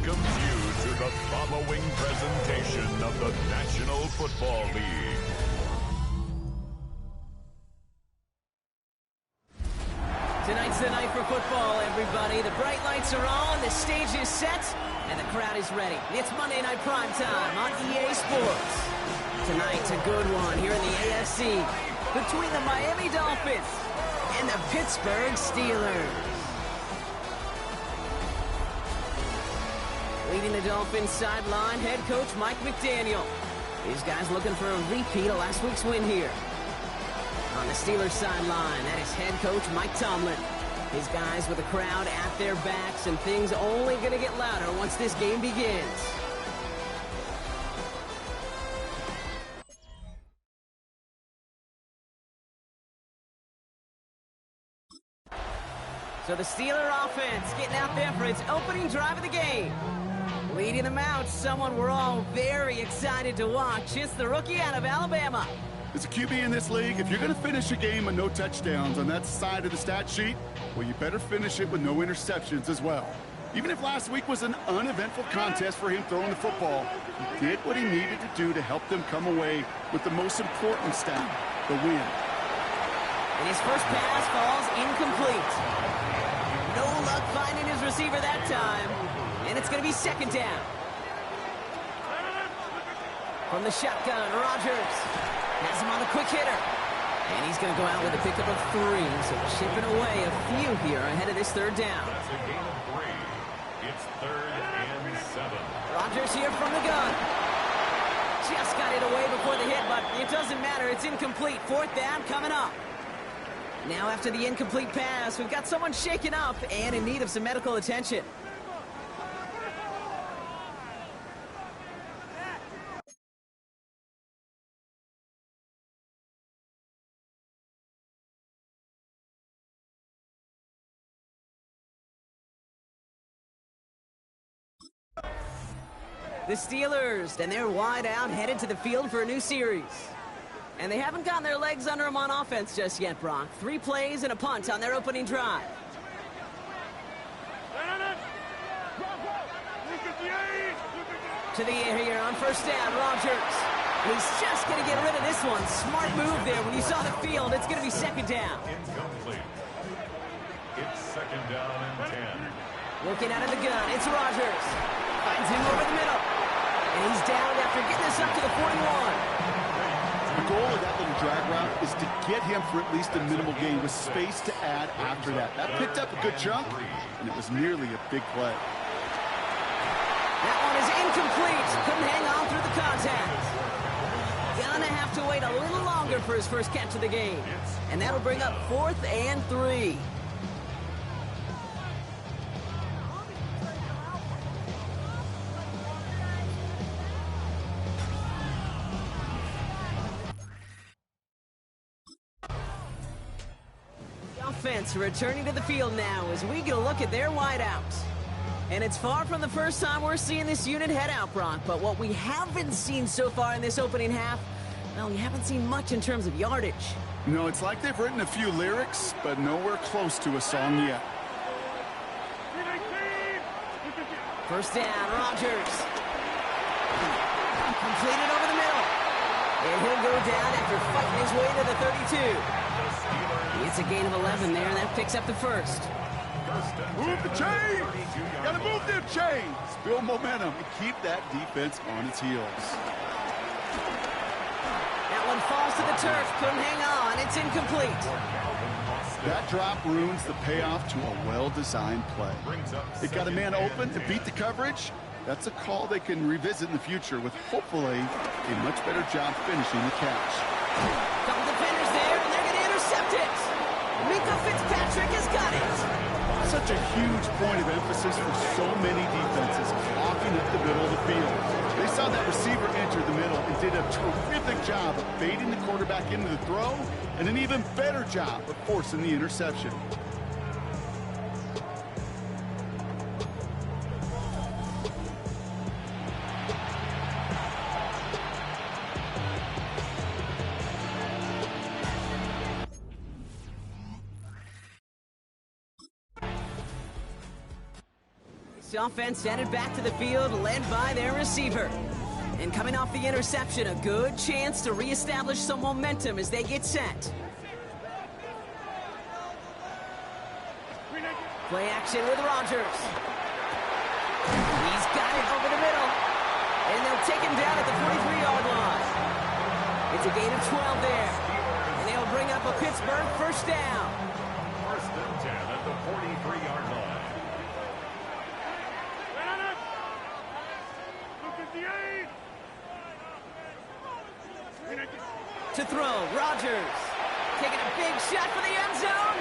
welcomes you to the following presentation of the National Football League. Tonight's the night for football, everybody. The bright lights are on, the stage is set, and the crowd is ready. It's Monday Night Primetime on EA Sports. Tonight's a good one here in the AFC between the Miami Dolphins and the Pittsburgh Steelers. Leading the Dolphins sideline, head coach Mike McDaniel. These guys looking for a repeat of last week's win here. On the Steelers sideline, that is head coach Mike Tomlin. His guys with the crowd at their backs, and things only going to get louder once this game begins. So the Steeler offense getting out there for its opening drive of the game. Leading them out, someone we're all very excited to watch. It's the rookie out of Alabama. As a QB in this league, if you're going to finish a game with no touchdowns on that side of the stat sheet, well, you better finish it with no interceptions as well. Even if last week was an uneventful contest for him throwing the football, he did what he needed to do to help them come away with the most important stat, the win. And his first pass falls incomplete. No luck finding his receiver that time. And it's going to be second down. From the shotgun, Rodgers has him on the quick hitter. And he's going to go out with a pickup of 3. So chipping away a few here ahead of this third down. That's a gain of 3. It's 3rd and 7. Rodgers here from the gun. Just got it away before the hit, but it doesn't matter. It's incomplete. 4th down coming up. Now after the incomplete pass, we've got someone shaken up and in need of some medical attention. The Steelers, and they're wide out, headed to the field for a new series. And they haven't gotten their legs under them on offense just yet, Brock. 3 plays and a punt on their opening drive. To the air here on first down, Rodgers. He's just going to get rid of this one. Smart move there. When you saw the field, it's going to be second down. Incomplete. It's 2nd down and 10. Looking out of the gun, it's Rodgers. Finds him over the middle. And he's down after getting this up to the 41. The goal of that little drag route is to get him for at least a minimal gain with space to add after that. That picked up a good chunk, and it was nearly a big play. That one is incomplete. Couldn't hang on through the contact. Gonna have to wait a little longer for his first catch of the game. And that'll bring up 4th and 3. Offense returning to the field now as we get a look at their wideouts. And it's far from the first time we're seeing this unit head out, Brock, but what we haven't seen so far in this opening half, well, we haven't seen much in terms of yardage. No, it's like they've written a few lyrics, but nowhere close to a song yet. First down, Rodgers. Completed over the middle. And he'll go down after fighting his way to the 32. It's a gain of 11 there, and that picks up the first. Move the chain! Gotta move them chains! Build momentum and keep that defense on its heels. That one falls to the turf. Couldn't hang on. It's incomplete. That drop ruins the payoff to a well-designed play. It got a man open and beat the coverage. That's a call they can revisit in the future with hopefully a much better job finishing the catch. Couple defenders there, and they're going to intercept it. Mika Fitzpatrick has got it. Such a huge point of emphasis for so many defenses, blocking up the middle of the field. They saw that receiver enter the middle and did a terrific job of baiting the quarterback into the throw, and an even better job of forcing the interception. This offense headed back to the field, led by their receiver. And coming off the interception, a good chance to reestablish some momentum as they get set. Play action with Rodgers. He's got it over the middle. And they'll take him down at the 43-yard line. It's a gain of 12 there. And they'll bring up a Pittsburgh first down. First and 10 at the 43-yard line. To throw, Rodgers. Taking a big shot for the end zone.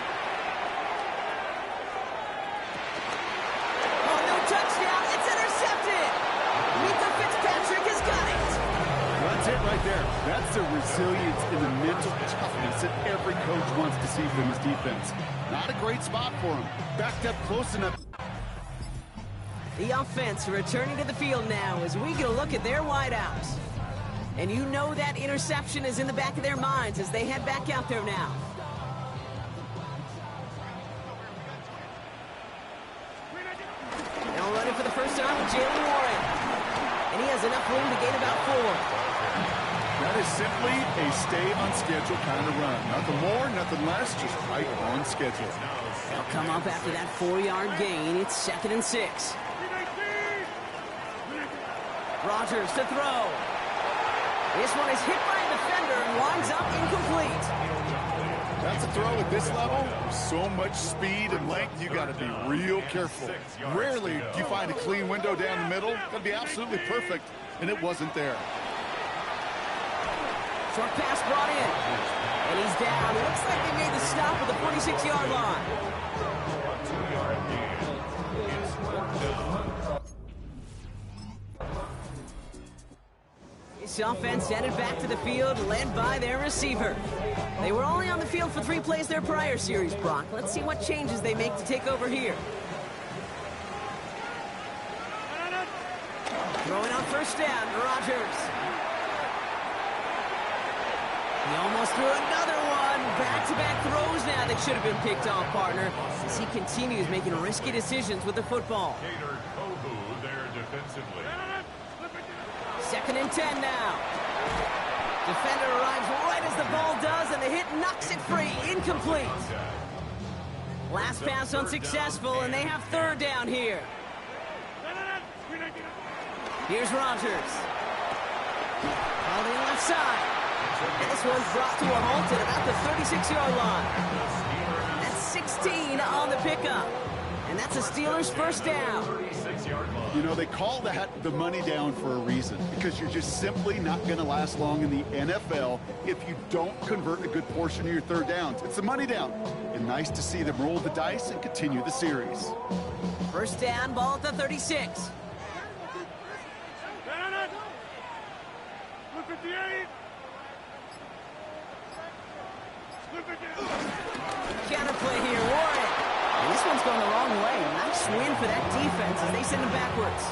Oh, no touchdown. It's intercepted. Mika Fitzpatrick has got it. That's it right there. That's the resilience and the mental toughness that every coach wants to see from his defense. Not a great spot for him. Backed up close enough. The offense returning to the field now as we get a look at their wideouts. And you know that interception is in the back of their minds as they head back out there now. Now running for the first time with Jalen Warren. And he has enough room to gain about 4. That is simply a stay on schedule kind of run. Nothing more, nothing less, just right on schedule. They'll come up after that 4-yard gain. It's 2nd and 6. Rodgers to throw. This one is hit by a defender and winds up incomplete. That's a throw at this level. So much speed and length, you got to be real careful. Rarely do you find a clean window down the middle. Got to be absolutely perfect, and it wasn't there. Short pass brought in. And he's down. It looks like they made the stop at the 46-yard line. This offense headed back to the field, led by their receiver. They were only on the field for 3 plays their prior series, Brock. Let's see what changes they make to take over here. Throwing on first down, Rodgers. He almost threw another one. Back-to-back throws now that should have been picked off, partner, as he continues making risky decisions with the football. There defensively. 2nd and 10 now. Defender arrives right as the ball does, and the hit knocks it free. Incomplete. Last pass unsuccessful, and they have 3rd down here. Here's Rodgers. Called in left side. And this one's brought to a halt at about the 36-yard line. That's 16 on the pickup. And that's a Steelers first down. You know, they call that the money down for a reason, because you're just simply not going to last long in the NFL if you don't convert a good portion of your 3rd downs. It's the money down. And nice to see them roll the dice and continue the series. First down, ball at the 36. Counterplay here, Warren. And this one's going the wrong way. Nice win for that defense as they send him backwards.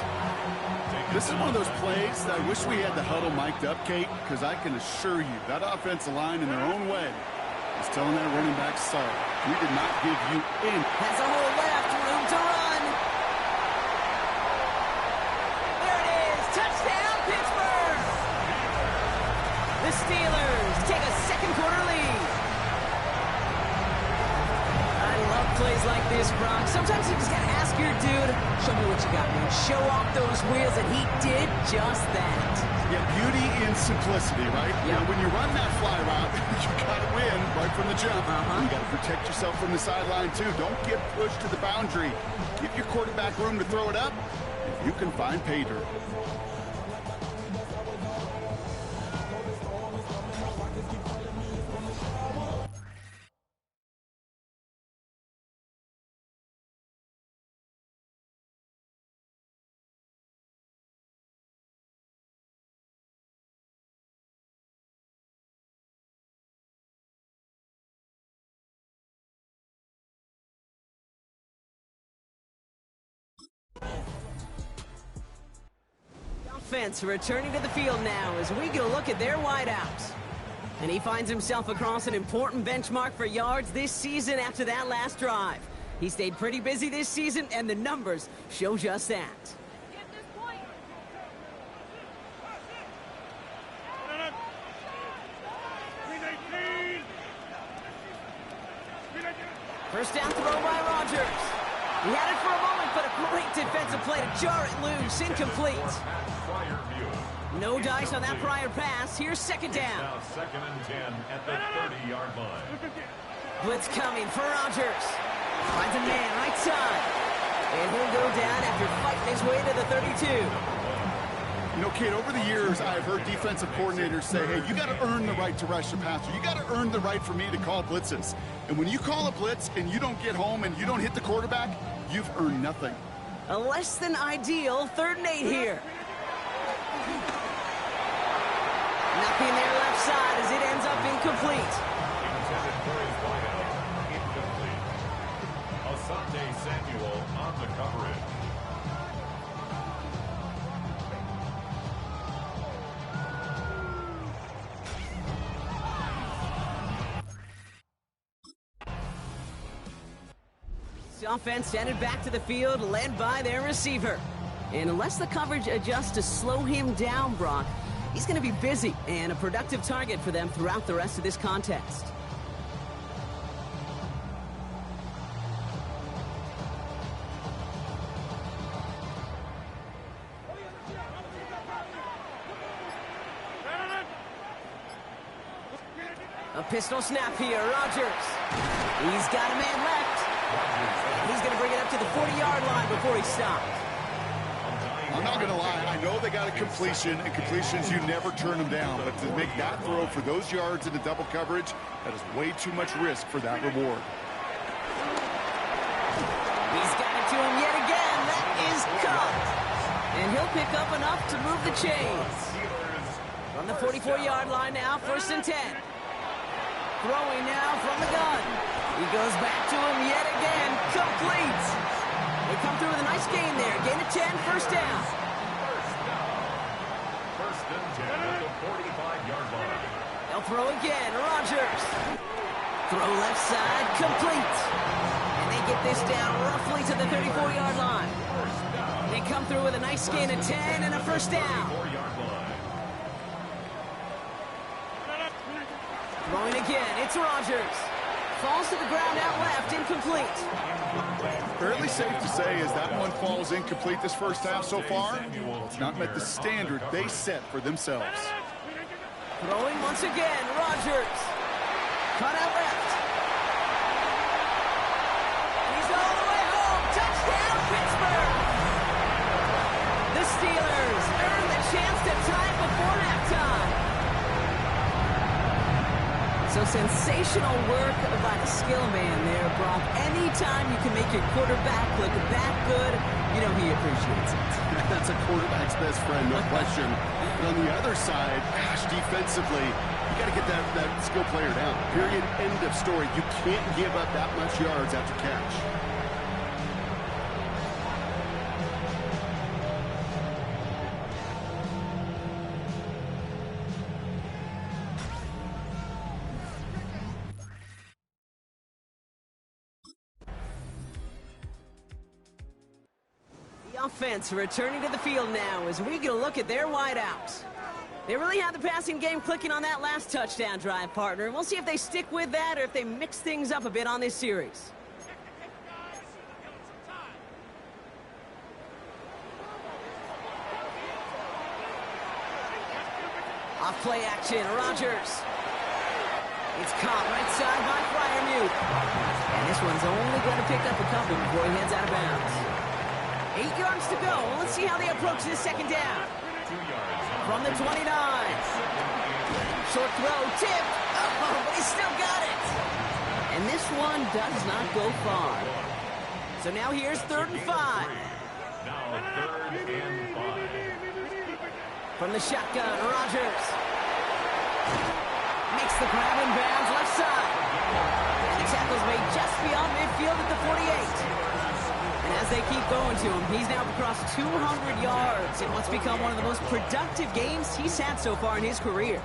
This is one of those plays that I wish we had the huddle mic'd up, Kate, because I can assure you that offensive line in their own way is telling that running back, sorry, we did not give you in. Has a hole left, room to run. There it is, touchdown Pittsburgh. The Steelers take a 2nd quarter lead. Plays like this, Brock. Sometimes you just gotta ask your dude, show me what you got, man. Show off those wheels, and he did just that. Yeah, beauty in simplicity, right? Yeah. You know, when you run that fly route, you gotta win right from the jump. You gotta protect yourself from the sideline, too. Don't get pushed to the boundary. Give your quarterback room to throw it up, if you can find pay dirt. Offense returning to the field now as we get a look at their wideouts. And he finds himself across an important benchmark for yards this season after that last drive. He stayed pretty busy this season, and the numbers show just that. First down throw by Rodgers. He had it for a moment, but a great defensive play to jar it loose. Incomplete. No dice on that prior pass. Here's second down. Now second and 10 at the 30-yard line. Blitz coming for Rodgers. Finds a man right side. And he'll go down after fighting his way to the 32. You know, kid, over the years, I've heard defensive coordinators say, hey, you got to earn the right to rush the passer. You got to earn the right for me to call blitzes. And when you call a blitz and you don't get home and you don't hit the quarterback, you've earned nothing. A less than ideal 3rd and 8 here. Nothing there left side as it ends up incomplete. Intended for his wideout. Incomplete. Asante Samuel on the coverage. Offense headed back to the field, led by their receiver. And unless the coverage adjusts to slow him down, Brock, he's going to be busy and a productive target for them throughout the rest of this contest. A pistol snap here, Rodgers. He's got a man left. He's going to bring it up to the 40-yard line before he stops. I'm not going to lie. I know they got a completion, and completions, you never turn them down. But to make that throw for those yards into double coverage, that is way too much risk for that reward. He's got it to him yet again. That is caught. And he'll pick up enough to move the chains. From the 44-yard line now, 1st and 10. Throwing now from the gun. He goes back to him yet again. Complete. They come through with a nice gain there. Gain of 10, 1st down. First and 10 at the 45-yard line. They'll throw again. Rodgers. Throw left side. Complete. And they get this down roughly to the 34-yard line. They come through with a nice gain of 10 and a 1st down. Throwing again. It's Rodgers. Falls to the ground out left, incomplete. Fairly safe to say as that one falls incomplete this first half so far, it's not met the standard they set for themselves. Throwing once again, Rodgers. Cut out left. He's all the way home. Touchdown, Pittsburgh. The Steelers earn the chance to tie it before halftime. So sensational work by the skill man there, Brock. Anytime you can make your quarterback look that good, you know he appreciates it. That's a quarterback's best friend, no question. But on the other side, gosh, defensively, you got to get that skill player down. Period, end of story. You can't give up that much yards after catch. Offense returning to the field now as we get a look at their wideouts. They really had the passing game clicking on that last touchdown drive, partner. And we'll see if they stick with that or if they mix things up a bit on this series. Off play action, Rodgers. It's caught right side by Freiermuth. And this one's only going to pick up a couple before he heads out of bounds. 8 yards to go. Let's see how they approach this second down. From the 29. Short throw, tipped. Oh, but he's still got it. And this one does not go far. So now here's 3rd and 5. Now 3rd and 5. From the shotgun, Rodgers. Makes the grab in bounds left side. And the tackle's made just beyond midfield at the 48. And as they keep going to him, he's now across 200 yards in what's become one of the most productive games he's had so far in his career.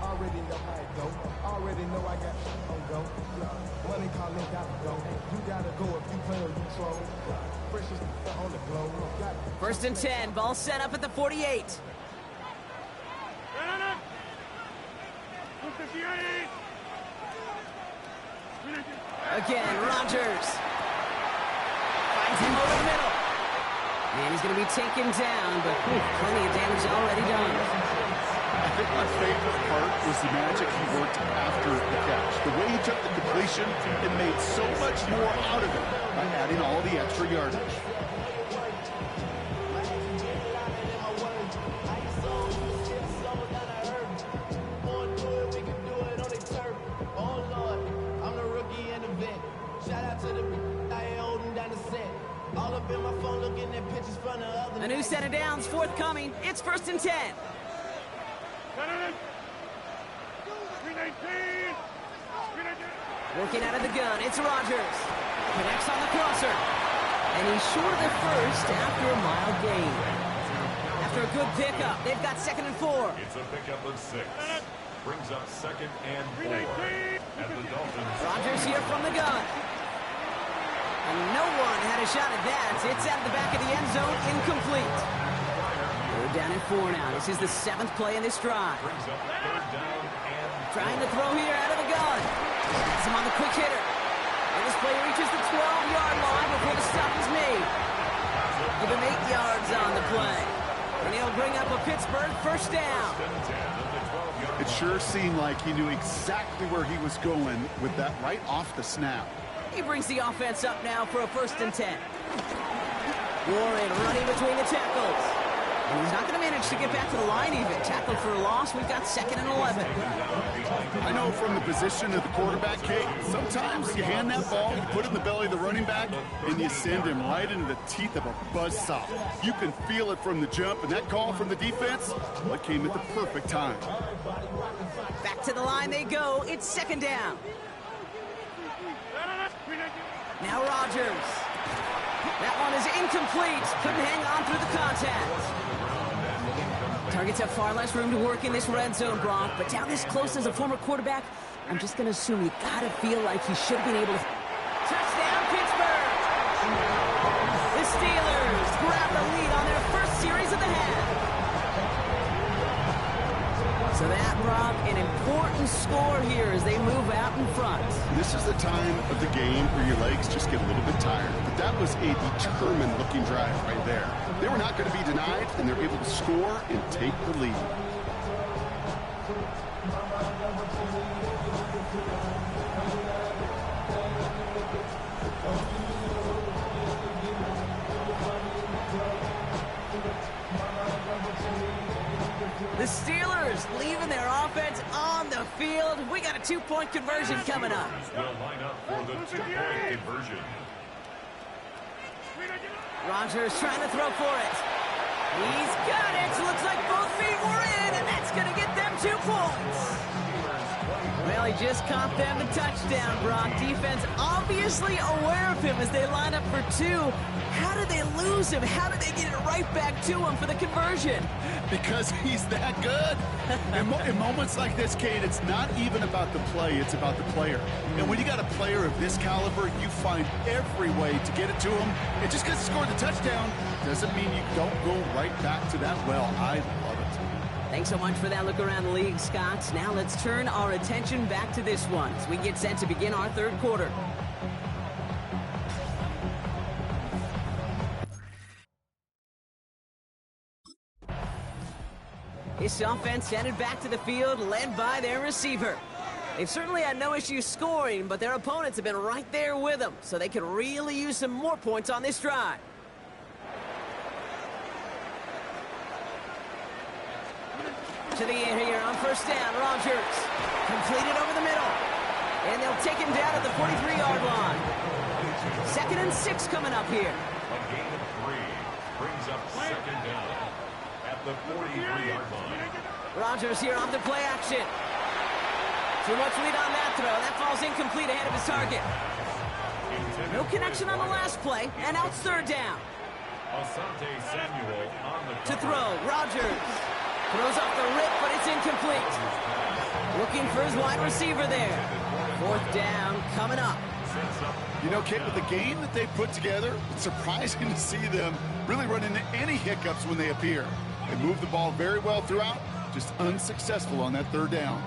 Already know how it go. Already know I got First and 10, ball set up at the 48. Again, Rodgers finds him over the middle. And he's going to be taken down, but plenty of damage already done. I think my favorite part was the magic he worked after the catch. The way he took the completion and made so much more out of it by adding all the extra yardage. A new set of downs forthcoming. It's first and 10. Working out of the gun, it's Rodgers. Connects on the crosser. And he's short of the first after a mild gain. After a good pickup, they've got second and 4. It's a pickup of 6. Brings up second and 4. At the Dolphins. Rodgers here from the gun. And no one had a shot at that. It's out of the back of the end zone, incomplete. They're down at 4 now. This is the 7th play in this drive. Brings up third down and trying to throw here out of the gun. Gets him on the quick hitter. And this play reaches the 12-yard line before the stop is made. Give him 8 yards on the play. And he'll bring up a Pittsburgh first down. It sure seemed like he knew exactly where he was going with that right off the snap. He brings the offense up now for a first and 10. Warren running between the tackles. And he's not going to manage to get back to the line even. Tackled for a loss. We've got second and 11. I know from the position of the quarterback, Kate, sometimes you hand that ball, you put it in the belly of the running back, and you send him right into the teeth of a buzzsaw. You can feel it from the jump, and that call from the defense, well, it came at the perfect time. Back to the line they go. It's second down. Now Rodgers. That one is incomplete. Couldn't hang on through the contact. Targets have far less room to work in this red zone, Brock, but down this close as a former quarterback, I'm just going to assume you got to feel like he should have been able to... Touchdown, Pittsburgh! The Steelers grab the lead on their first series of the half. So that, Brock, an important score here as they move out in front. This is the time of the game where your legs just get a little bit tired. But that was a determined-looking drive right there. They were not going to be denied, and they're able to score and take the lead. The Steelers leaving their offense on the field. We got a two-point conversion coming up. Will line up for the two-point conversion. Rodgers trying to throw for it. He's got it. Looks like both feet were in, and that's going to get them 2 points. Well, he just caught them a touchdown, Brock. Defense obviously aware of him as they line up for 2. How did they lose him? How did they get it right back to him for the conversion? Because he's that good. In moments like this, Kate, it's not even about the play, it's about the player. And when you got a player of this caliber, you find every way to get it to him. And just because he scored the touchdown doesn't mean you don't go right back to that well. I love it. Thanks so much for that look around the league, Scott. Now let's turn our attention back to this one as we get set to begin our third quarter. This offense headed back to the field, led by their receiver. They've certainly had no issue scoring, but their opponents have been right there with them, so they could really use some more points on this drive. To the air here on first down, Rodgers. Completed over the middle. And they'll take him down at the 43-yard line. Second and 6 coming up here. A gain of 3 brings up second down at the 43-yard line. Rodgers here off the play action. Too much lead on that throw. That falls incomplete ahead of his target. No connection on the last play, and now it's third down. Asante Samuel on the To throw, Rodgers. Throws off the rip, but it's incomplete. Looking for his wide receiver there. Fourth down coming up. You know, Kate, with the game that they put together, it's surprising to see them really run into any hiccups when they appear. They move the ball very well throughout, just unsuccessful on that third down.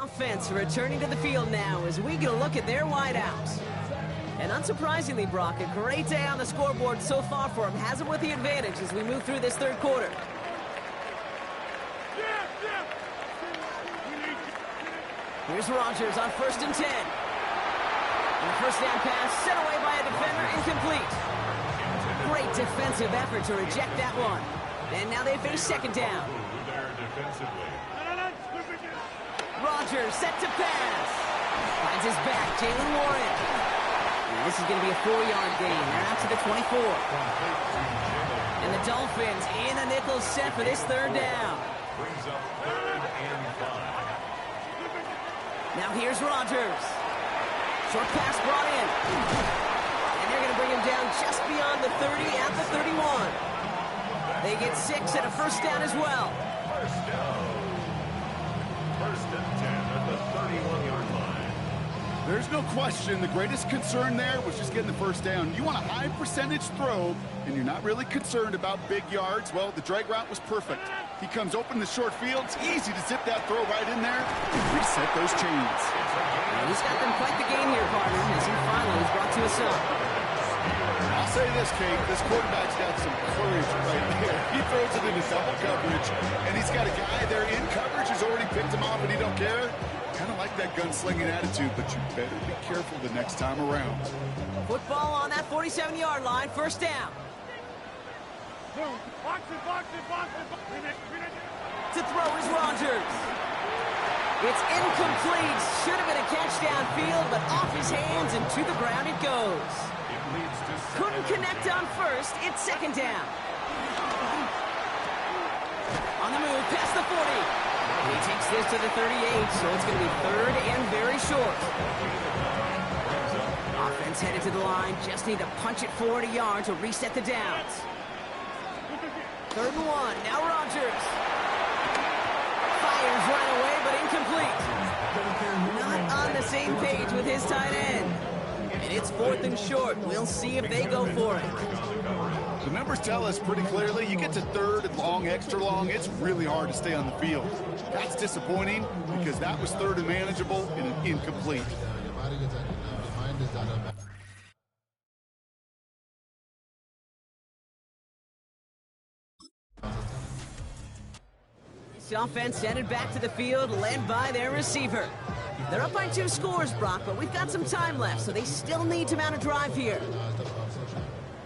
Offense returning to the field now as we get a look at their wideouts. And unsurprisingly, Brock, a great day on the scoreboard so far for him. Has him with the advantage as we move through this third quarter. Here's Rodgers on 1st and 10. And the first down pass sent away by a defender, incomplete. Great defensive effort to reject that one. And now they face second down. Rodgers set to pass. Finds his back, Jalen Warren. And this is going to be a 4-yard gain. They're out to the 24. And the Dolphins in a nickel set for this third down. Brings up 3rd and 5. Now here's Rodgers. Short pass brought in. And they're going to bring him down just beyond the 30 at the 31. They get 6 and a first down as well. First down. 1st and 10 at the 31-yard line. There's no question the greatest concern there was just getting the first down. You want a high percentage throw, and you're not really concerned about big yards. Well, the drag route was perfect. He comes open in the short field. It's easy to zip that throw right in there and reset those chains. He's got them quite the game here, partner, as he finally is brought to a stop. I'll say this, Kate, this quarterback's got some courage right there. He throws it into double coverage, and he's got a guy there in coverage who's already picked him off, and he don't care. Kind of like that gunslinging attitude, but you better be careful the next time around. Football on that 47-yard line, first down. To throw is Rodgers. It's incomplete. Should have been a catch downfield, but off his hands and to the ground it goes. Couldn't connect on first. It's second down. On the move, past the 40. He takes this to the 38, so it's going to be 3rd and very short. Offense headed to the line. Just need to punch it 40 yards to reset the downs. 3rd and 1. Now Rodgers. Fires right away, but incomplete. Not on the same page with his tight end. And it's 4th and short. We'll see if they go for it. The numbers tell us pretty clearly, you get to 3rd and long, extra long, it's really hard to stay on the field. That's disappointing because that was 3rd and manageable and an incomplete. This offense headed back to the field, led by their receiver. They're up by 2 scores, Brock, but we've got some time left, so they still need to mount a drive here.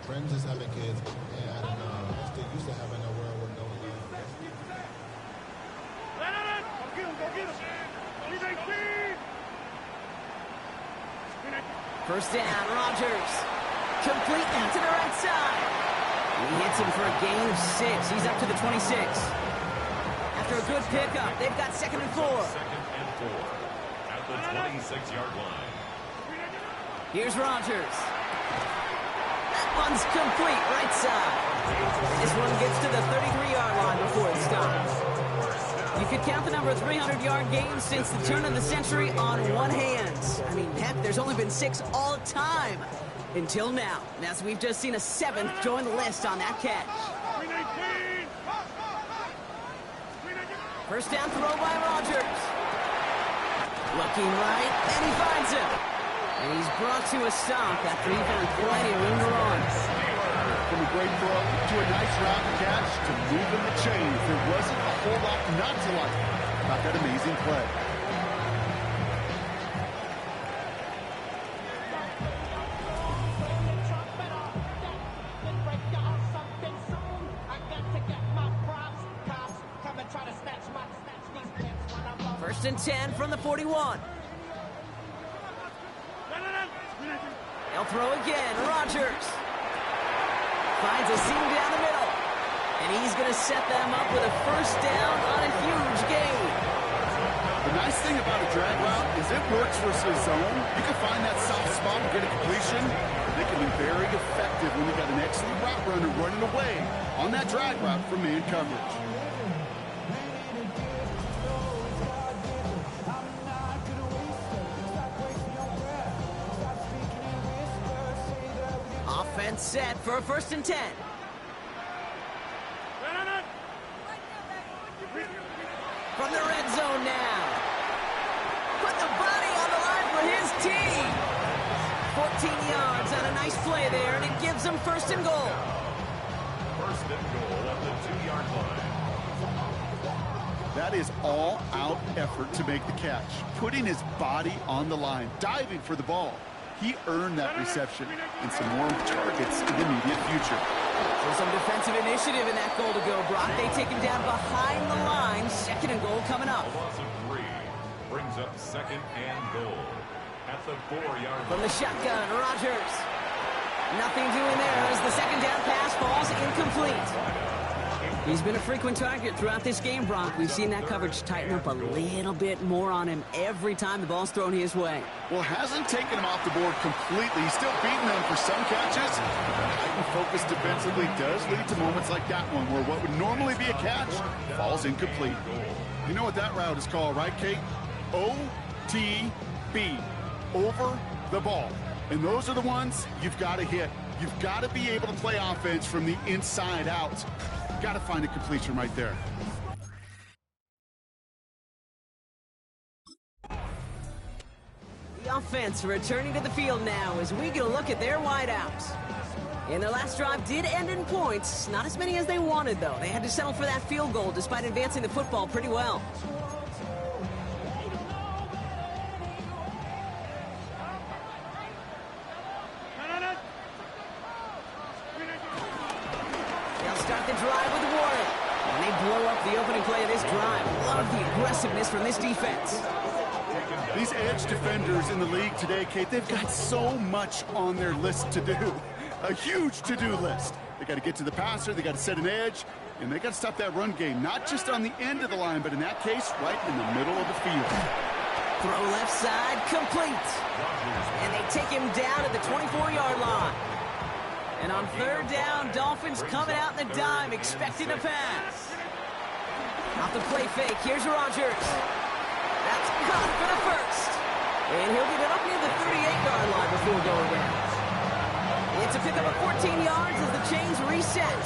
Friends is having kids, and I don't know, still used to having a world with no First down, Rodgers. Complete now to the right side. He hits him for a gain of 6. He's up to the 26. After a good pickup, they've got 2nd and 4. 2nd and 4 at the 26-yard line. Here's Rodgers. That one's complete, right side. This one gets to the 33-yard line before it stops. You could count the number of 300-yard games since the turn of the century on one hand. I mean, heck, there's only been 6 all time until now. As we've just seen a 7th join the list on that catch. First down throw by Rodgers. Looking right, and he finds him. And he's brought to a stop after he found plenty of room to run. From a great throw to a nice round catch to moving the chains. There wasn't a whole lot not to like about that amazing play. First and 10 from the 41. They'll throw again. Rodgers finds a seam down the middle. And he's going to set them up with a first down on a huge gain. The nice thing about a drag route is it works versus zone. You can find that soft spot and get a completion. They can be very effective when you got an excellent route runner running away on that drag route from man coverage. Offense set for a first and 10. From the red zone now. Put the body on the line for his team. 14 yards on a nice play there, and it gives them first and goal. First and goal at the 2-yard line. That is all-out effort to make the catch. Putting his body on the line, diving for the ball. He earned that reception and some more targets in the immediate future. So some defensive initiative in that goal to go, Brock. They take him down behind the line. Second and goal coming up. A loss of 3 brings up second and goal at the 4-yard line. From the shotgun, Rodgers. Nothing doing there as the second down pass falls incomplete. He's been a frequent target throughout this game, Brock. We've seen that coverage tighten up a little bit more on him every time the ball's thrown his way. Well, hasn't taken him off the board completely. He's still beating them for some catches. Heightened focus defensively does lead to moments like that one where what would normally be a catch falls incomplete. You know what that route is called, right, Kate? OTB, over the ball. And those are the ones you've got to hit. You've got to be able to play offense from the inside out. Got to find a completion right there. The offense returning to the field now as we get a look at their wideouts. And their last drive did end in points. Not as many as they wanted, though. They had to settle for that field goal despite advancing the football pretty well. Start the drive with Warren. And they blow up the opening play of this drive. Love the aggressiveness from this defense. These edge defenders in the league today, Kate, they've got so much on their list to do. A huge to-do list. They got to get to the passer, they got to set an edge, and they got to stop that run game. Not just on the end of the line, but in that case, right in the middle of the field. Throw left side, complete. And they take him down at the 24-yard line. And on third down, Dolphins coming out in the dime, expecting a pass. Off the play fake, here's Rodgers. That's caught for the first. And he'll get it up near the 38-yard line before going down. It's a pickup of 14 yards as the chains reset.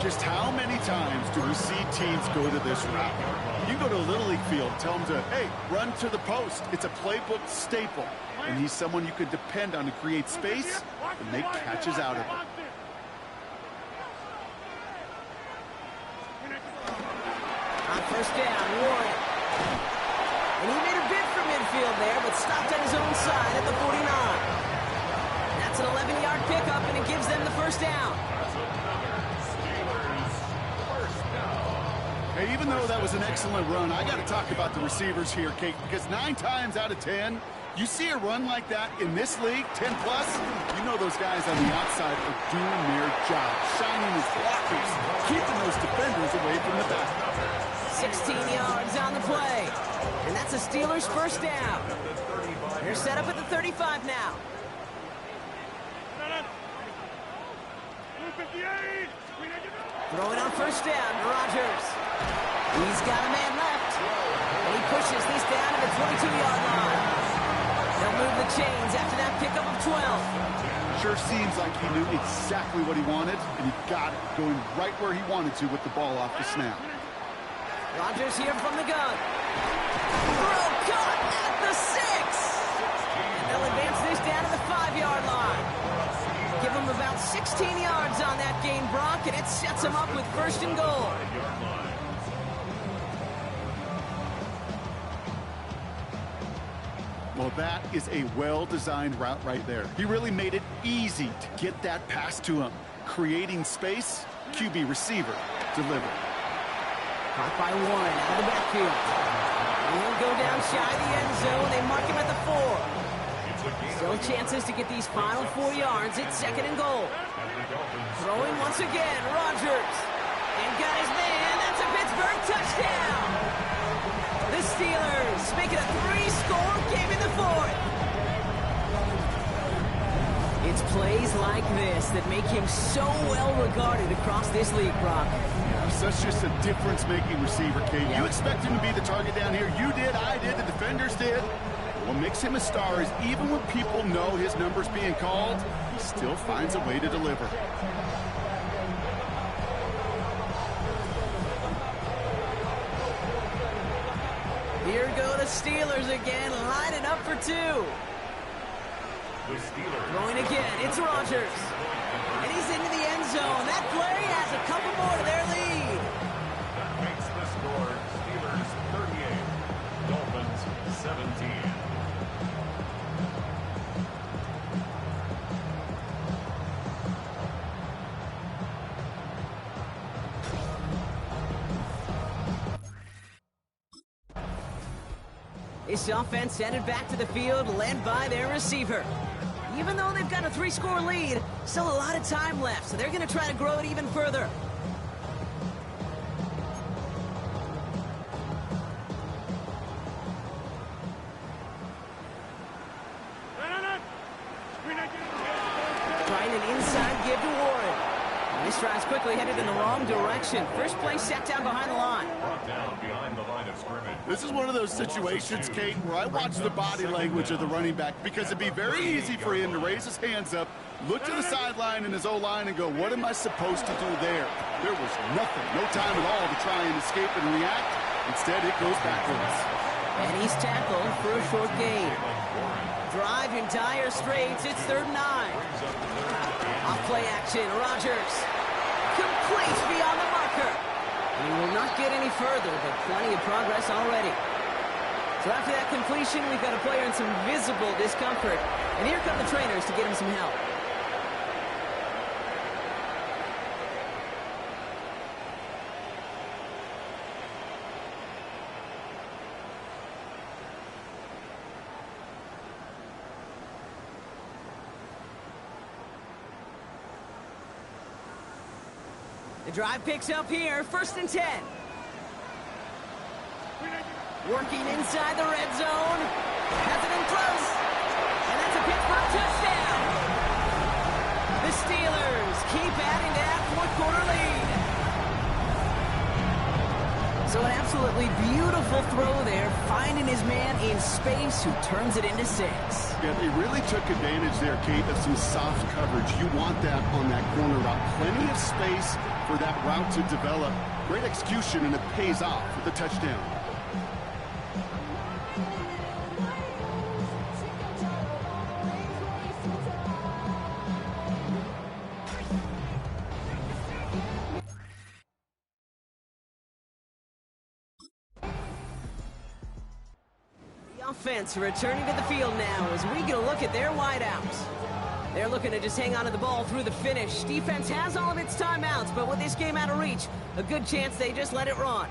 Just how many times do we see teams go to this route? You go to a Little League field, tell them to, hey, run to the post. It's a playbook staple. And he's someone you could depend on to create space and make catches out of it. On first down, Warren. And he made a bid for midfield there, but stopped at his own side at the 49. That's an 11-yard pickup, and it gives them the first down. Hey, even though that was an excellent run, I got to talk about the receivers here, Kate, because 9 times out of 10, you see a run like that in this league, 10+, you know those guys on the outside are doing their job, shining as blockers, keeping those defenders away from the back. 16 yards on the play. And that's a Steelers first down. They're set up at the 35 now. Throwing on first down, Rodgers. He's got a man left. And he pushes this down to the 22-yard line. They'll move the chains after that pickup of 12. Sure seems like he knew exactly what he wanted, and he got it, going right where he wanted to with the ball off the snap. Rodgers here from the gun. Throw caught at the 6. And they'll advance this down to the 5-yard line. Give them about 16 yards on that gain, Brock, and it sets them up with first and goal. Well, that is a well-designed route right there. He really made it easy to get that pass to him. Creating space, QB receiver, deliver. Caught by Warren out of the backfield. He'll go down shy of the end zone. They mark him at the 4. Still chances to get these final 4 yards. It's 2nd and goal. Throwing once again, Rodgers. And got his man. That's a Pittsburgh touchdown. The Steelers make it a 3-score game in the 4th. It's plays like this that make him so well regarded across this league, Brock. Yeah, such just a difference-making receiver, Kate. You expect him to be the target down here. You did, I did, the defenders did. What makes him a star is even when people know his number's being called, he still finds a way to deliver. Here go the Steelers again, lining up for 2. Throwing again, it's Rodgers. And he's into the end zone. That play adds a couple more to their lead. That makes the score Steelers 38, Dolphins 17. This offense headed back to the field, led by their receiver. Even though they've got a 3-score lead, still a lot of time left, so they're going to try to grow it even further. Trying an inside give to Warren. And this drive's quickly headed in the wrong direction. First play set down behind the line. Brought down behind the line of scrimmage. This is one of those situations, Kate, where I watch the body language of the running back because it'd be very easy for him to raise his hands up, look to the sideline and his O-line and go, what am I supposed to do there? There was nothing, no time at all to try and escape and react. Instead, it goes backwards. And he's tackled for a short gain. Drive in dire straits. It's 3rd and 9. Off play action. Rodgers. Complete beyond the marker. And he will not get any further, but plenty of progress already. So after that completion, we've got a player in some visible discomfort. And here come the trainers to get him some help. The drive picks up here, 1st and 10. Working inside the red zone. Has it in close. And that's a Pittsburgh touchdown. The Steelers keep adding to that 4th-quarter lead. So an absolutely beautiful throw there, finding his man in space who turns it into 6. Yeah, they really took advantage there, Kate, of some soft coverage. You want that on that corner route. Plenty of space for that route to develop. Great execution, and it pays off with the touchdown. Offense returning to the field now as we get a look at their wideouts. They're looking to just hang on to the ball through the finish. Defense has all of its timeouts, but with this game out of reach, a good chance they just let it run.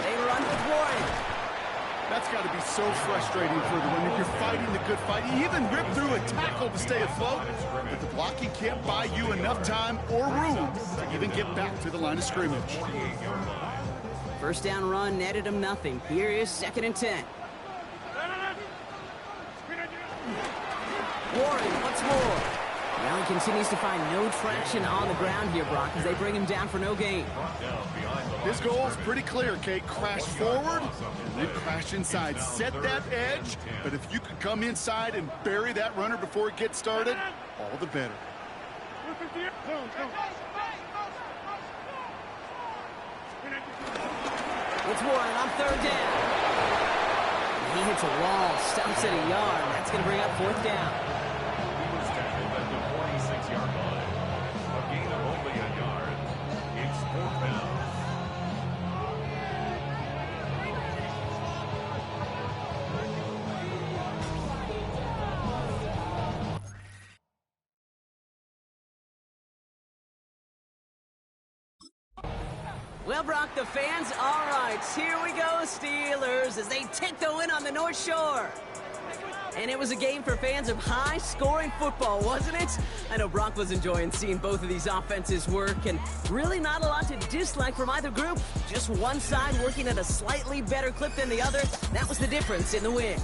They run with Warren. That's got to be so frustrating for the one. If you're fighting the good fight, you even rip through a tackle to stay afloat, but the blocking can't buy you enough time or room to even get back to the line of scrimmage. First down run netted him nothing. Here is 2nd and 10. Warren once more. Now he continues to find no traction on the ground here, Brock, as they bring him down for no gain. His goal is pretty clear, Kate. Crash forward and then crash inside. Set that edge, but if you could come inside and bury that runner before it gets started, all the better. It's Warren on 3rd down. He hits a wall, stumps at a yard. That's going to bring up 4th down. He was tackled at the 46-yard line. A gain of only a yard. It's 4th down. Well, Brock, the fans, all right, here we go, Steelers, as they take the win on the North Shore. And it was a game for fans of high-scoring football, wasn't it? I know Brock was enjoying seeing both of these offenses work, and really not a lot to dislike from either group. Just one side working at a slightly better clip than the other. That was the difference in the win.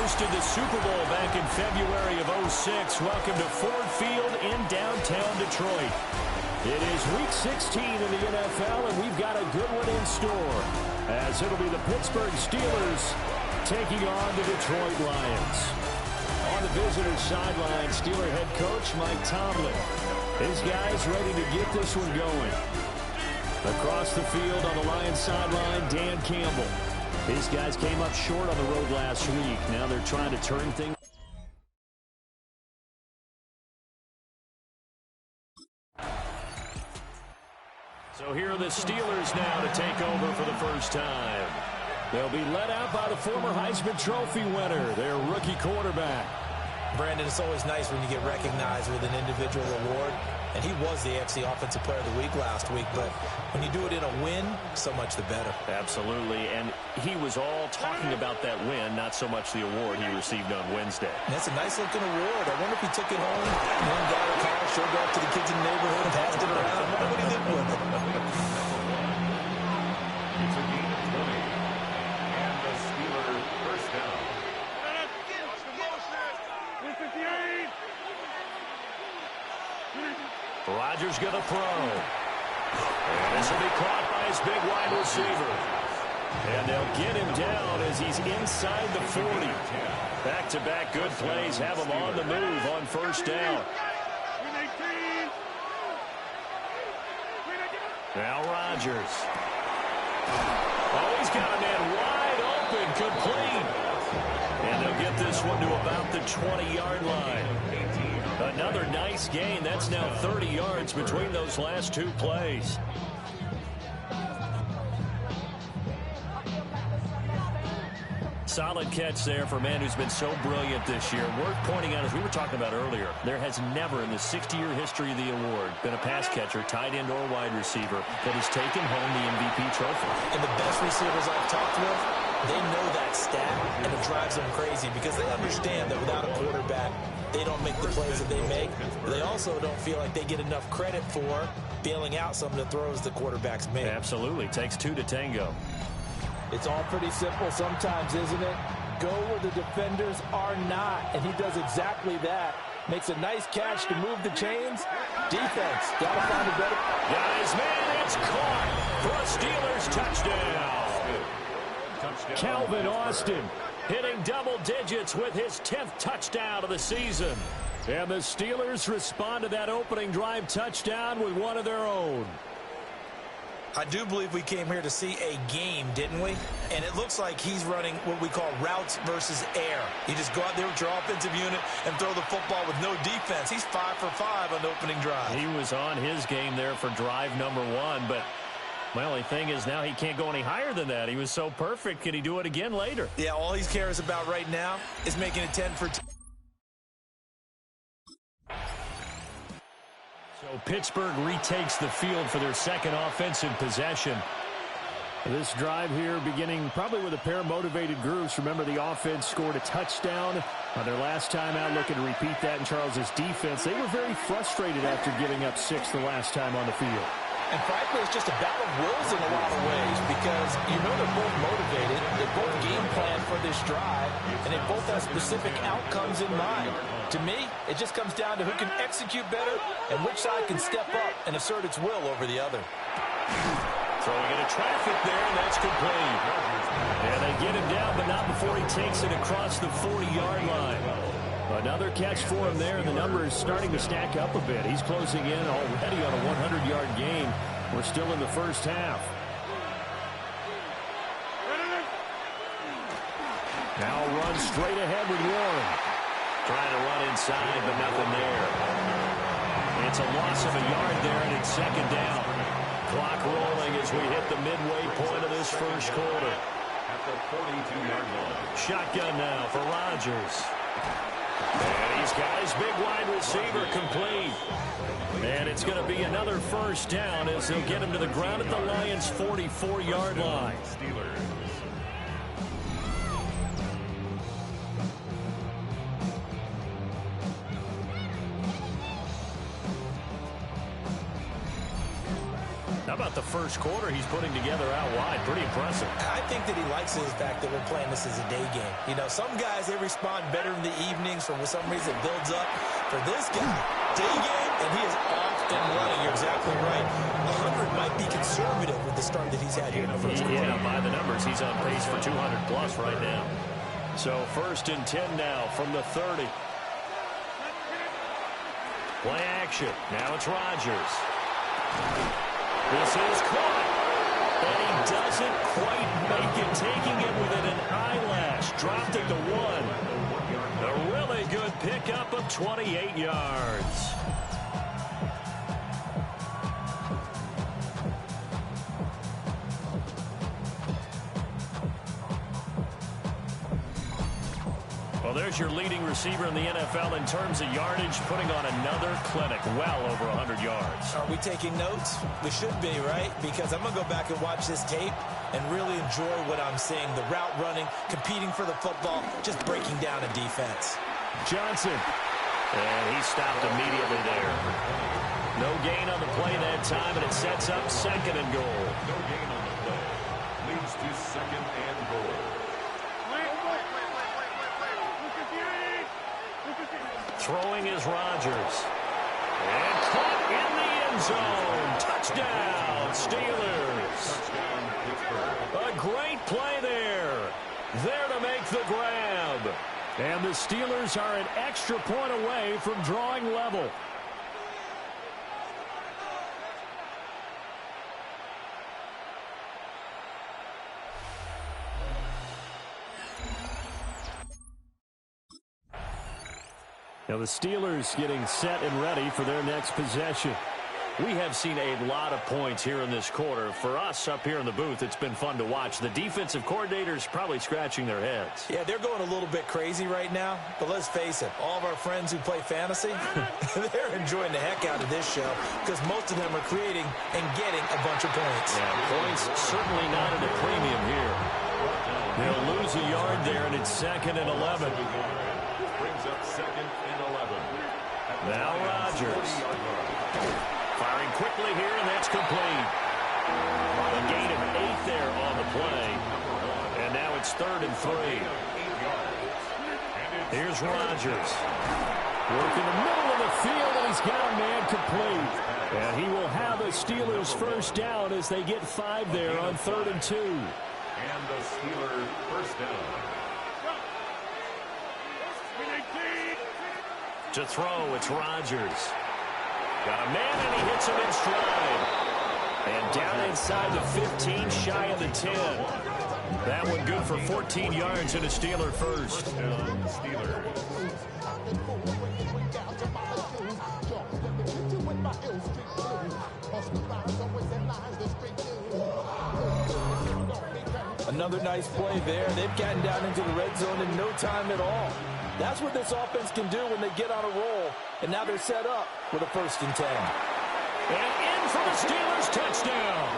hosted the Super Bowl back in February of '06. Welcome to Ford Field in downtown Detroit. It is Week 16 in the NFL, and we've got a good one in store, as it'll be the Pittsburgh Steelers taking on the Detroit Lions. On the visitor's sideline, Steeler head coach Mike Tomlin. His guys ready to get this one going. Across the field on the Lions sideline, Dan Campbell. These guys came up short on the road last week. Now they're trying to turn things. So here are the Steelers now to take over for the first time. They'll be led out by the former Heisman Trophy winner, their rookie quarterback. Brandon, it's always nice when you get recognized with an individual award. And he was the AFC Offensive Player of the Week last week. But when you do it in a win, so much the better. Absolutely. And he was all talking about that win, not so much the award he received on Wednesday. And that's a nice-looking award. I wonder if he took it home, and then got a car, showed it off to the kids in the neighborhood, and passed it around. I wonder what he did with it. It's a gain of 20. And the Steelers first down. Rodgers going to throw. And this will be caught by his big wide receiver. And they'll get him down as he's inside the 40. Back-to-back good plays have him on the move on first down. Now Rodgers. Oh, he's got a man wide open, complete. And they'll get this one to about the 20-yard line. Another nice gain. That's now 30 yards between those last two plays. Solid catch there for a man who's been so brilliant this year. Worth pointing out, as we were talking about earlier, there has never in the 60-year history of the award been a pass catcher, tight end or wide receiver that has taken home the MVP trophy. And the best receivers I've talked with, they know that stat, and it drives them crazy because they understand that without a quarterback, they don't make the plays that they make. They also don't feel like they get enough credit for bailing out some of the throws the quarterbacks make. Absolutely. Takes two to tango. It's all pretty simple sometimes, isn't it? Go where the defenders are not, and he does exactly that. Makes a nice catch to move the chains. Defense, got to find a better. Guys, man, it's caught for a Steelers touchdown. Calvin Austin hitting double digits with his 10th touchdown of the season. And the Steelers respond to that opening drive touchdown with one of their own. I do believe we came here to see a game, didn't we? And it looks like he's running what we call routes versus air. You just go out there with your offensive unit and throw the football with no defense. He's 5 for 5 on the opening drive. He was on his game there for drive number 1, but my only thing is now he can't go any higher than that. He was so perfect. Can he do it again later? Yeah, all he cares about right now is making it 10 for 10. So Pittsburgh retakes the field for their second offensive possession. This drive here beginning probably with a pair of motivated groups. Remember, the offense scored a touchdown on their last time out. Looking to repeat that in Charles's defense. They were very frustrated after giving up 6 the last time on the field. And frankly, it's just a battle of wills in a lot of ways because you know they're both motivated. They both game plan for this drive, and they both have specific outcomes in mind. To me, it just comes down to who can execute better and which side can step up and assert its will over the other. Throwing into traffic there, and that's complete. And they get him down, but not before he takes it across the 40-yard line. Another catch for him there, and the number is starting to stack up a bit. He's closing in already on a 100-yard game. We're still in the first half. Now runs straight ahead with Warren. Trying to run inside, but nothing there. It's a loss of a yard there, and it's second down. Clock rolling as we hit the midway point of this first quarter. At the 42-yard line. Shotgun now for Rodgers. And he's got his big wide receiver complete. And it's going to be another first down as they'll get him to the ground at the Lions' 44-yard line. Steelers. How about the first quarter he's putting together out wide? Pretty impressive. I think that he likes the fact that we're playing this as a day game. You know, some guys, they respond better in the evenings. For some reason, it builds up. For this guy, day game, and he is off and running. You're exactly right. 100 might be conservative with the start that he's had here in the first quarter. Yeah, by the numbers, he's on pace for 200-plus right now. So 1st and 10 now from the 30. Play action. Now it's Rodgers. This is caught. And he doesn't quite make it, taking it within an eyelash. Dropped it to 1. A really good pickup of 28 yards. Well, there's your leading receiver in the NFL in terms of yardage, putting on another clinic, well over 100 yards. Are we taking notes? We should be, right? Because I'm going to go back and watch this tape and really enjoy what I'm seeing. The route running, competing for the football, just breaking down a defense. Johnson. And he stopped immediately there. No gain on the play that time, and it sets up 2nd and goal. No gain on the play. Leads to 2nd and goal. Throwing is Rodgers. And caught in the end zone. Touchdown, Steelers. Touchdown, Pittsburgh. A great play there. There to make the grab. And the Steelers are an extra point away from drawing level. Now the Steelers getting set and ready for their next possession. We have seen a lot of points here in this quarter. For us up here in the booth, it's been fun to watch. The defensive coordinators probably scratching their heads. Yeah, they're going a little bit crazy right now. But let's face it, all of our friends who play fantasy, they're enjoying the heck out of this show because most of them are creating and getting a bunch of points. Yeah, points certainly not at a premium here. They'll lose a yard there, and it's 2nd and 11. Brings up 2nd and 11. Now Rodgers. Firing quickly here, and that's complete. A gain of 8 there on the play. And now it's 3rd and 3. Here's Rodgers. Work in the middle of the field, and he's got a man complete. And he will have a Steelers first down as they get 5 there on 3rd and 2. And the Steelers first down. To throw, it's Rodgers. Got a man, and he hits him in stride. And down inside the 15, shy of the 10. That one good for 14 yards and a Steeler first. Steelers. Another nice play there. They've gotten down into the red zone in no time at all. That's what this offense can do when they get on a roll. And now they're set up with a 1st and 10. And in for the Steelers touchdown.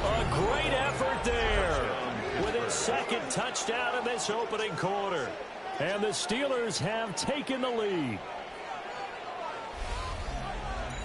A great effort there with his 2nd touchdown in this opening quarter. And the Steelers have taken the lead.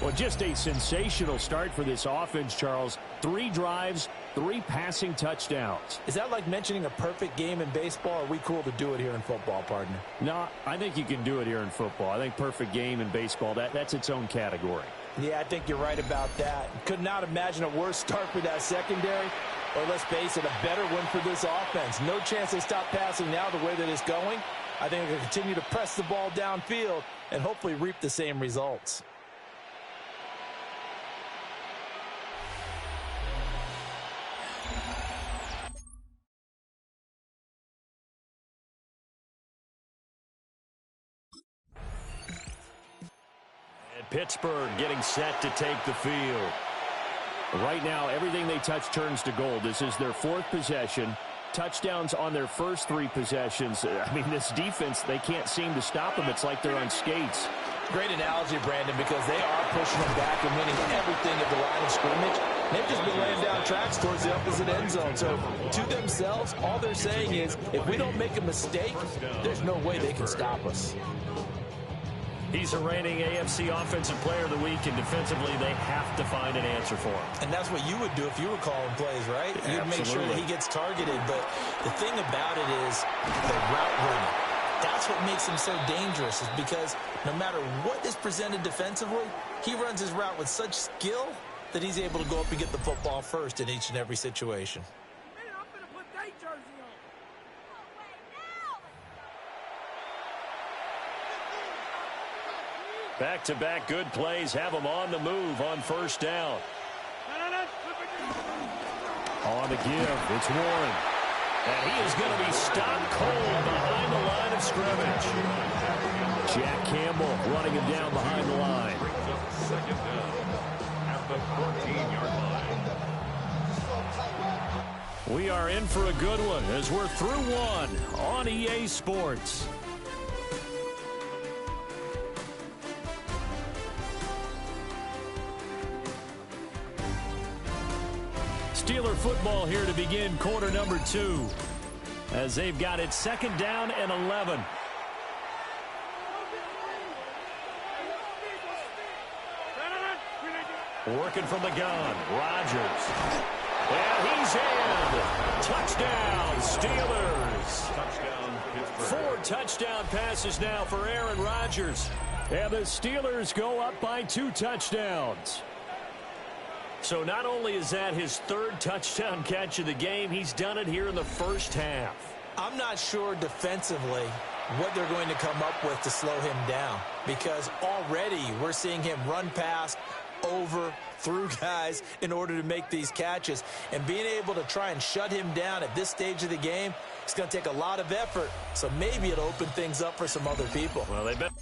Well, just a sensational start for this offense, Charles. 3 drives, 3 passing touchdowns. Is that like mentioning a perfect game in baseball, or are we cool to do it here in football, partner? No, I think you can do it here in football. I think perfect game in baseball, that's its own category. Yeah, I think you're right about that. Could not imagine a worse start for that secondary, or let's face it, a better one for this offense. No chance they stop passing now the way that it's going. I think they're going to continue to press the ball downfield and hopefully reap the same results. Pittsburgh getting set to take the field. Right now, everything they touch turns to gold. This is their 4th possession. Touchdowns on their first 3 possessions. I mean, this defense, they can't seem to stop them. It's like they're on skates. Great analogy, Brandon, because they are pushing them back and winning everything at the line of scrimmage. They've just been laying down tracks towards the opposite end zone. So, to themselves, all they're saying is, if we don't make a mistake, there's no way they can stop us. He's a reigning AFC Offensive Player of the Week, and defensively they have to find an answer for him. And that's what you would do if you were calling plays, right? You'd make sure that he gets targeted. But the thing about it is the route running. That's what makes him so dangerous, is because no matter what is presented defensively, he runs his route with such skill that he's able to go up and get the football first in each and every situation. Back-to-back good plays have him on the move on first down. On the give, it's Warren. And he is going to be stopped cold behind the line of scrimmage. Jack Campbell running him down behind the line. Second down at the 14-yard line. We are in for a good one as we're through one on EA Sports. Steeler football here to begin quarter number 2 as they've got it second down and 11. Working from the gun, Rodgers. And he's in. Touchdown, Steelers. Touchdown, Pittsburgh. 4 touchdown passes now for Aaron Rodgers. And the Steelers go up by 2 touchdowns. So not only is that his 3rd touchdown catch of the game, he's done it here in the first half. I'm not sure defensively what they're going to come up with to slow him down, because already we're seeing him run past, over, through guys in order to make these catches. And being able to try and shut him down at this stage of the game, it's going to take a lot of effort. So maybe it'll open things up for some other people. Well, they bet.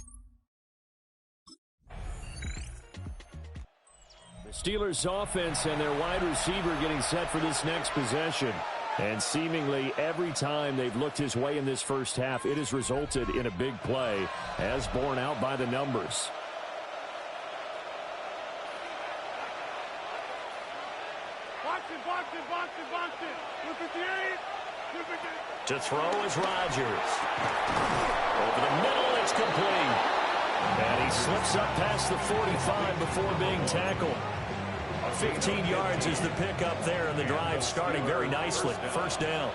Steelers offense and their wide receiver getting set for this next possession. And seemingly every time they've looked his way in this first half, it has resulted in a big play, as borne out by the numbers. To throw is Rodgers. Over the middle, it's complete. And he slips up past the 45 before being tackled. 15 yards is the pickup there, and the drive starting very nicely. First down.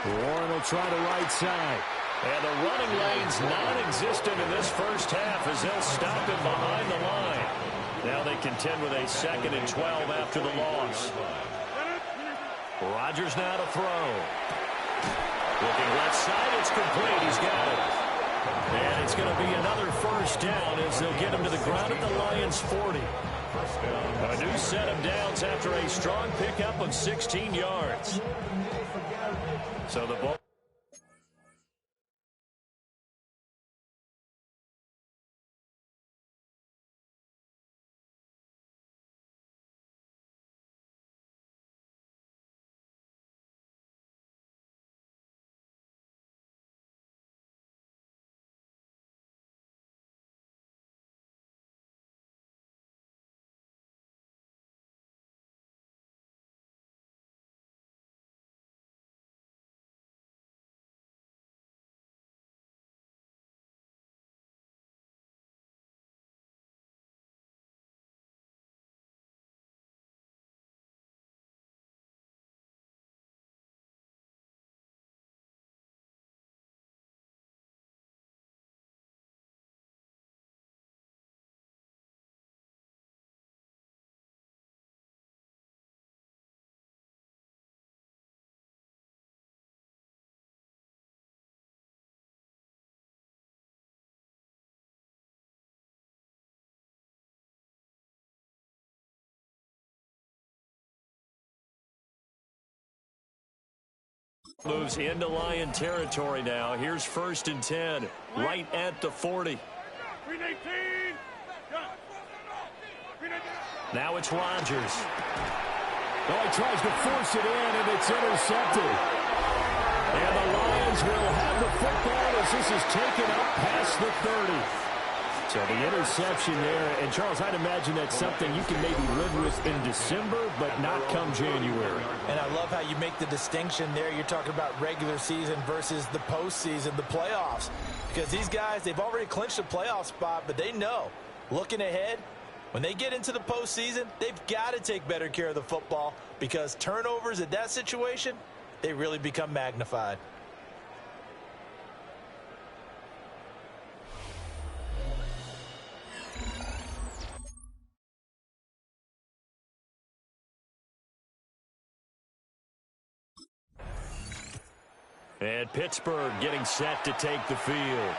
Warren will try the right side. And the running lane's non-existent in this first half as they'll stop him behind the line. Now they contend with a 2nd and 12 after the loss. Rodgers now to throw. Looking left side, it's complete. He's got it. And it's going to be another first down as they'll get him to the ground at the Lions' 40. A new set of downs after a strong pickup of 16 yards. So the ball. Moves into Lion territory now. Here's 1st and 10, right at the 40. Now it's Rodgers. Oh, he tries to force it in, and it's intercepted. And the Lions will have the football as this is taken up past the 30. So the interception there, and Charles, I'd imagine that's something you can maybe live with in December, but not come January. And I love how you make the distinction there. You're talking about regular season versus the postseason, the playoffs. Because these guys, they've already clinched a playoff spot, but they know, looking ahead, when they get into the postseason, they've got to take better care of the football because turnovers in that situation, they really become magnified. And Pittsburgh getting set to take the field.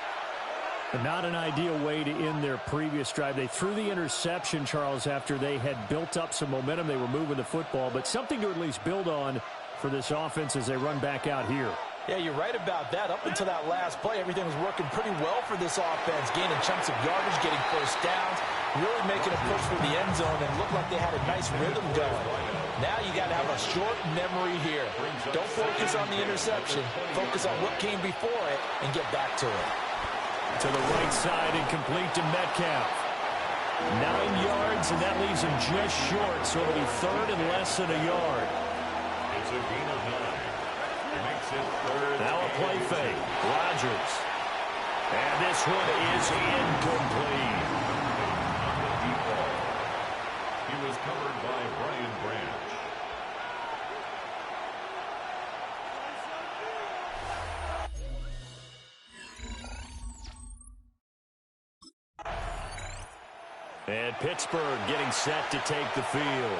Not an ideal way to end their previous drive. They threw the interception, Charles, after they had built up some momentum. They were moving the football, but something to at least build on for this offense as they run back out here. Yeah, you're right about that. Up until that last play, everything was working pretty well for this offense, gaining chunks of yardage, getting first downs, really making a push for the end zone, and looked like they had a nice rhythm going. Now you got to have a short memory here. Don't focus on the interception. Focus on what came before it and get back to it. To the right side and complete to Metcalf. 9 yards, and that leaves him just short, so it'll be third and less than a yard. It's a gain of 9. Makes it third. Now a play fake. Rodgers. And this one is incomplete. On the deep ball. He was covered by Brian Branch. And Pittsburgh getting set to take the field.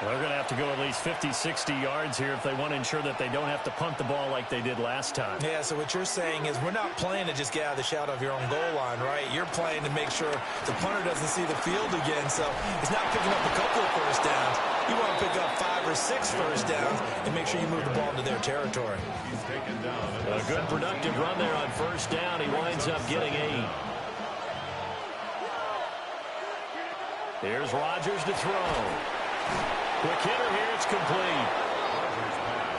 They're going to have to go at least 50, 60 yards here if they want to ensure that they don't have to punt the ball like they did last time. Yeah, so what you're saying is we're not playing to just get out of the shadow of your own goal line, right? You're playing to make sure the punter doesn't see the field again, so he's not picking up a couple of first downs. You want to pick up 5 or 6 first downs and make sure you move the ball into their territory. He's taken down. A good productive run there on first down. He winds up getting 8. Here's Rodgers to throw. Quick hitter here, it's complete.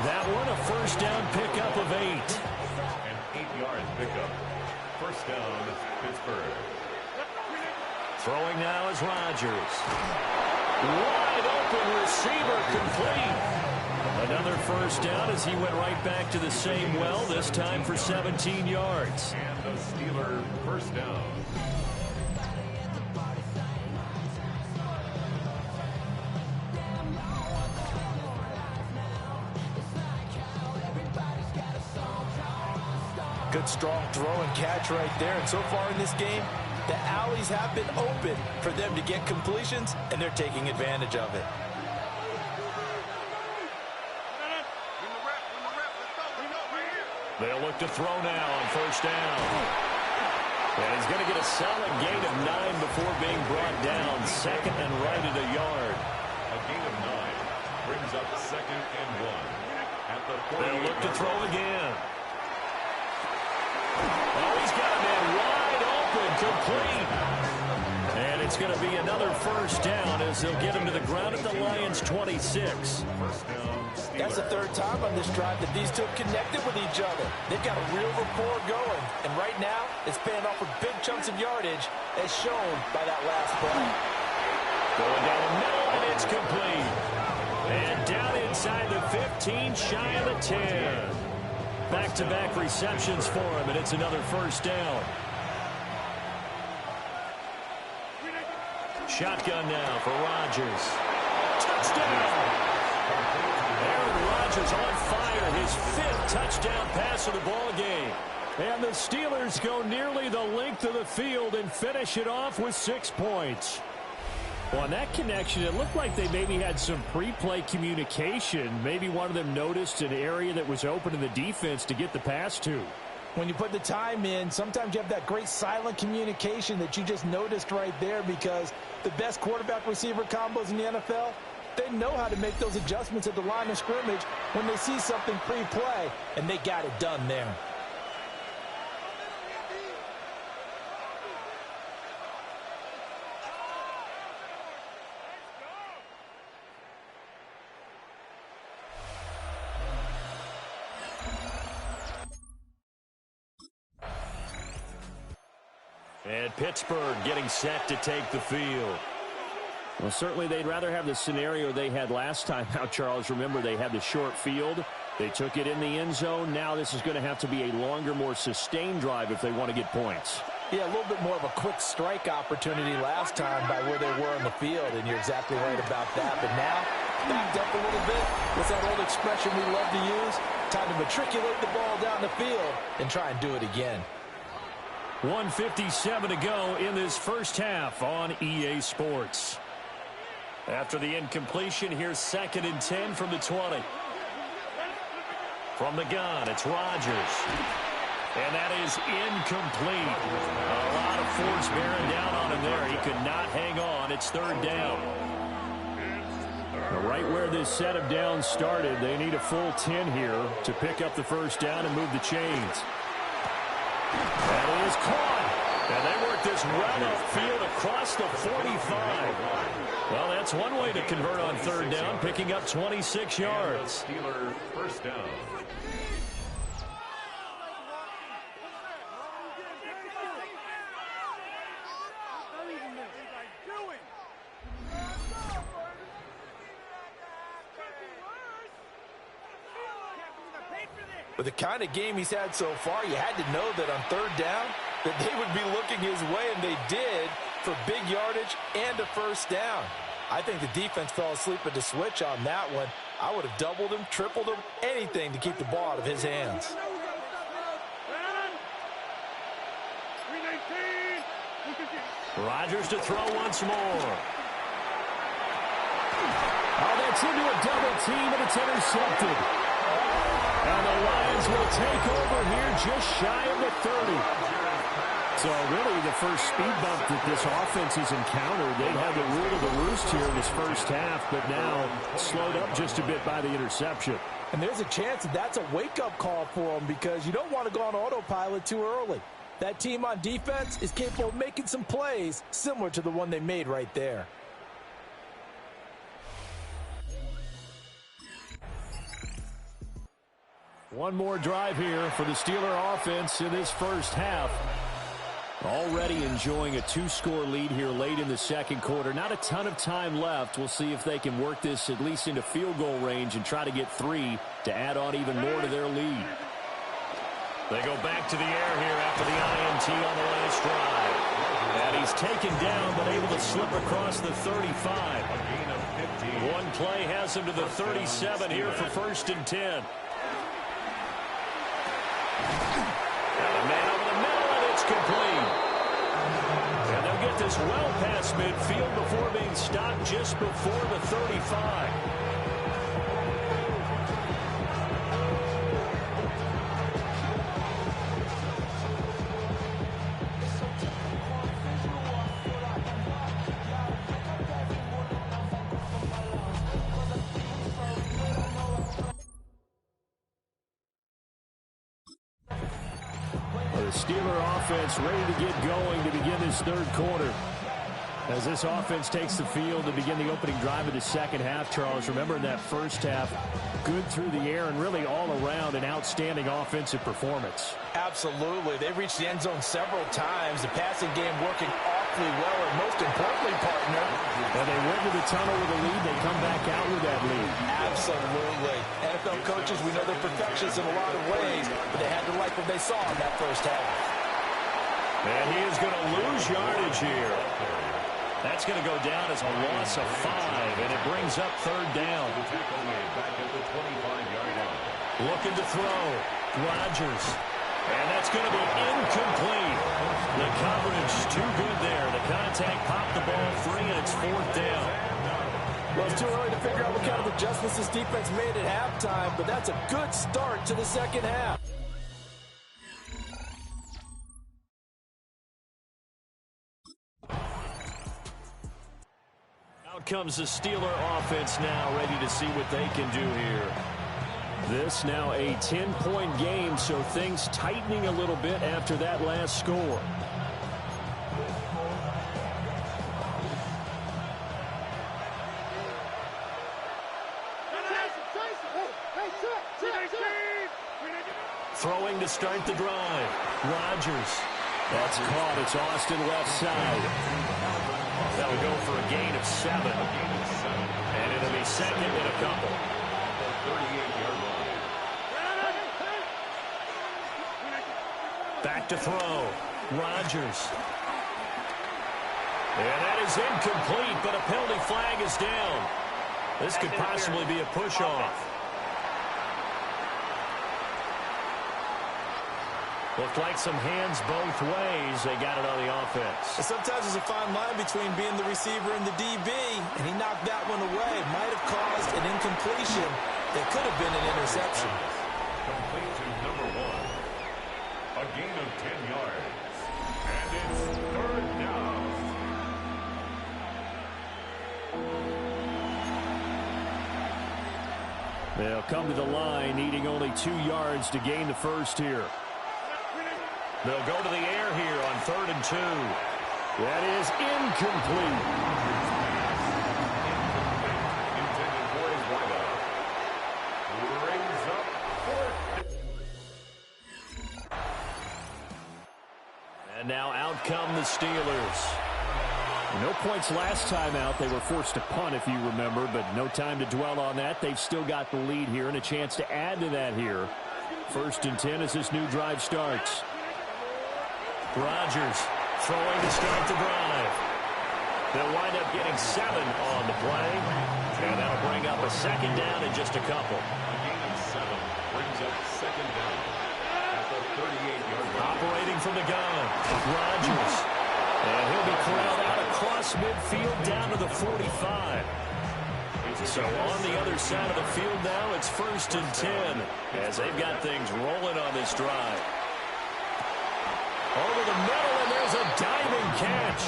That one, a first down pickup of 8. An 8-yard pickup. First down, Pittsburgh. Throwing now is Rodgers. Wide open receiver complete. Another first down as he went right back to the same well, this time for 17 yards. And the Steelers first down. Good strong throw and catch right there. And so far in this game, the alleys have been open for them to get completions, and they're taking advantage of it. They'll look to throw now on first down. And he's going to get a solid gain of 9 before being brought down. Second and right at a yard. A gain of 9 brings up second and 1. At the They'll look to throw again. Oh, he's got a man wide open, complete. And it's going to be another first down as they'll get him to the ground at the Lions' 26. First down, Steelers. That's the third time on this drive that these two have connected with each other. They've got a real rapport going. And right now, it's paying off with big chunks of yardage, as shown by that last play. Going down the middle, and it's complete. And down inside the 15, shy of the 10. Back-to-back receptions for him, and it's another first down. Shotgun now for Rodgers. Touchdown! Aaron Rodgers on fire, his 5th touchdown pass of the ball game. And the Steelers go nearly the length of the field and finish it off with 6 points. Well, on that connection, it looked like they maybe had some pre-play communication. Maybe one of them noticed an area that was open in the defense to get the pass to. When you put the time in, sometimes you have that great silent communication that you just noticed right there, because the best quarterback-receiver combos in the NFL, they know how to make those adjustments at the line of scrimmage when they see something pre-play, and they got it done there. And Pittsburgh getting set to take the field. Well, certainly they'd rather have the scenario they had last time out, Charles. Remember, they had the short field. They took it in the end zone. Now this is going to have to be a longer, more sustained drive if they want to get points. Yeah, a little bit more of a quick strike opportunity last time by where they were on the field, and you're exactly right about that. But now, backed up a little bit. What's that old expression we love to use? Time to matriculate the ball down the field and try and do it again. 1:57 to go in this first half on EA Sports. After the incompletion, here's 2nd and 10 from the 20. From the gun, it's Rodgers. And that is incomplete. A lot of force bearing down on him there. He could not hang on. It's 3rd down. Right where this set of downs started, they need a full 10 here to pick up the first down and move the chains. That is caught. And they work this well upfield across the 45. Well, that's one way to convert on 3rd down, picking up 26 yards. Steelers first down. With the kind of game he's had so far, you had to know that on 3rd down that they would be looking his way, and they did, for big yardage and a first down. I think the defense fell asleep at the switch on that one. I would have doubled him, tripled him, anything to keep the ball out of his hands. Rodgers to throw once more. Oh, that's into a double team, and it's intercepted. And the Lions will take over here just shy of the 30. So really the first speed bump that this offense has encountered. They've had the rule of the roost here in this first half, but now slowed up just a bit by the interception. And there's a chance that that's a wake-up call for them, because you don't want to go on autopilot too early. That team on defense is capable of making some plays similar to the one they made right there. One more drive here for the Steeler offense in this first half. Already enjoying a 2-score lead here late in the second quarter. Not a ton of time left. We'll see if they can work this at least into field goal range and try to get 3 to add on even more to their lead. They go back to the air here after the INT on the last drive. And he's taken down but able to slip across the 35. One play has him to the 37 here for 1st and 10. And a man over the middle, and it's complete. And they'll get this well past midfield before being stopped just before the 35. The Steeler offense ready to get going to begin this 3rd quarter. As this offense takes the field to begin the opening drive of the second half, Charles, remember in that first half, good through the air and really all around an outstanding offensive performance. Absolutely. They reached the end zone several times. The passing game working awfully well, and most importantly, partner, when they went to the tunnel with a lead, they come back out with that lead. Absolutely. NFL coaches, we know they're perfectionists in a lot of ways, but they had to like what they saw in that first half. And he is going to lose yardage here. That's going to go down as a loss of 5, and it brings up 3rd down. Looking to throw. Rodgers. And that's going to be incomplete. The coverage too good there. The contact popped the ball free, and it's 4th down. Well, it's too early to figure out what kind of adjustments this defense made at halftime, but that's a good start to the second half. Out comes the Steeler offense now, ready to see what they can do here. This now a 10-point game, so things tightening a little bit after that last score. Throwing to start the drive. Rodgers. That's caught. It's Austin left side. That'll go for a gain of 7. And it'll be second and a couple. 38-yard line. Back to throw. Rodgers. And that is incomplete, but a penalty flag is down. This could possibly be a push-off. Looked like some hands both ways. They got it on the offense. And sometimes there's a fine line between being the receiver and the DB, and he knocked that one away. Might have caused an incompletion that could have been an interception. Complete to number 1. A gain of 10 yards. And it's 3rd down. They'll come to the line, needing only 2 yards to gain the first here. They'll go to the air here on 3rd and 2. That is incomplete. Intended for his wideout. Brings up 4th. And now out come the Steelers. No points last time out. They were forced to punt, if you remember, but no time to dwell on that. They've still got the lead here and a chance to add to that here. 1st and 10 as this new drive starts. Rodgers throwing to start the drive. They'll wind up getting 7 on the play. And that'll bring up a 2nd down in just a couple. A gain of 7 brings up 2nd down at the 38-yard line. Operating from the gun, Rodgers. And he'll be corralled out across midfield down to the 45. So on the other side of the field now, it's 1st and 10 as they've got things rolling on this drive. Over the middle, and there's a diving catch.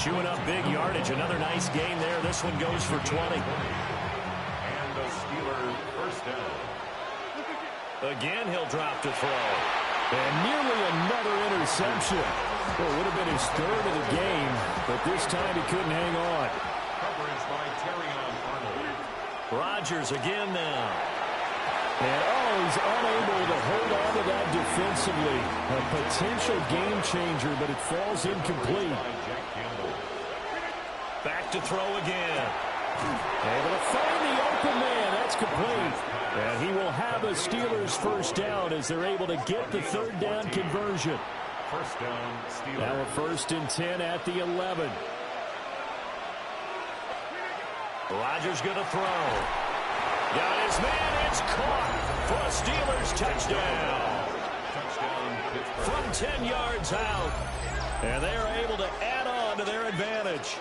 Chewing up big yardage. Another nice gain there. This one goes for 20. And the Steelers 1st down. Again, he'll drop to throw. And nearly another interception. Well, it would have been his 3rd of the game, but this time he couldn't hang on. Coverage by Terrion Arnold. Rodgers again now. And he's unable to hold on to that defensively. A potential game changer, but it falls incomplete. Back to throw again. Able to find the open man. That's complete. And he will have a Steelers 1st down as they're able to get the 3rd down conversion. 1st down, Steelers. Now a 1st and 10 at the 11. Rodgers going to throw. Got his man. It's caught for a Steelers touchdown. Touchdown, Pittsburgh. From 10 yards out. And they are able to add on to their advantage.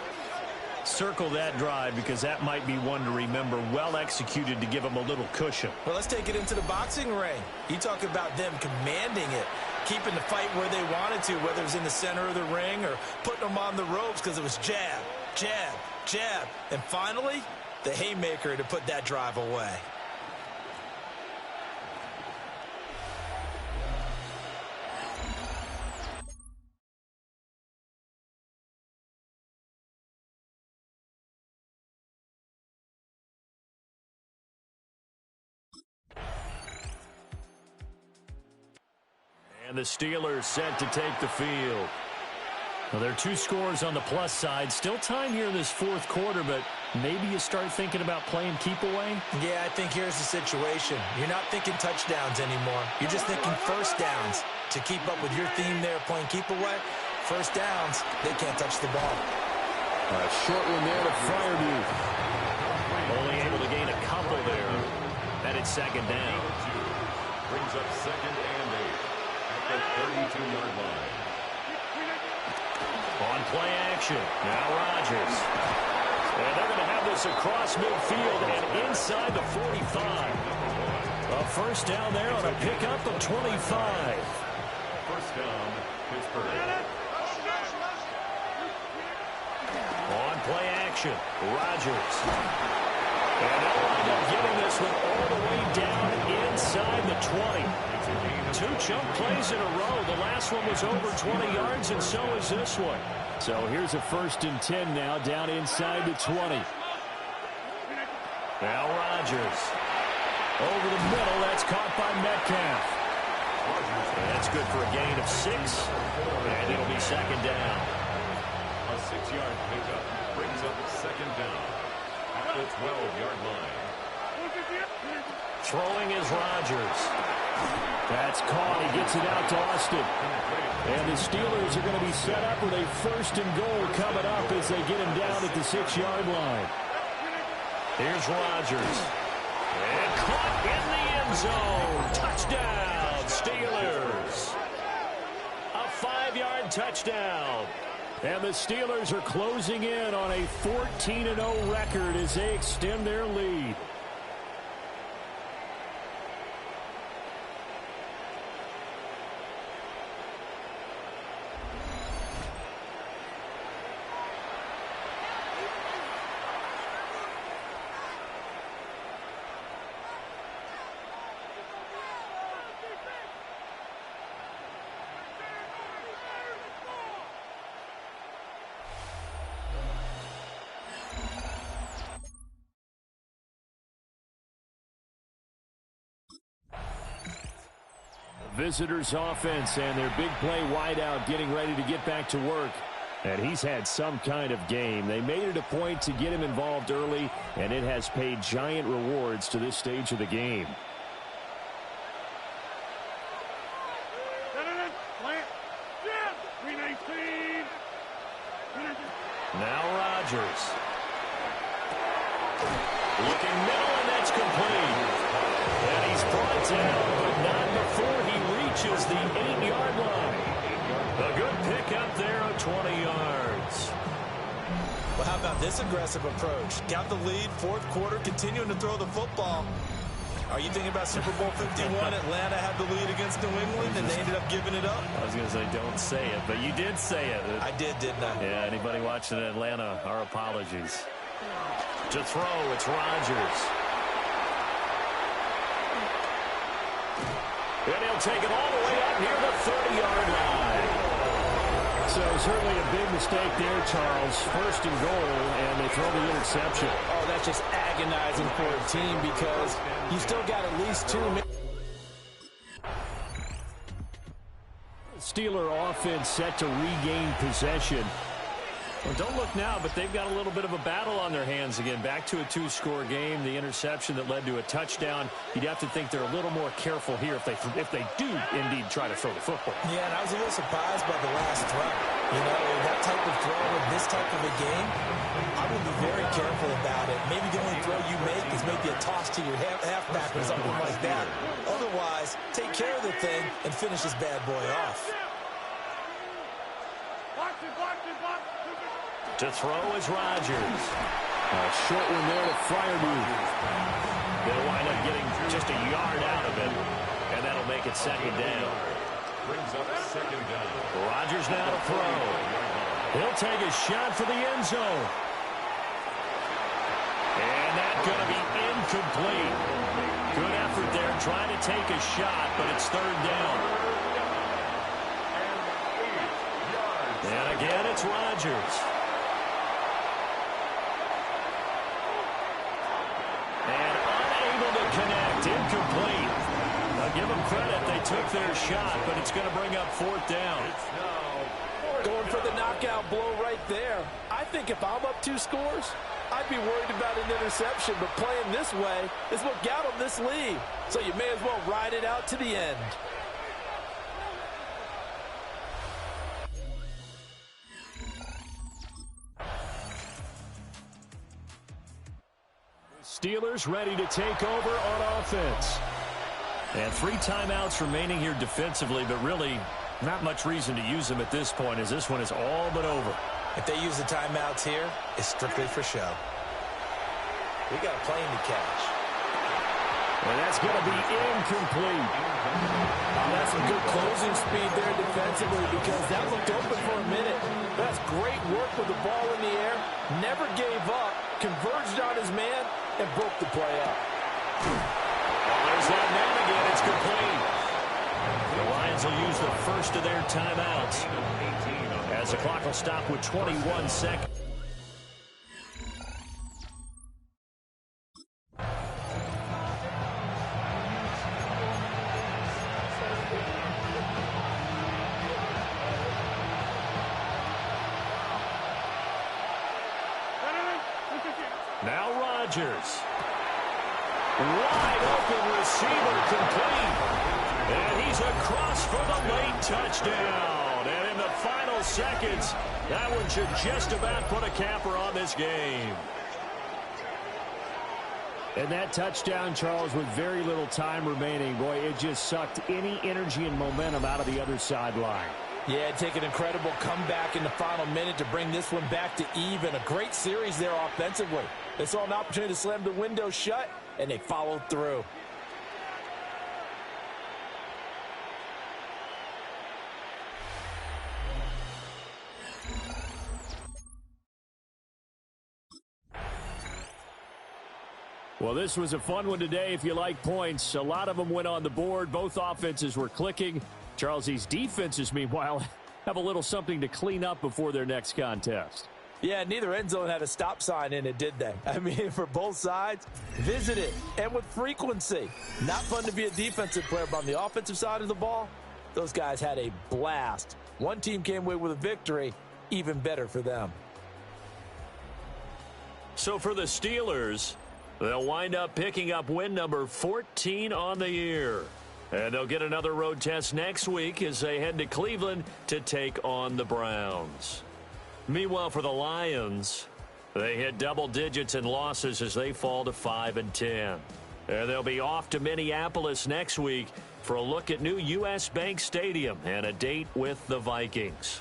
Circle that drive because that might be one to remember. Well executed to give them a little cushion. Well, let's take it into the boxing ring. You talk about them commanding it, keeping the fight where they wanted to, whether it was in the center of the ring or putting them on the ropes because it was jab, jab, jab. And finally, the haymaker to put that drive away. And the Steelers set to take the field. Well, there are 2 scores on the plus side. Still time here in this 4th quarter, but maybe you start thinking about playing keep away? Yeah, I think here's the situation. You're not thinking touchdowns anymore. You're just thinking 1st downs. To keep up with your theme there, playing keep away, 1st downs, they can't touch the ball. A short one there to Fryerview. Only able to gain a couple there. That is 2nd down. Brings up 2nd and 8 at the 32-yard line. On play action. Now Rodgers. And they're going to have this across midfield and inside the 45. A 1st down there on a pickup of 25. 1st down, Pittsburgh. On play action. Rodgers. And they'll wind up getting this one all the way down inside the 20. 2 chunk plays in a row. The last one was over 20 yards, and so is this one. So here's a 1st and 10 now, down inside the 20. Now Rodgers. Over the middle, that's caught by Metcalf. That's good for a gain of 6, and it'll be second down. A 6-yard pickup brings up second down at the 12-yard line. Throwing is Rodgers. That's caught. He gets it out to Austin. And the Steelers are going to be set up with a 1st and goal coming up as they get him down at the 6-yard line. Here's Rodgers. And caught in the end zone. Touchdown, Steelers. A 5-yard touchdown. And the Steelers are closing in on a 14-0 record as they extend their lead. Visitors offense and their big play wideout getting ready to get back to work. And he's had some kind of game. They made it a point to get him involved early, and it has paid giant rewards to this stage of the game. Now Rodgers. Looking middle, and that's complete. And he's brought down, but not before he reaches the 8-yard line. A good pick up there of 20 yards. Well, how about this aggressive approach? Got the lead, 4th quarter, continuing to throw the football. Are you thinking about Super Bowl 51? Atlanta had the lead against New England, and they ended up giving it up? I was going to say, don't say it, but you did say it. I did, didn't I? Yeah, anybody watching in Atlanta, our apologies. To throw, it's Rodgers. And he'll take it all the way up near the 30-yard line. So certainly a big mistake there, Charles. 1st and goal, and they throw the interception. Oh, that's just agonizing for a team because you still got at least 2 minutes. Steeler offense set to regain possession. Well, don't look now, but they've got a little bit of a battle on their hands again. Back to a 2-score game. The interception that led to a touchdown. You'd have to think they're a little more careful here if they do indeed try to throw the football. Yeah, and I was a little surprised by the last throw. You know, that type of throw in this type of a game, I would be very careful about it. Maybe the only throw you make is maybe a toss to your halfback or something like that. Otherwise, take care of the thing and finish this bad boy off. To throw is Rodgers. A short one there to Freiermuth. They'll wind up getting just a yard out of it, and that'll make it second down. Brings up second down. Rodgers now to throw. He'll take a shot for the end zone. And that's going to be incomplete. Good effort there trying to take a shot, but it's 3rd down. And again, it's Rodgers. And unable to connect, incomplete. I'll give them credit, they took their shot, but it's going to bring up 4th down. Going for the knockout blow right there. I think if I'm up 2 scores, I'd be worried about an interception, but playing this way is what got them this lead. So you may as well ride it out to the end. Steelers ready to take over on offense. And 3 timeouts remaining here defensively, but really not much reason to use them at this point as this one is all but over. If they use the timeouts here, it's strictly for show. We got a plane to catch. And that's going to be incomplete. That's some good closing speed there defensively because that looked open for a minute. That's great work with the ball in the air. Never gave up. Converged on his man and broke the play up. There's that man again. It's complete. The Lions will use the first of their timeouts as the clock will stop with 21 seconds. Now Rodgers. Wide open receiver complete. And he's across for the late touchdown. And in the final seconds, that one should just about put a capper on this game. And that touchdown, Charles, with very little time remaining, boy, it just sucked any energy and momentum out of the other sideline. Yeah, take an incredible comeback in the final minute to bring this one back to even. A great series there offensively. They saw an opportunity to slam the window shut, and they followed through. Well, this was a fun one today if you like points. A lot of them went on the board. Both offenses were clicking. Charles, these defenses, meanwhile, have a little something to clean up before their next contest. Yeah, neither end zone had a stop sign in it, did they? I mean, for both sides, visit it, and with frequency. Not fun to be a defensive player, but on the offensive side of the ball, those guys had a blast. One team came away with a victory, even better for them. So for the Steelers, they'll wind up picking up win number 14 on the year. And they'll get another road test next week as they head to Cleveland to take on the Browns. Meanwhile, for the Lions, they hit double digits in losses as they fall to 5-10. And they'll be off to Minneapolis next week for a look at new U.S. Bank Stadium and a date with the Vikings.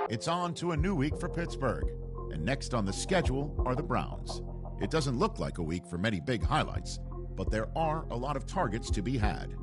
It's on to a new week for Pittsburgh, and next on the schedule are the Browns. It doesn't look like a week for many big highlights, but there are a lot of targets to be had.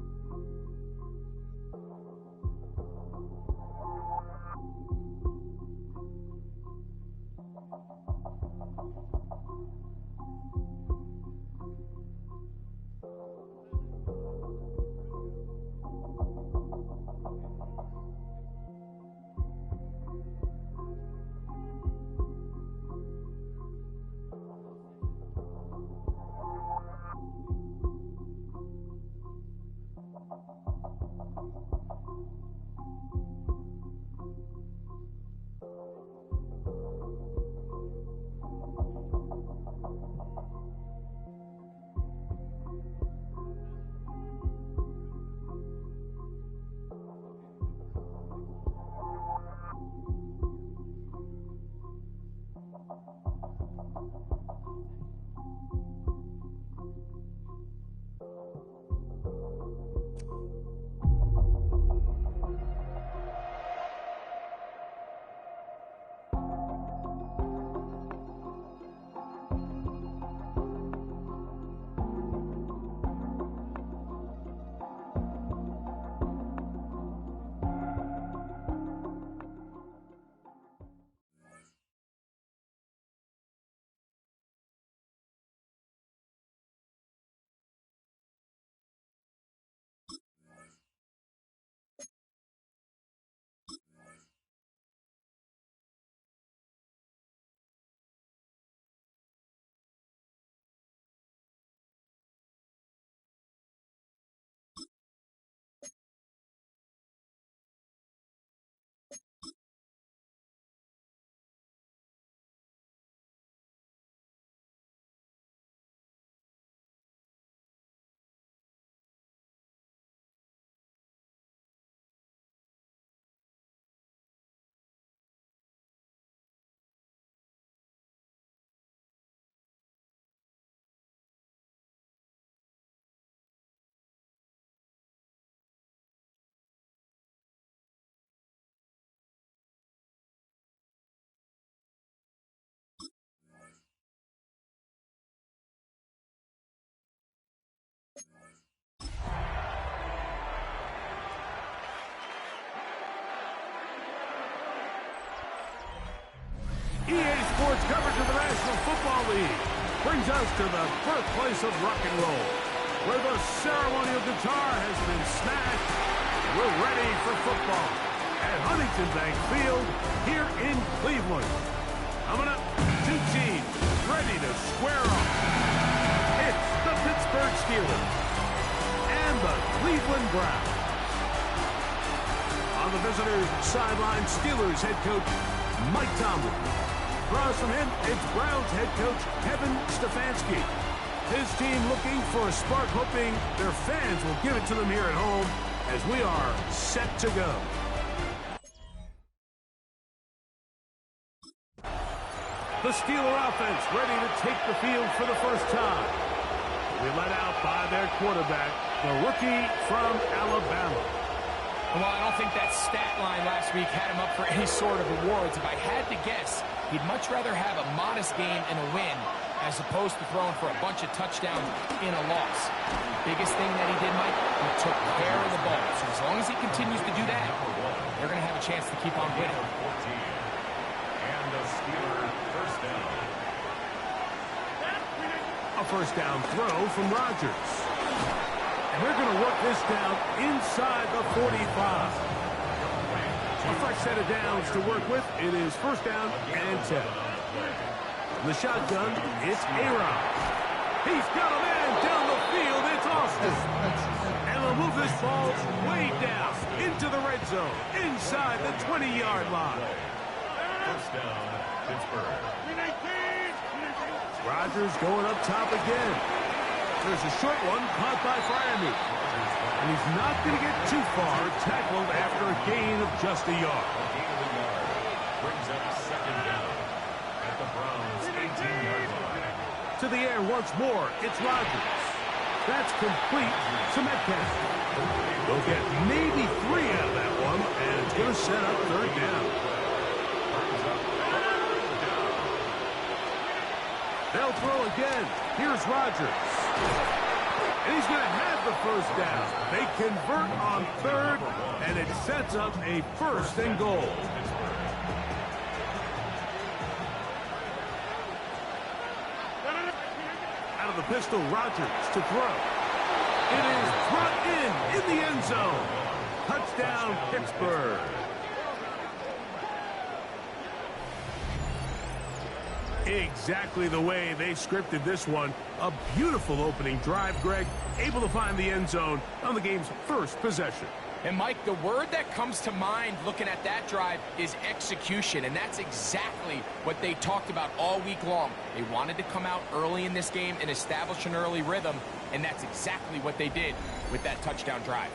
brings us to the birthplace of rock and roll, where the ceremonial guitar has been snatched. We're ready for football at Huntington Bank Field here in Cleveland. Coming up, two teams ready to square off. It's the Pittsburgh Steelers and the Cleveland Browns. On the visitors' sideline, Steelers head coach Mike Tomlin. Across from him, it's Browns head coach Kevin Stefanski. His team looking for a spark, hoping their fans will give it to them here at home as we are set to go. The Steeler offense ready to take the field for the first time. We led out by their quarterback, the rookie from Alabama. Well, I don't think that stat line last week had him up for any sort of awards. If I had to guess, he'd much rather have a modest game and a win as opposed to throwing for a bunch of touchdowns in a loss. The biggest thing that he did, Mike, he took care of the ball. So as long as he continues to do that, they're going to have a chance to keep on winning. And the Steeler first down. A first down throw from Rodgers. And they're going to work this down inside the 45. A fresh set of downs to work with. It is first down and 10. In the shotgun, it's Aaron. He's got a man down the field. It's Austin. And they'll move this ball way down into the red zone, inside the 20-yard line. First down, Pittsburgh. Rodgers going up top again. There's a short one caught by Fryermuth. And he's not going to get too far, tackled after a gain of just a yard. Brings up second down at the Browns' 18-yard line. To the air once more, it's Rodgers. That's complete to Metcalf. They'll get maybe 3 out of that one, and it's going to set up third down. They'll throw again. Here's Rodgers. And he's going to have the first down. They convert on third, and it sets up a first and goal. Out of the pistol, Rodgers to throw. It is brought in the end zone. Touchdown, Pittsburgh. Exactly the way they scripted this one. A beautiful opening drive, Greg. Able to find the end zone on the game's first possession. And, Mike, the word that comes to mind looking at that drive is execution, and that's exactly what they talked about all week long. They wanted to come out early in this game and establish an early rhythm, and that's exactly what they did with that touchdown drive.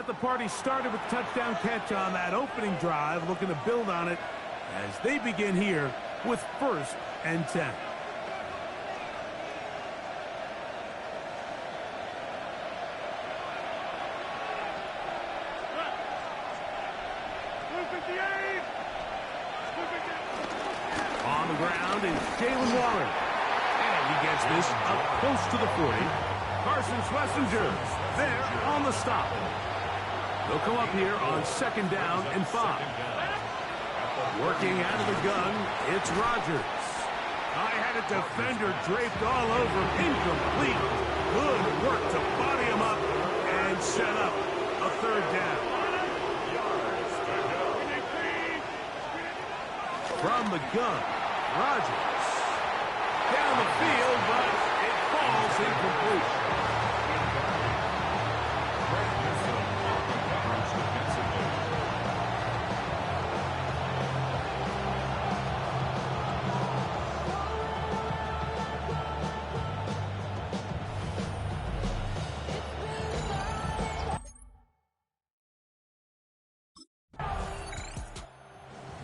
The party started with touchdown catch on that opening drive, looking to build on it as they begin here with first and 10. On the ground is Jalen Warren. And he gets this up close to the 40. Carson Schlesinger there on the stop. They'll come up here on second down and 5. Working out of the gun, it's Rodgers. I had a defender draped all over, incomplete. Good work to body him up and set up a third down. From the gun, Rodgers. Down the field, but it falls incomplete.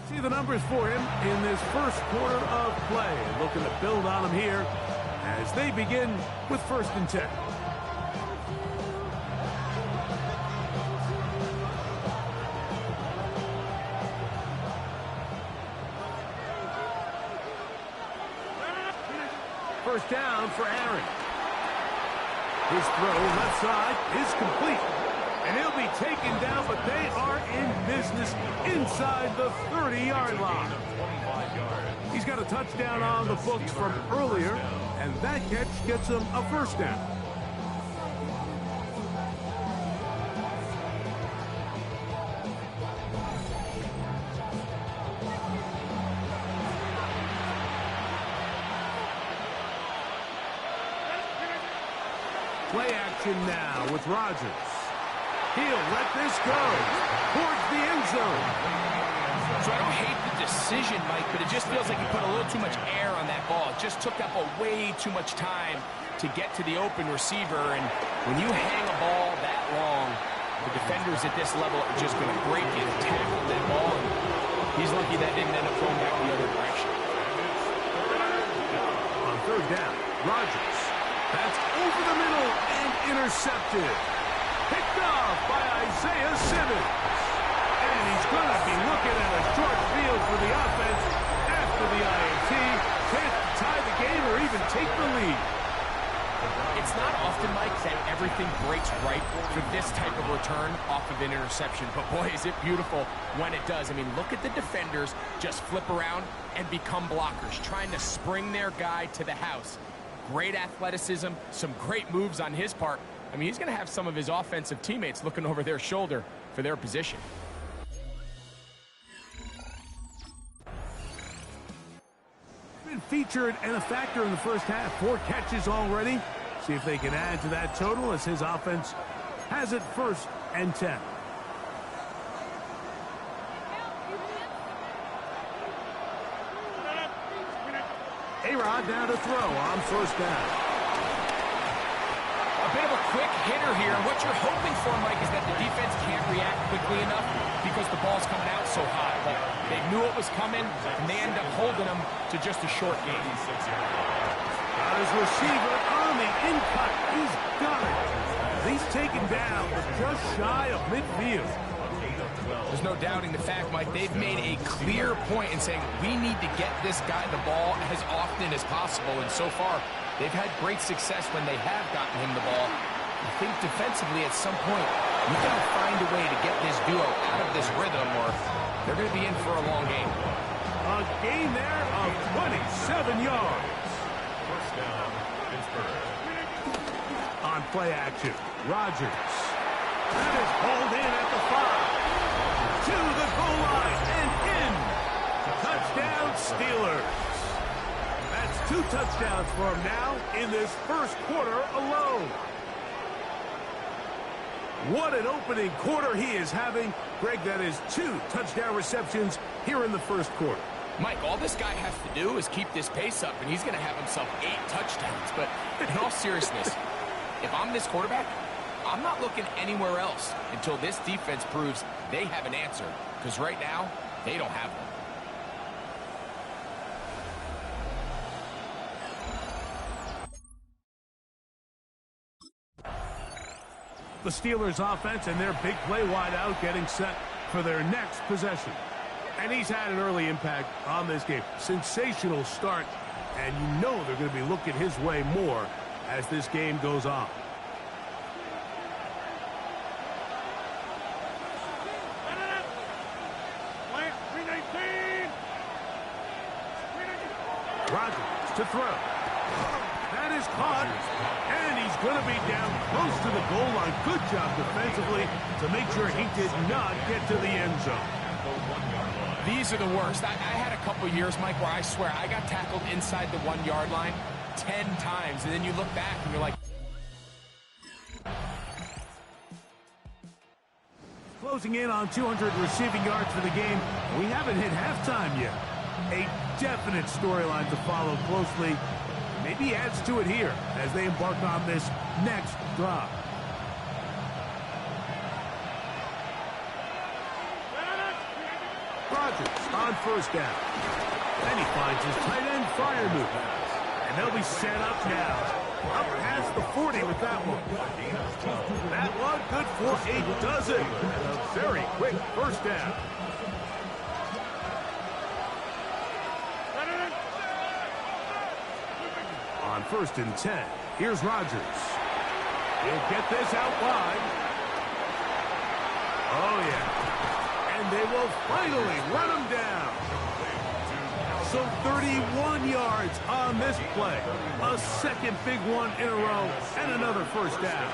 See the numbers for him in this first quarter of play. Looking to build on him here as they begin with first and 10. first down for Aaron. His throw left side is complete. And he'll be taken down, but they are in business inside the 30-yard line. He's got a touchdown on the books from earlier, and that catch gets him a first down. Play action now with Rodgers. He'll let this go towards the end zone. So I don't hate the decision, Mike, but it just feels like he put a little too much air on that ball. It just took up way too much time to get to the open receiver. And when you hang a ball that long, the defenders at this level are just going to break it and tackle that ball. And he's lucky that didn't end up going back the other direction. On third down, Rodgers. That's over the middle and intercepted. Picked off by Isaiah Simmons. And he's going to be looking at a short field for the offense after the INT. Can't tie the game or even take the lead. It's not often, Mike, that everything breaks right for this type of return off of an interception. But, boy, is it beautiful when it does. I mean, look at the defenders just flip around and become blockers, trying to spring their guy to the house. Great athleticism, some great moves on his part. I mean, he's going to have some of his offensive teammates looking over their shoulder for their position. Been featured and a factor in the first half. 4 catches already. See if they can add to that total as his offense has it 1st and 10. A-Rod now to throw on first down. A bit of a quick hitter here. What you're hoping for, Mike, is that the defense can't react quickly enough because the ball's coming out so high. But they knew it was coming, and they end up holding them to just a short gain. Got his receiver on the in-cut. He's got it. He's taken down, but just shy of midfield. There's no doubting the fact, Mike, they've made a clear point in saying we need to get this guy the ball as often as possible. And so far, they've had great success when they have gotten him the ball. I think defensively at some point, you've got to find a way to get this duo out of this rhythm or they're going to be in for a long game. A gain there of 27 yards. First down, Pittsburgh. On play action, Rodgers. That is hauled in at the 5. To the goal line and in. Touchdown, Steelers. That's 2 touchdowns for him now in this first quarter alone. What an opening quarter he is having. Greg, that is 2 touchdown receptions here in the first quarter. Mike, all this guy has to do is keep this pace up, and he's going to have himself 8 touchdowns. But in all seriousness, if I'm this quarterback, I'm not looking anywhere else until this defense proves they have an answer. Because right now, they don't have one. The Steelers offense and their big play wideout getting set for their next possession. And he's had an early impact on this game. Sensational start, and you know they're going to be looking his way more as this game goes on. Rodgers to throw. That is caught, and he's going to be down close to the goal line. Good job defensively to make sure he did not get to the end zone. These are the worst. I had a couple years, Mike, where I swear I got tackled inside the 1-yard line 10 times, and then you look back and you're like... Closing in on 200 receiving yards for the game. We haven't hit halftime yet. A definite storyline to follow closely. Maybe adds to it here as they embark on this next drive. Rodgers on first down. And he finds his tight end fire move. And they'll be set up now. Up past the 40 with that one. That one good for a dozen. And a very quick first down. On on 1st and 10. Here's Rodgers. He'll get this out wide. Oh, yeah. And they will finally run him down. So 31 yards on this play. A second big one in a row and another first down.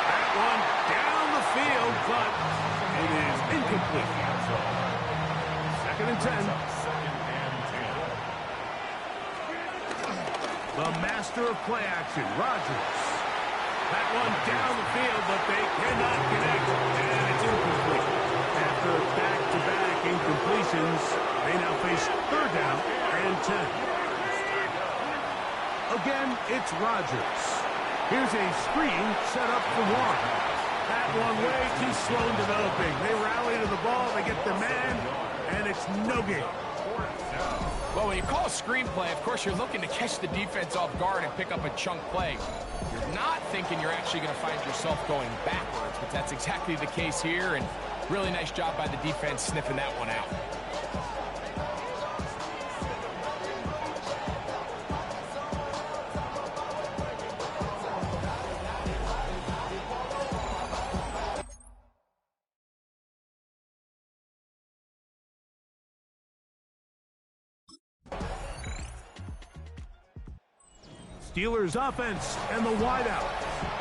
That one down the field, but it is incomplete. 2nd and 10. The master of play action, Rodgers. That one down the field, but they cannot connect, and it's incomplete. After back-to-back incompletions, they now face 3rd down and 10. Again, it's Rodgers. Here's a screen set up for one. That one way too slow in developing. They rally to the ball, they get the man, and it's no gain. Well, when you call a screen play, of course, you're looking to catch the defense off guard and pick up a chunk play. You're not thinking you're actually going to find yourself going backwards, but that's exactly the case here, and really nice job by the defense sniffing that one out. Steelers offense and the wideout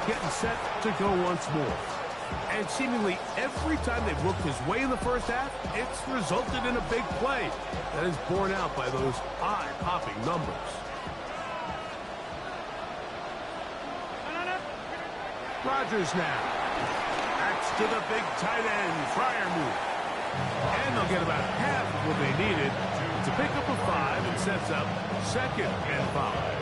getting set to go once more. And seemingly every time they've looked his way in the first half, it's resulted in a big play that is borne out by those eye-popping numbers. Rodgers now. That's to the big tight end, Freiermuth. And they'll get about half of what they needed to pick up a 5 and sets up 2nd and 5.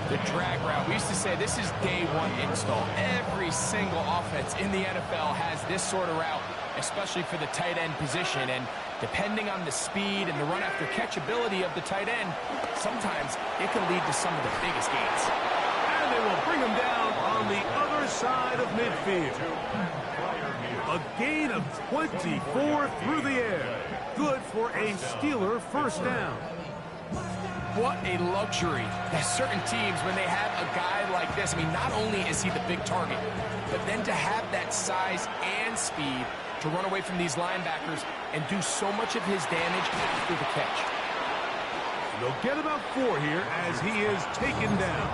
The drag route. We used to say this is day one install. Every single offense in the NFL has this sort of route, especially for the tight end position. And depending on the speed and the run after catch ability of the tight end, sometimes it can lead to some of the biggest gains. And they will bring him down on the other side of midfield. A gain of 24 through the air. Good for a Steeler first down. What a luxury that certain teams, when they have a guy like this, I mean, not only is he the big target, but then to have that size and speed to run away from these linebackers and do so much of his damage after the catch. They'll get about 4 here as he is taken down.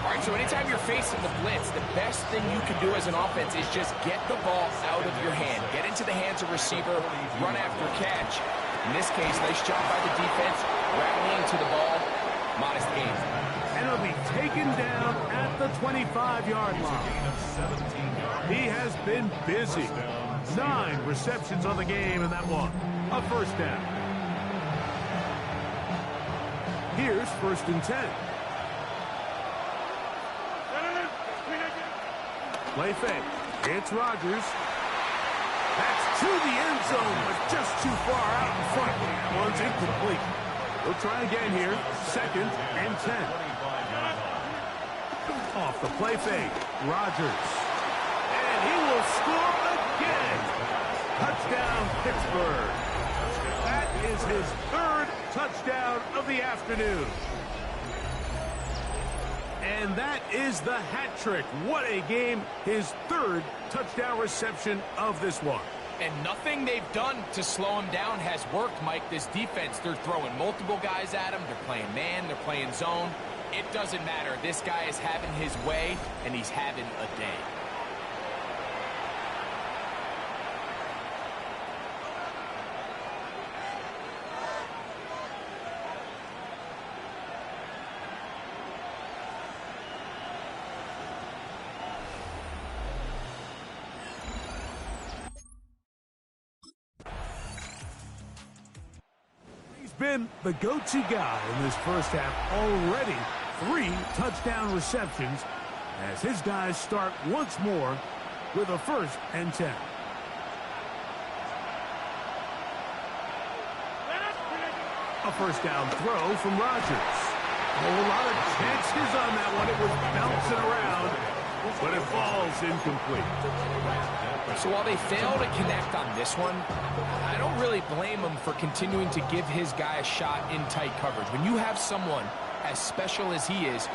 All right, so anytime you're facing the blitz, the best thing you can do as an offense is just get the ball out of your hand. Get into the hands of receiver, run after catch. In this case, nice job by the defense, rallying to the ball, modest gain. And he'll be taken down at the 25-yard line. He has been busy. 9 receptions on the game in that one. A first down. Here's 1st and 10. Play fake. It's Rodgers. That's to the end zone, but just too far out in front. One's incomplete. We'll try again here. 2nd and 10. Off the play fake. Rodgers. And he will score again. Touchdown, Pittsburgh. That is his 3rd touchdown of the afternoon. And that is the hat trick. What a game. His 3rd touchdown reception of this one. And nothing they've done to slow him down has worked, Mike. This defense, they're throwing multiple guys at him. They're playing man. They're playing zone. It doesn't matter. This guy is having his way, and he's having a day. Been the go-to guy in this first half. Already 3 touchdown receptions as his guys start once more with a 1st and 10. A first down throw from Rodgers. A whole lot of chances on that one. It was bouncing around, but it falls incomplete. So while they fail to connect on this one, I don't really blame him for continuing to give his guy a shot in tight coverage. When you have someone as special as he is,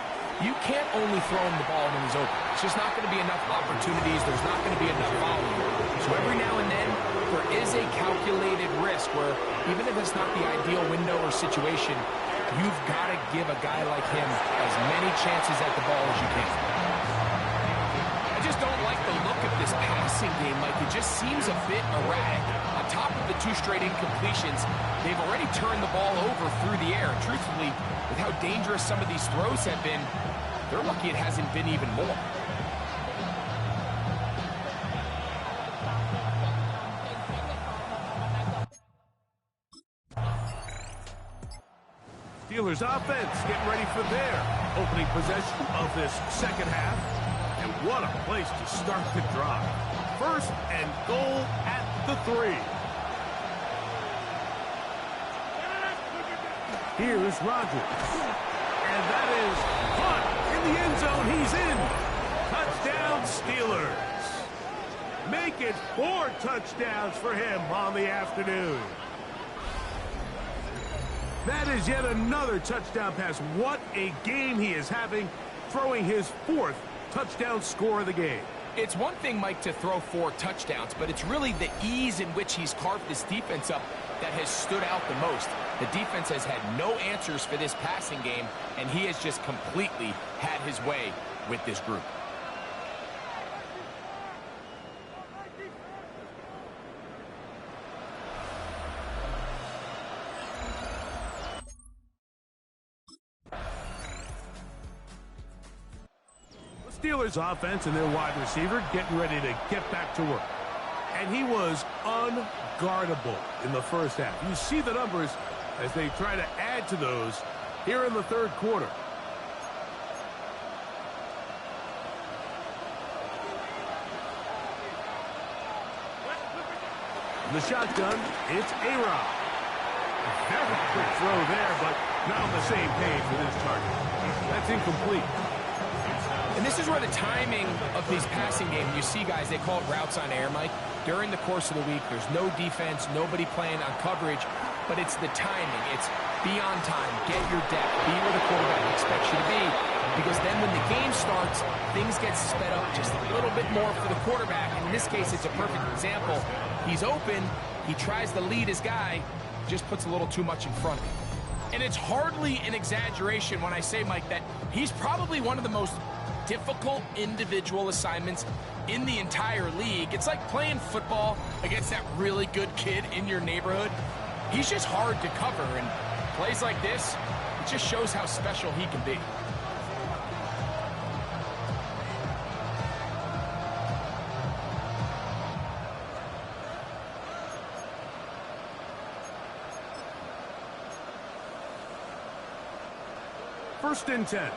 you can't only throw him the ball when he's open. It's just not going to be enough opportunities. There's not going to be enough volume. So every now and then, there is a calculated risk where even if it's not the ideal window or situation, you've got to give a guy like him as many chances at the ball as you can. I just don't like the look of this passing game, Mike. It just seems a bit erratic. On top of the 2 straight incompletions, they've already turned the ball over through the air. And truthfully, with how dangerous some of these throws have been, they're lucky it hasn't been even more. Steelers offense getting ready for their opening possession of this second half. And what a place to start the drive. 1st and goal at the 3. Here's Rodgers. And that is caught in the end zone. He's in. Touchdown, Steelers. Make it 4 touchdowns for him on the afternoon. That is yet another touchdown pass. What a game he is having, throwing his 4th touchdown score of the game. It's one thing, Mike, to throw 4 touchdowns, but it's really the ease in which he's carved this defense up that has stood out the most. The defense has had no answers for this passing game, and he has just completely had his way with this group. Steelers offense and their wide receiver getting ready to get back to work. And he was unguardable in the first half. You see the numbers as they try to add to those here in the 3rd quarter. The shotgun, it's A-Rod. Very quick throw there, but not on the same page for this target. That's incomplete. And this is where the timing of these passing games, you see guys, they call it routes on air, Mike. During the course of the week, there's no defense, nobody playing on coverage, but it's the timing. It's be on time, get your depth, be where the quarterback expects you to be. Because then when the game starts, things get sped up just a little bit more for the quarterback. And in this case, it's a perfect example. He's open, he tries to lead his guy, just puts a little too much in front of him. And it's hardly an exaggeration when I say, Mike, that he's probably one of the most difficult individual assignments in the entire league. It's like playing football against that really good kid in your neighborhood. He's just hard to cover, and plays like this, it just shows how special he can be. First and 10.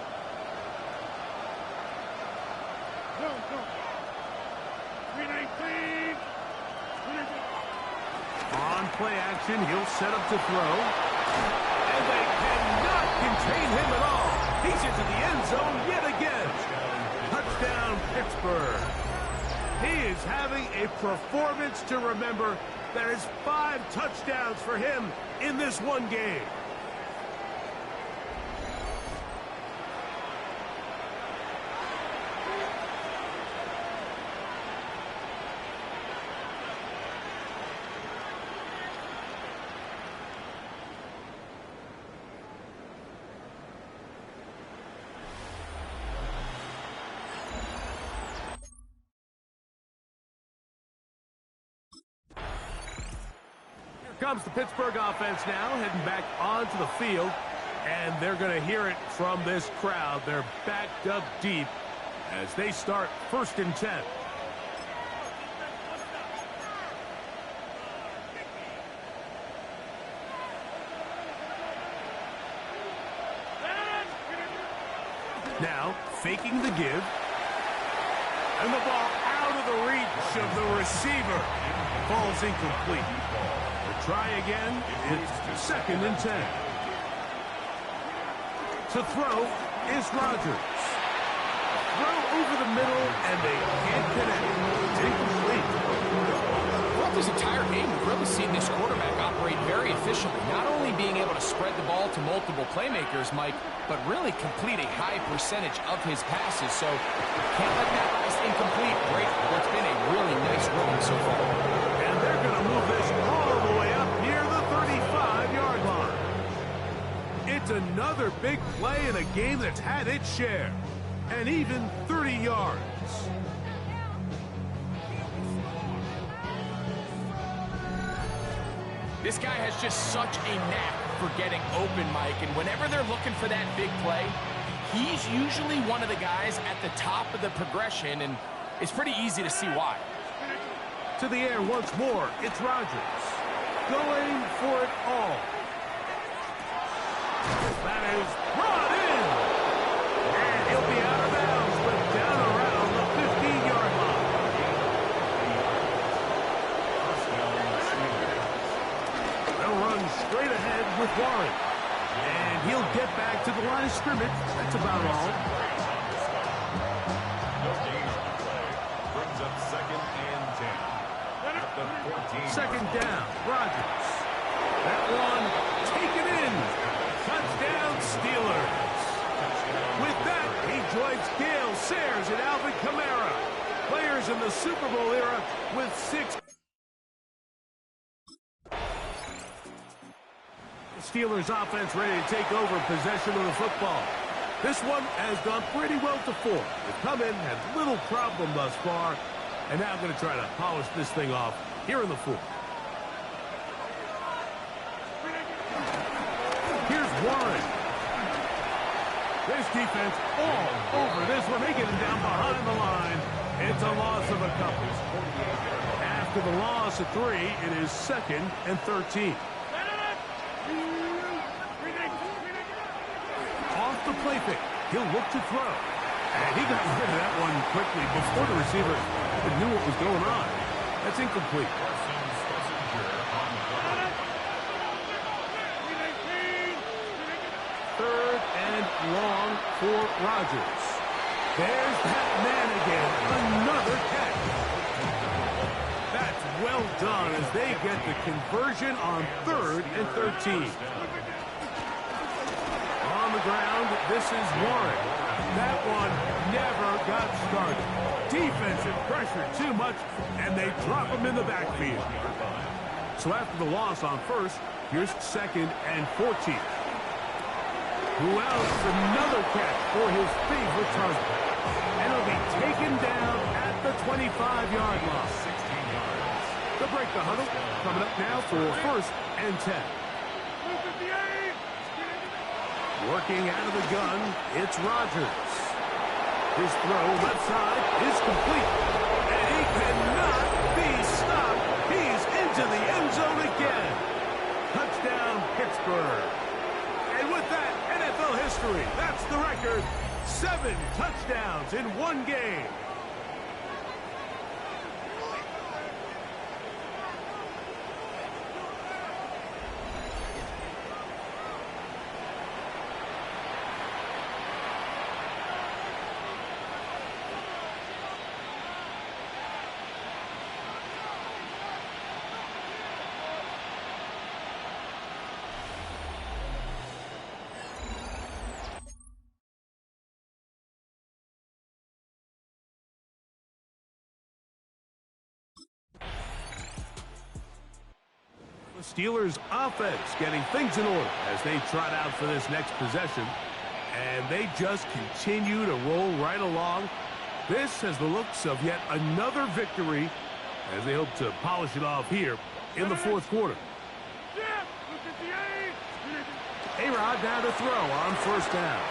On play action, he'll set up to throw. And they cannot contain him at all. He's into the end zone yet again. Touchdown, Pittsburgh. He is having a performance to remember. There is 5 touchdowns for him in this one game. Comes the Pittsburgh offense now, heading back onto the field, and they're going to hear it from this crowd. They're backed up deep as they start 1st and 10. Now, faking the give, and the ball out of the reach of the receiver. Falls incomplete. Try again. It's 2nd and 10. To throw is Rodgers. throw over the middle, and they can't connect. It's incomplete. Throughout this entire game, we've really seen this quarterback operate very efficiently, not only being able to spread the ball to multiple playmakers, Mike, but really complete a high percentage of his passes. So can't let that rise incomplete break what's been a really nice run so far. And they're going to move this all the way up near the 35-yard line. It's another big play in a game that's had its share. And even 30 yards. This guy has just such a knack for getting open, Mike, and whenever they're looking for that big play, he's usually one of the guys at the top of the progression, and it's pretty easy to see why. To the air once more, it's Rodgers. Going for it all. That is brought in. And he'll be out of bounds, but down around the 15-yard line. They'll run straight ahead with Warren. And he'll get back to the line of scrimmage. That's about all. No gain on the play. Brings up 2nd and 10. At the 14. Second down, Rodgers. That one taken in. Touchdown, Steelers. With that, he joins Gale Sayers and Alvin Kamara, players in the Super Bowl era with 6. The Steelers offense ready to take over possession of the football. This one has gone pretty well to form. They've come in, had little problem thus far, and now going to try to polish this thing off here in the fourth. Here's Warren. This defense all over this one. They get him down behind the line. It's a loss of a couple. After the loss of 3, it is 2nd and 13. Off the play fake. He'll look to throw. And he got rid of that one quickly before the receiver knew what was going on. That's incomplete. Third and long for Rodgers. There's that man again. Another catch. That's well done as they get the conversion on 3rd and 13. On the ground, this is Warren. That one never got started. Defensive pressure too much, and they drop him in the backfield. So after the loss on 1st, here's 2nd and 14. Who else? Another catch for his favorite target. And he'll be taken down at the 25-yard line. 16 yards. They'll break the huddle. Coming up now for 1st and 10. Working out of the gun, it's Rodgers. His throw left side is complete. And he cannot be stopped. He's into the end zone again. Touchdown, Pittsburgh. And with that, NFL history, that's the record. 7 touchdowns in one game. The Steelers offense getting things in order as they trot out for this next possession. And they just continue to roll right along. This has the looks of yet another victory as they hope to polish it off here in the 4th quarter. A-Rod now to throw on 1st down.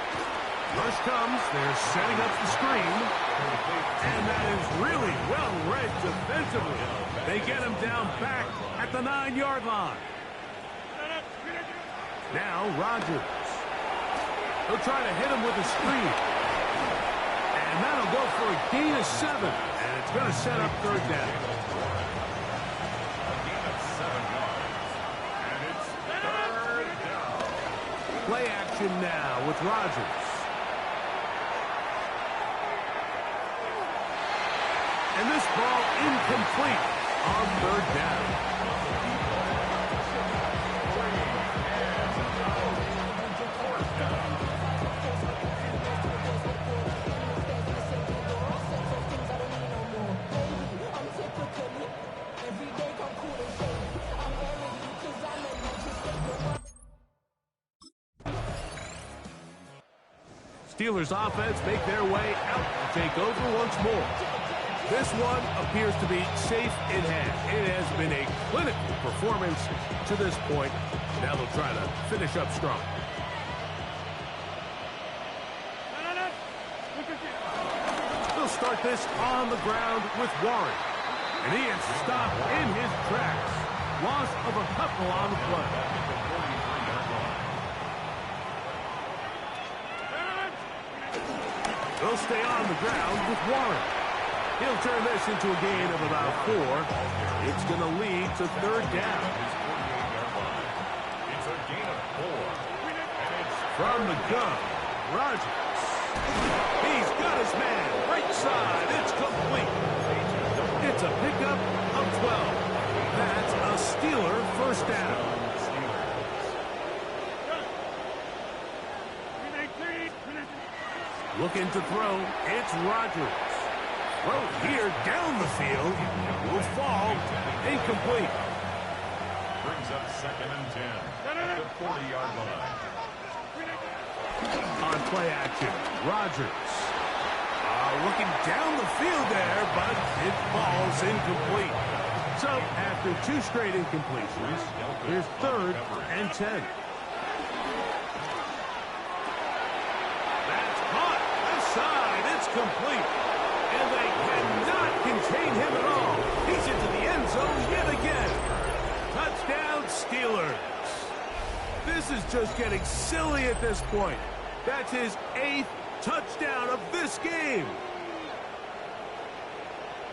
Rush comes. They're setting up the screen. And that is really well read defensively. They get him down back at the 9-yard line. Now Rodgers. He'll try to hit him with a screen. And that'll go for a gain of 7. And it's going to set up 3rd down. A gain of 7 yards. And it's 3rd down. Play action now with Rodgers. ball incomplete on third down. Steelers offense make their way out to take over once more. This one appears to be safe in hand. It has been a clinical performance to this point. Now they'll try to finish up strong. They'll start this on the ground with Warren. And he is stopped in his tracks. Loss of a couple on the play. They'll stay on the ground with Warren. He'll turn this into a gain of about 4. It's going to lead to third down. It's a gain of 4. And it's from the gun, Rodgers. He's got his man. Right side. It's complete. It's a pickup of 12. That's a Steeler first down. Looking to throw, it's Rodgers. Throw here down the field. Will fall. Incomplete. brings up 2nd and 10 at the 40-yard line. On play action, Rodgers. Looking down the field there, but it falls incomplete. So after 2 straight incompletions, here's 3rd and 10. It's complete, and they cannot contain him at all. He's into the end zone yet again. Touchdown, Steelers. This is just getting silly at this point. That's his 8th touchdown of this game.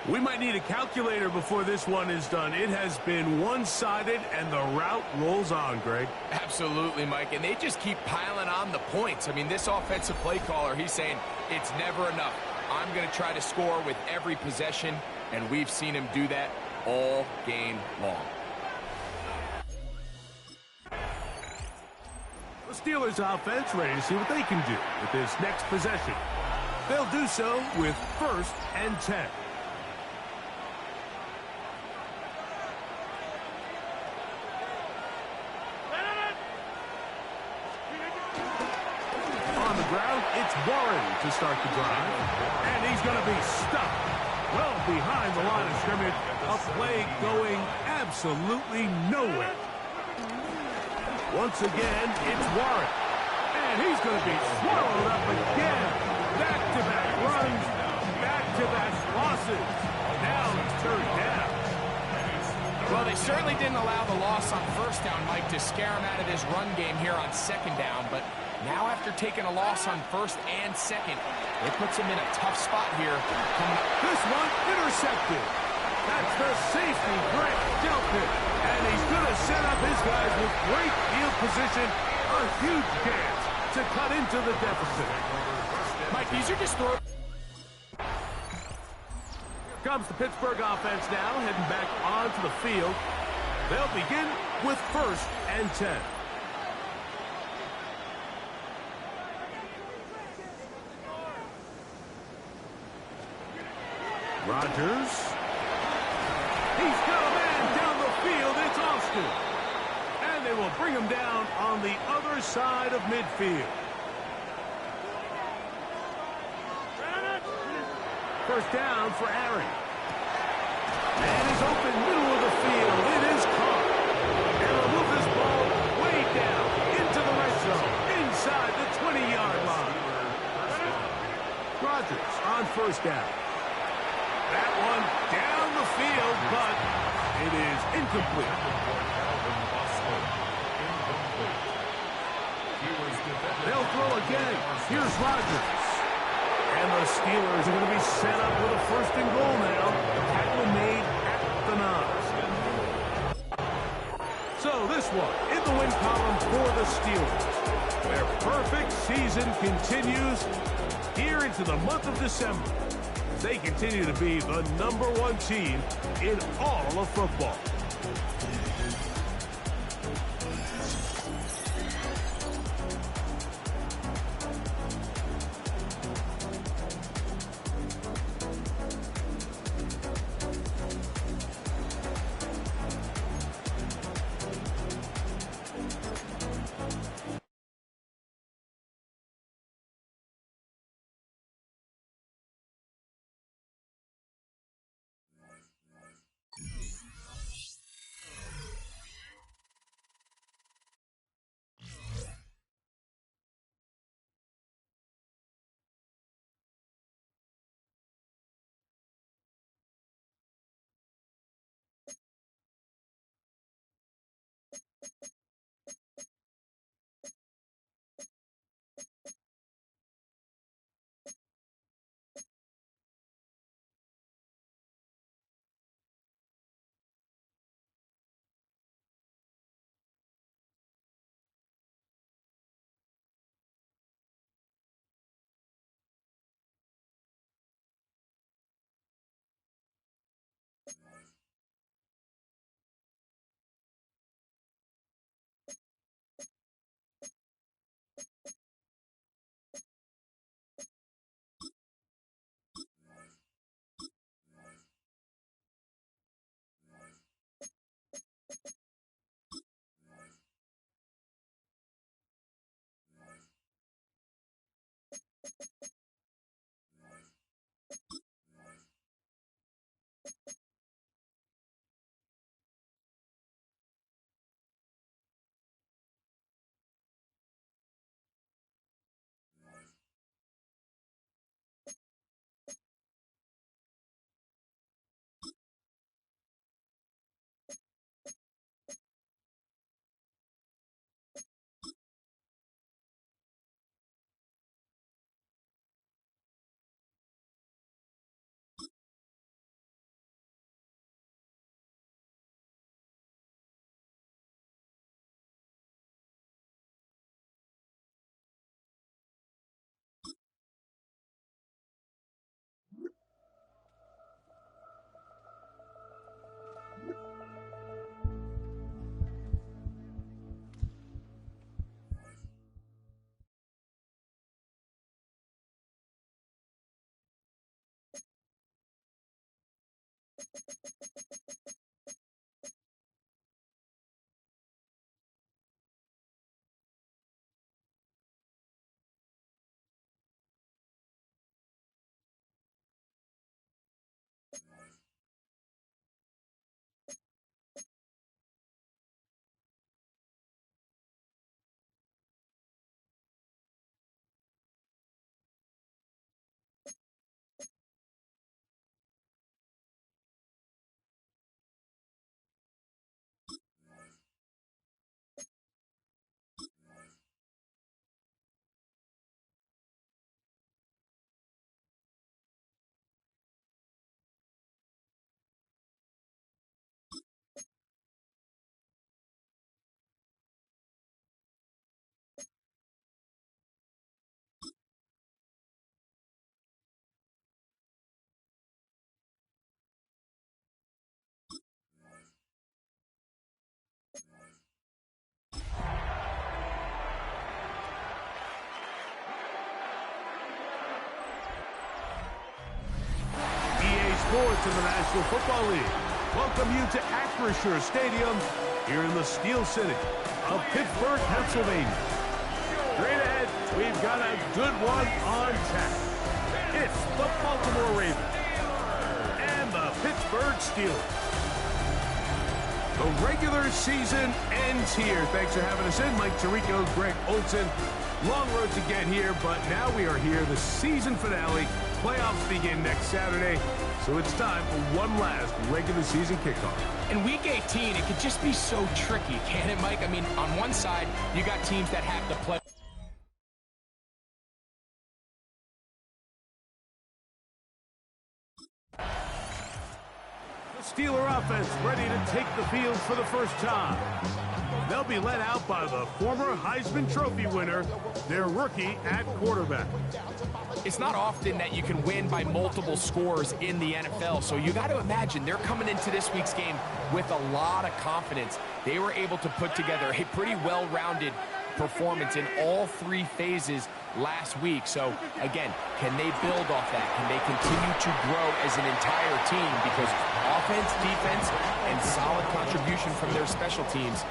We might need a calculator before this one is done. It has been one-sided, and the route rolls on, Greg. Absolutely, Mike, and they just keep piling on the points. I mean, this offensive play caller, he's saying it's never enough. I'm going to try to score with every possession, and we've seen him do that all game long. The Steelers offense ready to see what they can do with this next possession. They'll do so with 1st and 10. It's Warren to start the drive, and he's going to be stuck well behind the line of scrimmage. A play going absolutely nowhere. Once again, it's Warren, and he's going to be swallowed up again. Back-to-back runs, back-to-back losses. Now it's 3rd down. Well, they certainly didn't allow the loss on 1st down, Mike, to scare him out of this run game here on 2nd down, but now after taking a loss on 1st and 2nd, it puts him in a tough spot here. This one intercepted. That's the safety, Greg Delpit. And he's going to set up his guys with great field position. A huge chance to cut into the deficit. Mike, these are just throws. Here comes the Pittsburgh offense now, heading back onto the field. They'll begin with 1st and 10. Rodgers. He's got a man down the field. It's Austin. And they will bring him down on the other side of midfield. 1st down for Aaron. And he's open middle of the field. It is caught. And they'll move this ball way down into the red zone, inside the 20-yard line. Rodgers on 1st down. That one down the field, but it is incomplete. They'll throw again. Here's Rodgers. And the Steelers are going to be set up with a 1st and goal now. Tackle made at the 9. So this one in the win column for the Steelers. Their perfect season continues here into the month of December. they continue to be the #1 team in all of football. Sports in the National Football League welcome you to Acrisure Stadium here in the Steel City of Pittsburgh, Pennsylvania. Straight ahead, we've got a good one on tap. It's the Baltimore Ravens and the Pittsburgh Steelers. The regular season ends here. Thanks for having us in. Mike Tirico, Greg Olson. Long road to get here, but now we are here. The season finale. Playoffs begin next Saturday. So it's time for one last regular season kickoff. In Week 18, it could just be so tricky, can't it, Mike? I mean, on one side, you got teams that have to play. The Steeler offense ready to take the field for the first time. They'll be led out by the former Heisman Trophy winner, their rookie at quarterback. It's not often that you can win by multiple scores in the NFL, so you got to imagine they're coming into this week's game with a lot of confidence. They were able to put together a pretty well-rounded performance in all three phases last week. So, again, can they build off that? Can they continue to grow as an entire team? Because offense, defense, and solid contribution from their special teams,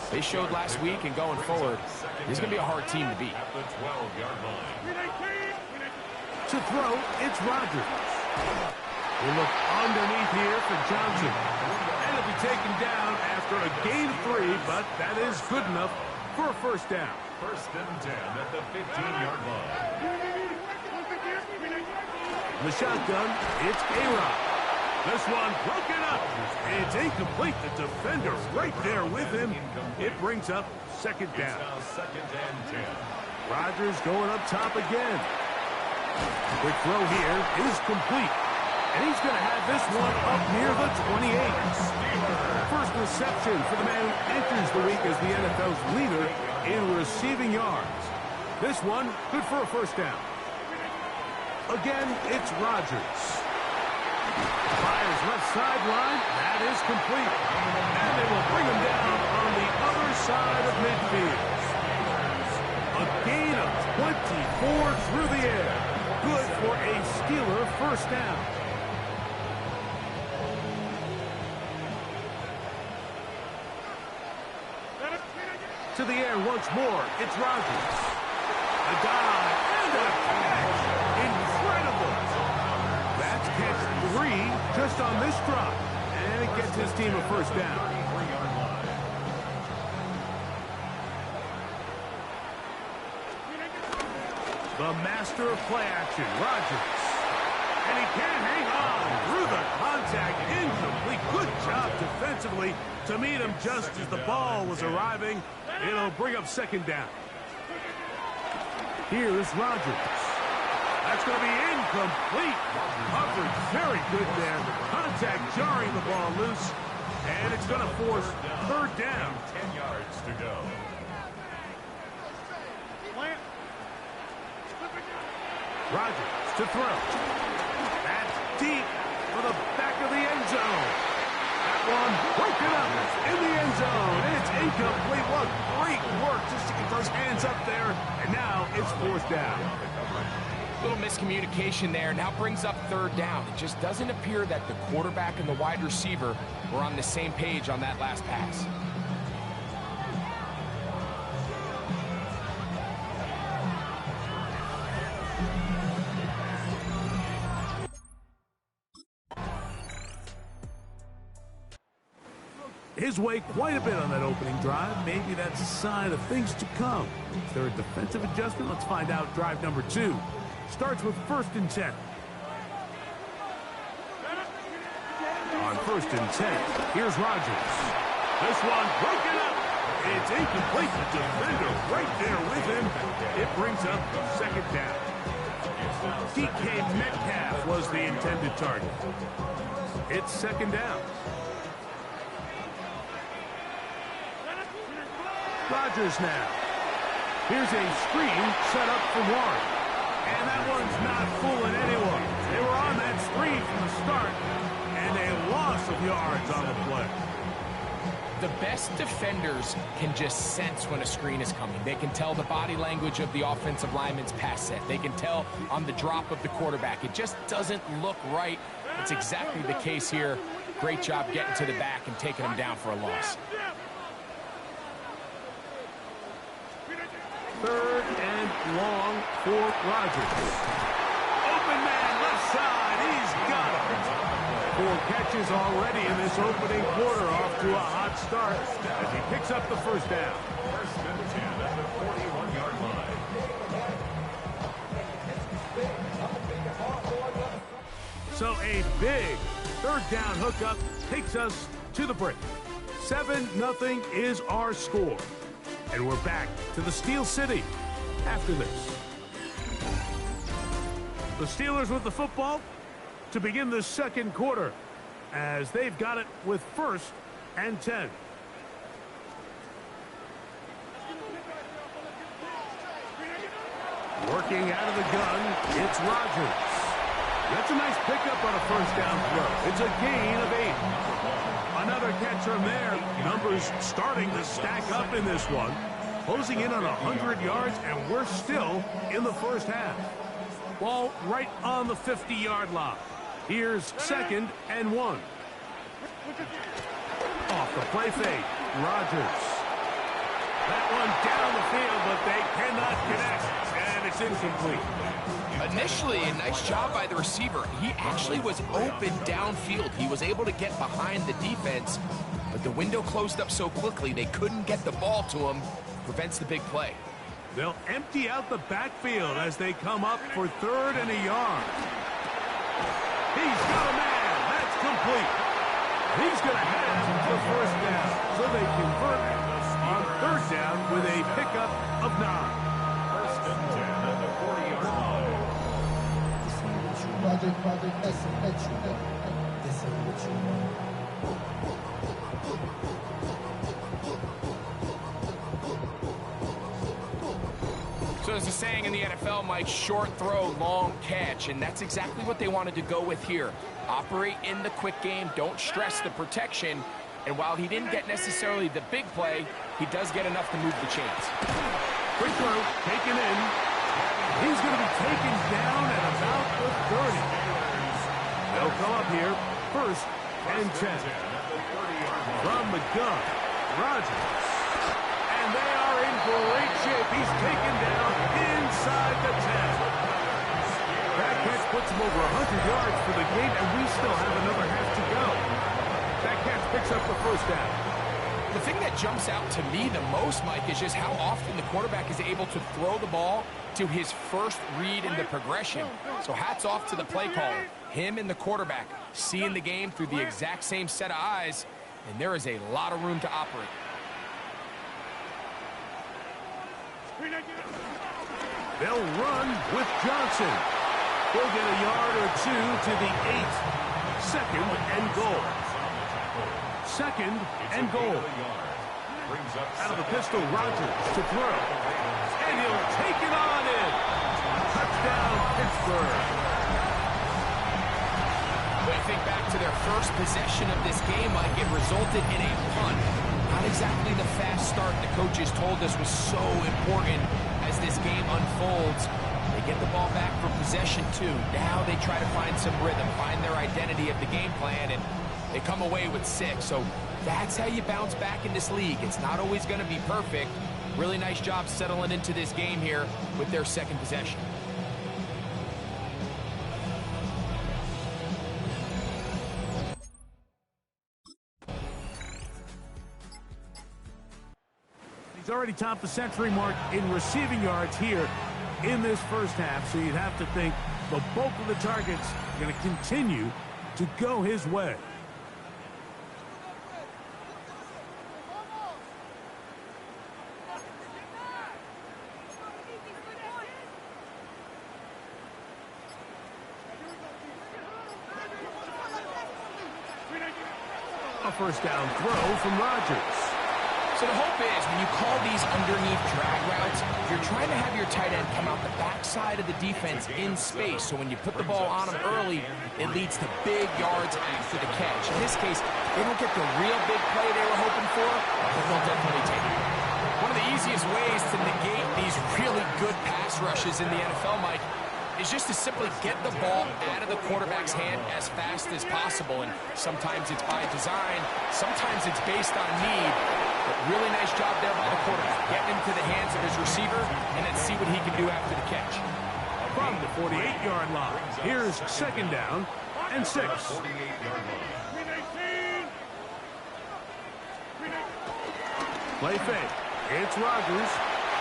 they showed last week, and going forward, this is going to be a hard team to beat. To throw, it's Rodgers. We look underneath here for Johnson. And he'll be taken down after a gain of 3, but that is good enough for a first down. First and 10 at the 15-yard line. The shotgun, it's A-Rod. This one broken up. It's incomplete. The defender right there with him. It brings up second down. Second and 10. Rodgers going up top again. Quick throw here is complete. And he's going to have this one up near the 28. First reception for the man who enters the week as the NFL's leader in receiving yards. This one good for a first down. Again, it's Rodgers. Fires left sideline. That is complete. And they will bring him down on the other side of midfield. A gain of 24 through the air. Good for a Steeler first down. To the air once more. It's Rodgers. A dive and a catch. Incredible. That's catch 3 just on this drive. And it gets his team a first down. The master of play action, Rodgers. And he can't hang on through the contact. Incomplete. Good job defensively to meet him just as the ball was arriving. It'll bring up second down. Here's Rodgers. That's going to be incomplete. Coverage very good there. Contact jarring the ball loose. And it's going to force third down. 10 yards to go. Rodgers to throw. That's deep for the back of the end zone. That one broken up in the end zone. It's incomplete. What great work just to get those hands up there. And now it's fourth down. Little miscommunication there. Now brings up third down. It just doesn't appear that the quarterback and the wide receiver were on the same page on that last pass. His way quite a bit on that opening drive. Maybe that's a sign of things to come. Is there a defensive adjustment? Let's find out. Drive number 2 starts with first and 10. On first and 10, here's Rodgers. This one broken up. It's incomplete. The defender right there with him. It brings up second down. DK Metcalf was the intended target. It's second down. Rodgers now. Here's a screen set up for Warren. And that one's not fooling anyone. They were on that screen from the start. And a loss of yards on the play. The best defenders can just sense when a screen is coming. They can tell the body language of the offensive lineman's pass set. They can tell on the drop of the quarterback. It just doesn't look right. It's exactly the case here. Great job getting to the back and taking him down for a loss. Third and long for Rodgers. Open man left side. He's got it. 4 catches already in this opening quarter, off to a hot start as he picks up the first down. First and 10 at the 41-yard line. So a big third down hookup takes us to the break. 7-0 is our score. And we're back to the Steel City after this. The Steelers with the football to begin the second quarter. as they've got it with 1st and 10. Working out of the gun, it's Rodgers. That's a nice pickup on a 1st down throw. It's a gain of 8. Another catch from there. Numbers starting to stack up in this one. Closing in on 100 yards, and we're still in the 1st half. Ball right on the 50-yard line. Here's 2nd and 1. Off the play fake, Rodgers. That one down the field, but they cannot connect, and it's incomplete. Initially, a nice job by the receiver. He actually was open downfield. He was able to get behind the defense, but the window closed up so quickly they couldn't get the ball to him. Prevents the big play. They'll empty out the backfield as they come up for 3rd and a yard. He's got a man. That's complete. He's going to have the 1st down, so they convert on 3rd down with a pickup of 9. 1st and 10 at the 40-yard line. So there's a saying in the NFL, Mike, short throw, long catch, and that's exactly what they wanted to go with here. Operate in the quick game, don't stress the protection, and while he didn't get necessarily the big play, he does get enough to move the chains. Quick throw, taken in. He's going to be taken down at about the 30. They'll come up here, 1st and 10. From the gun, Rodgers. And they are in great shape. He's taken down inside the 10. That catch puts him over 100 yards for the game, and we still have another half to go. That catch picks up the 1st down. The thing that jumps out to me the most, Mike, is just how often the quarterback is able to throw the ball to his first read in the progression. So hats off to the play caller. Him and the quarterback seeing the game through the exact same set of eyes, and there is a lot of room to operate. They'll run with Johnson. He'll get a yard or 2 to the 8. 2nd and goal. 2nd and goal. Out of the pistol, Rodgers to throw. And he'll take it on in. Touchdown, Pittsburgh. When you think back to their first possession of this game, Mike, it resulted in a punt. Not exactly the fast start the coaches told us was so important as this game unfolds. They get the ball back for possession 2. Now they try to find some rhythm, find their identity of the game plan, and they come away with 6. So that's how you bounce back in this league. It's not always going to be perfect. Really nice job settling into this game here with their 2nd possession. He's already topped the century mark in receiving yards here in this 1st half, so you'd have to think the bulk of the targets are going to continue to go his way. A 1st down throw from Rodgers. So the hope is when you call these underneath drag routes, you're trying to have your tight end come out the backside of the defense in space. So when you put the ball on him early, it leads to big yards after the catch. In this case, they don't get the real big play they were hoping for, but they'll definitely take it. One of the easiest ways to negate these really good pass rushes in the NFL, Mike, is just to simply get the ball out of the quarterback's hand as fast as possible. And sometimes it's by design, sometimes it's based on need. But really nice job there by the quarterback. Getting into the hands of his receiver and then see what he can do after the catch. From the 48-yard line, here's 2nd down and 6. Play fake. It's Rodgers.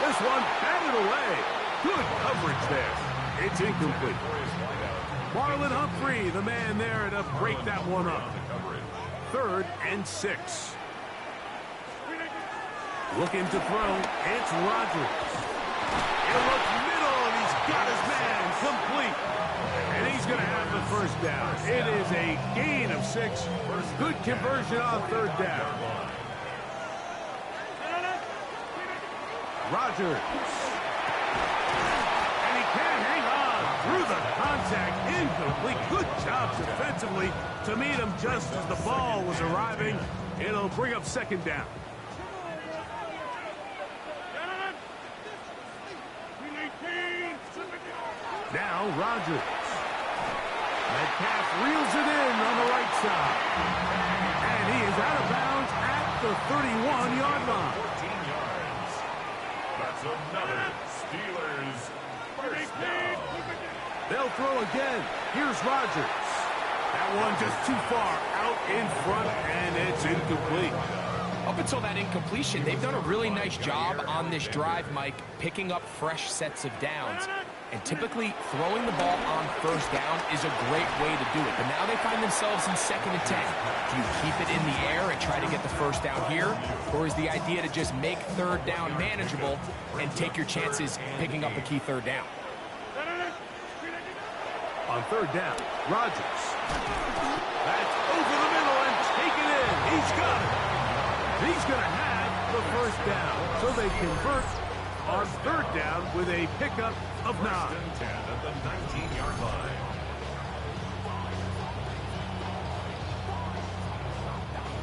This one batted away. Good coverage there. It's incomplete. Marlon Humphrey, the man there to break that one up. 3rd and 6. Looking to throw. It's Rodgers. He'll look middle, and he's got his man complete. And he's going to have the first down. It is a gain of 6. Good conversion on third down. Rodgers. And he can't hang on through the contact. Incomplete. Good job defensively to meet him just as the ball was arriving. It'll bring up second down. Now Rodgers. Metcalf reels it in on the right side. And he is out of bounds at the 31-yard line. 14 yards. That's another Steelers first down. They'll throw again. Here's Rodgers. That one just too far out in front, and it's incomplete. Up until that incompletion, they've done a really nice job on this drive, Mike, picking up fresh sets of downs. And typically, throwing the ball on first down is a great way to do it. But now they find themselves in 2nd and 10. Do you keep it in the air and try to get the first down here? Or is the idea to just make third down manageable and take your chances picking up a key third down? On third down, Rodgers. That's over the middle and taken in. He's got it. He's going to have the first down. So they convert on third down with a pickup of 9. 10 at the 19-yard line.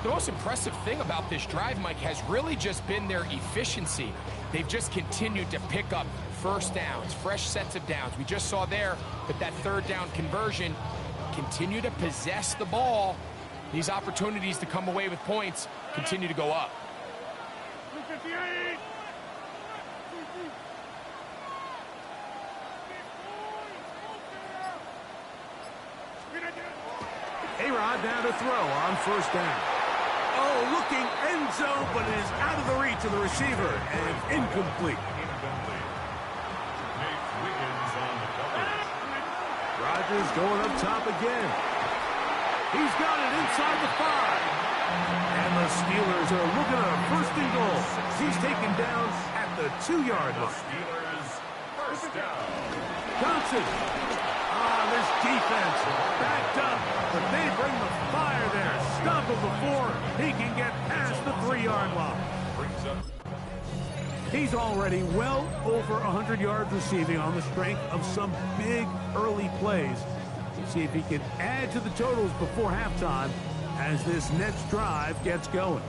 The most impressive thing about this drive, Mike, has really just been their efficiency. They've just continued to pick up first downs, fresh sets of downs. We just saw there that that third down conversion, continue to possess the ball. These opportunities to come away with points continue to go up. A-Rod now to throw on first down. Oh, looking end zone, but it is out of the reach of the receiver and incomplete. Rodgers going up top again. He's got it inside the 5. And the Steelers are looking at a first and goal. He's taken down at the 2-yard line. Steelers first down. Johnson. This defense backed up, but they bring the fire there. Stop him before he can get past the 3-yard line. He's already well over 100 yards receiving on the strength of some big early plays. We'll see if he can add to the totals before halftime as this next drive gets going.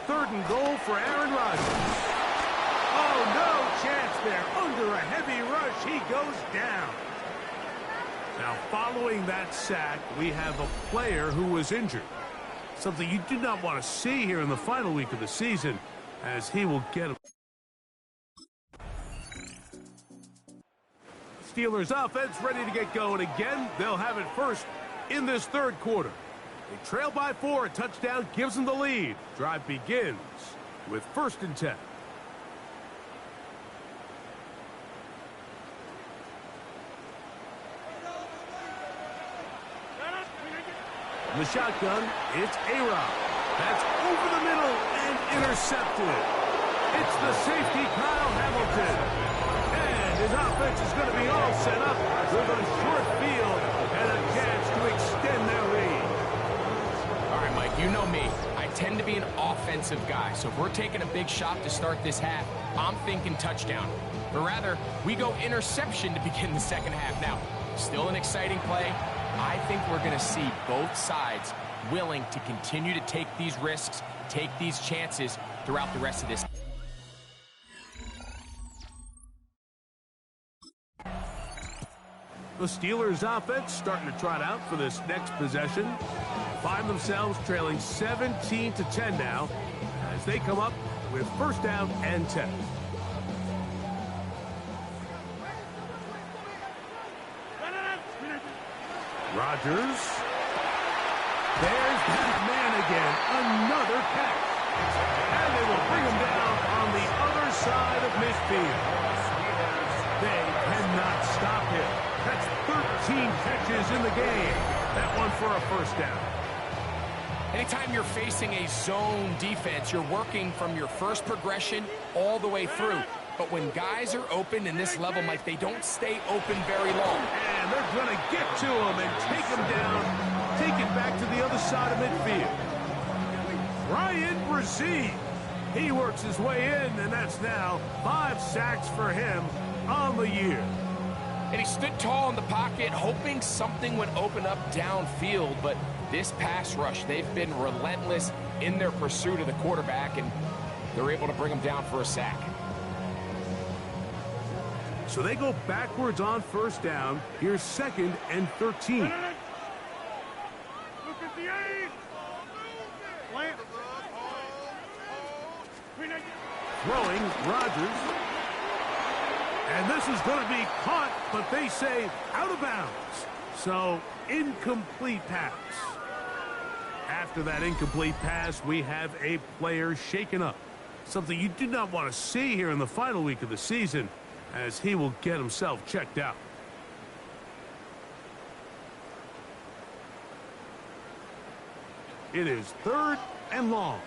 Third and goal for Aaron Rodgers. Oh, no chance there. Under a heavy rush, he goes down. Now, following that sack, we have a player who was injured. Something you do not want to see here in the final week of the season, as he will get him. Steelers offense ready to get going again. They'll have it first in this third quarter. They trail by 4. A touchdown gives them the lead. Drive begins with 1st and 10. In the shotgun, it's A-Rod. That's over the middle and intercepted. It's the safety, Kyle Hamilton. And his offense is going to be all set up with a short field and a chance to extend their lead. All right, Mike, you know me. I tend to be an offensive guy, so if we're taking a big shot to start this half, I'm thinking touchdown. But rather, we go interception to begin the second half. Now, still an exciting play. I think we're going to see both sides willing to continue to take these risks, take these chances throughout the rest of this. The Steelers offense starting to trot out for this next possession. Find themselves trailing 17-10 now as they come up with 1st down and 10. Rodgers. There's that man again. Another catch. And they will bring him down on the other side of midfield. They cannot stop him. That's 13 catches in the game. That one for a 1st down. Anytime you're facing a zone defense, you're working from your first progression all the way through. But when guys are open in this level, Mike, they don't stay open very long. And they're going to get to him and take him down, take it back to the other side of midfield. Ryan Brzee, he works his way in, and that's now 5 sacks for him on the year. And he stood tall in the pocket, hoping something would open up downfield. But this pass rush, they've been relentless in their pursuit of the quarterback, and they're able to bring him down for a sack. So they go backwards on first down. Here's 2nd and 13. Throwing, Rodgers. And this is going to be caught, but they say out of bounds. So, incomplete pass. After that incomplete pass, we have a player shaken up. Something you do not want to see here in the final week of the season, as he will get himself checked out. It is 3rd and long.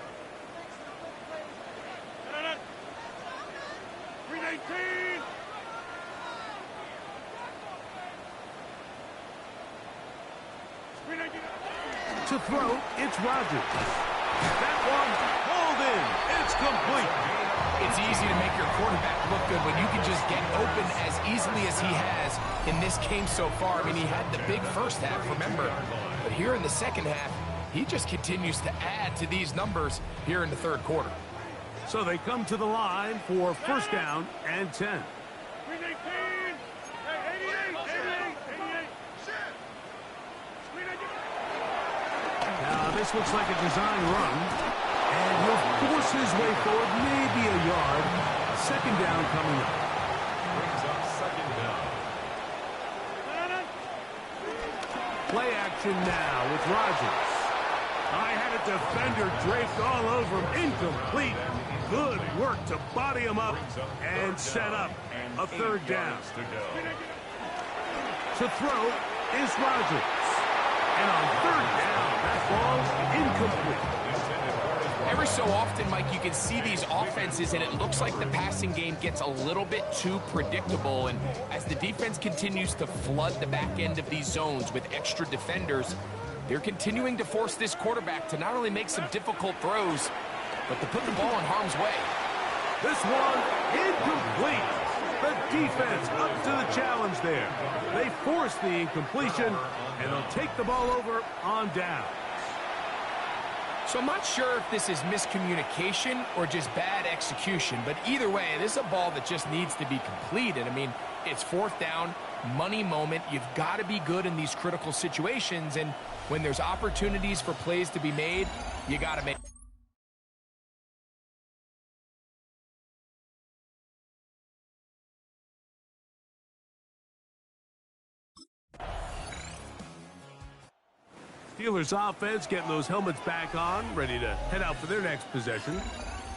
To throw, it's Rodgers. That one hauled in. It's complete. It's easy to make your quarterback look good when you can just get open as easily as he has in this game so far. I mean, he had the big first half, remember. But here in the second half, he just continues to add to these numbers here in the 3rd quarter. So they come to the line for first down and 10. Now, this looks like a design run. And he'll force his way forward, maybe a yard. 2nd down coming up. Brings up 2nd down. Play action now with Rodgers. I had a defender draped all over him. Incomplete. Good work to body him up and set up a 3rd down. To throw is Rodgers. And on 3rd down, that ball incomplete. Every so often, Mike, you can see these offenses, and it looks like the passing game gets a little bit too predictable. And as the defense continues to flood the back end of these zones with extra defenders, they're continuing to force this quarterback to not only make some difficult throws, but to put the ball in harm's way. This one incomplete. The defense up to the challenge there. They force the incompletion, and they'll take the ball over on down. So I'm not sure if this is miscommunication or just bad execution, but either way, this is a ball that just needs to be completed. I mean, it's 4th down, money moment. You've got to be good in these critical situations, and when there's opportunities for plays to be made, you got to make. Steelers offense getting those helmets back on, ready to head out for their next possession.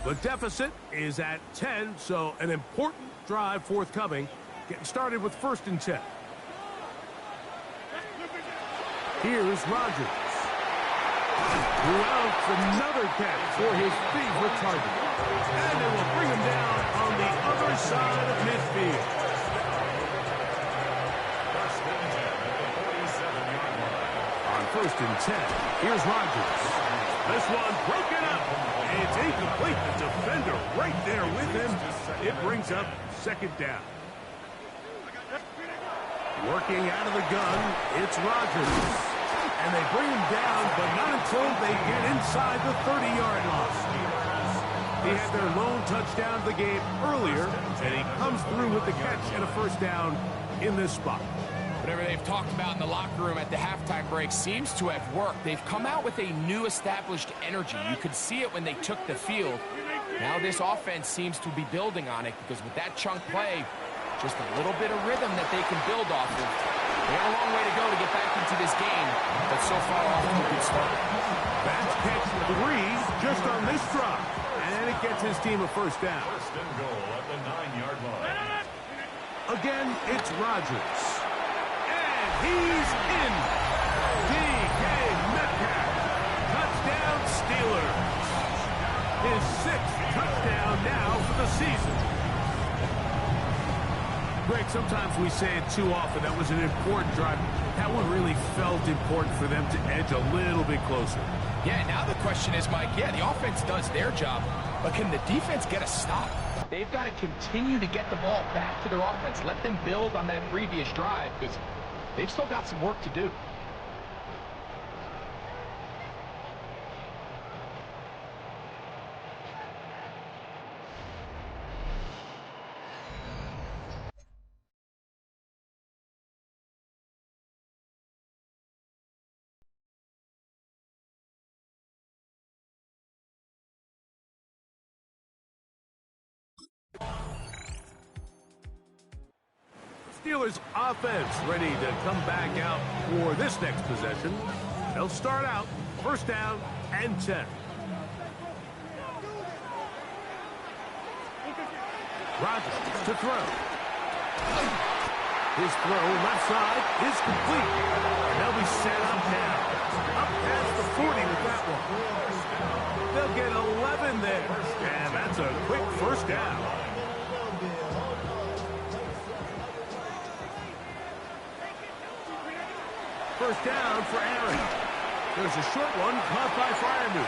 The deficit is at 10, so an important drive forthcoming. Getting started with 1st and 10. Here's Rodgers. Who else another catch for his favorite target. And it will bring him down on the other side of midfield. 1st and 10. Here's Rodgers. This one broken up. It's incomplete. The defender right there with him. It brings up 2nd down. Working out of the gun, it's Rodgers. And they bring him down, but not until they get inside the 30-yard line. He had their lone touchdown of the game earlier, and he comes through with the catch and a 1st down in this spot. Whatever they've talked about in the locker room at the halftime break seems to have worked. They've come out with a new established energy. You could see it when they took the field. Now this offense seems to be building on it because with that chunk play, just a little bit of rhythm that they can build off of. They have a long way to go to get back into this game, but so far off to a good start. That's catch 3 just on this drive, and it gets his team a 1st down. 1st and goal at the 9-yard line. Again, it's Rodgers. He's in. DK Metcalf. Touchdown. the season. Greg, sometimes we say it too often. That was an important drive. That one really felt important for them to edge a little bit closer. Yeah, now the question is, Mike, yeah, the offense does their job, but can the defense get a stop? They've got to continue to get the ball back to their offense. Let them build on that previous drive, because they've still got some work to do. Steelers offense ready to come back out for this next possession. They'll start out first down and 10. Rodnick to throw. His throw left side is complete. And they'll be set up now. Up past the 40 with that one. They'll get 11 there. And that's a quick first down. First down for Aaron. There's a short one caught by Fireman.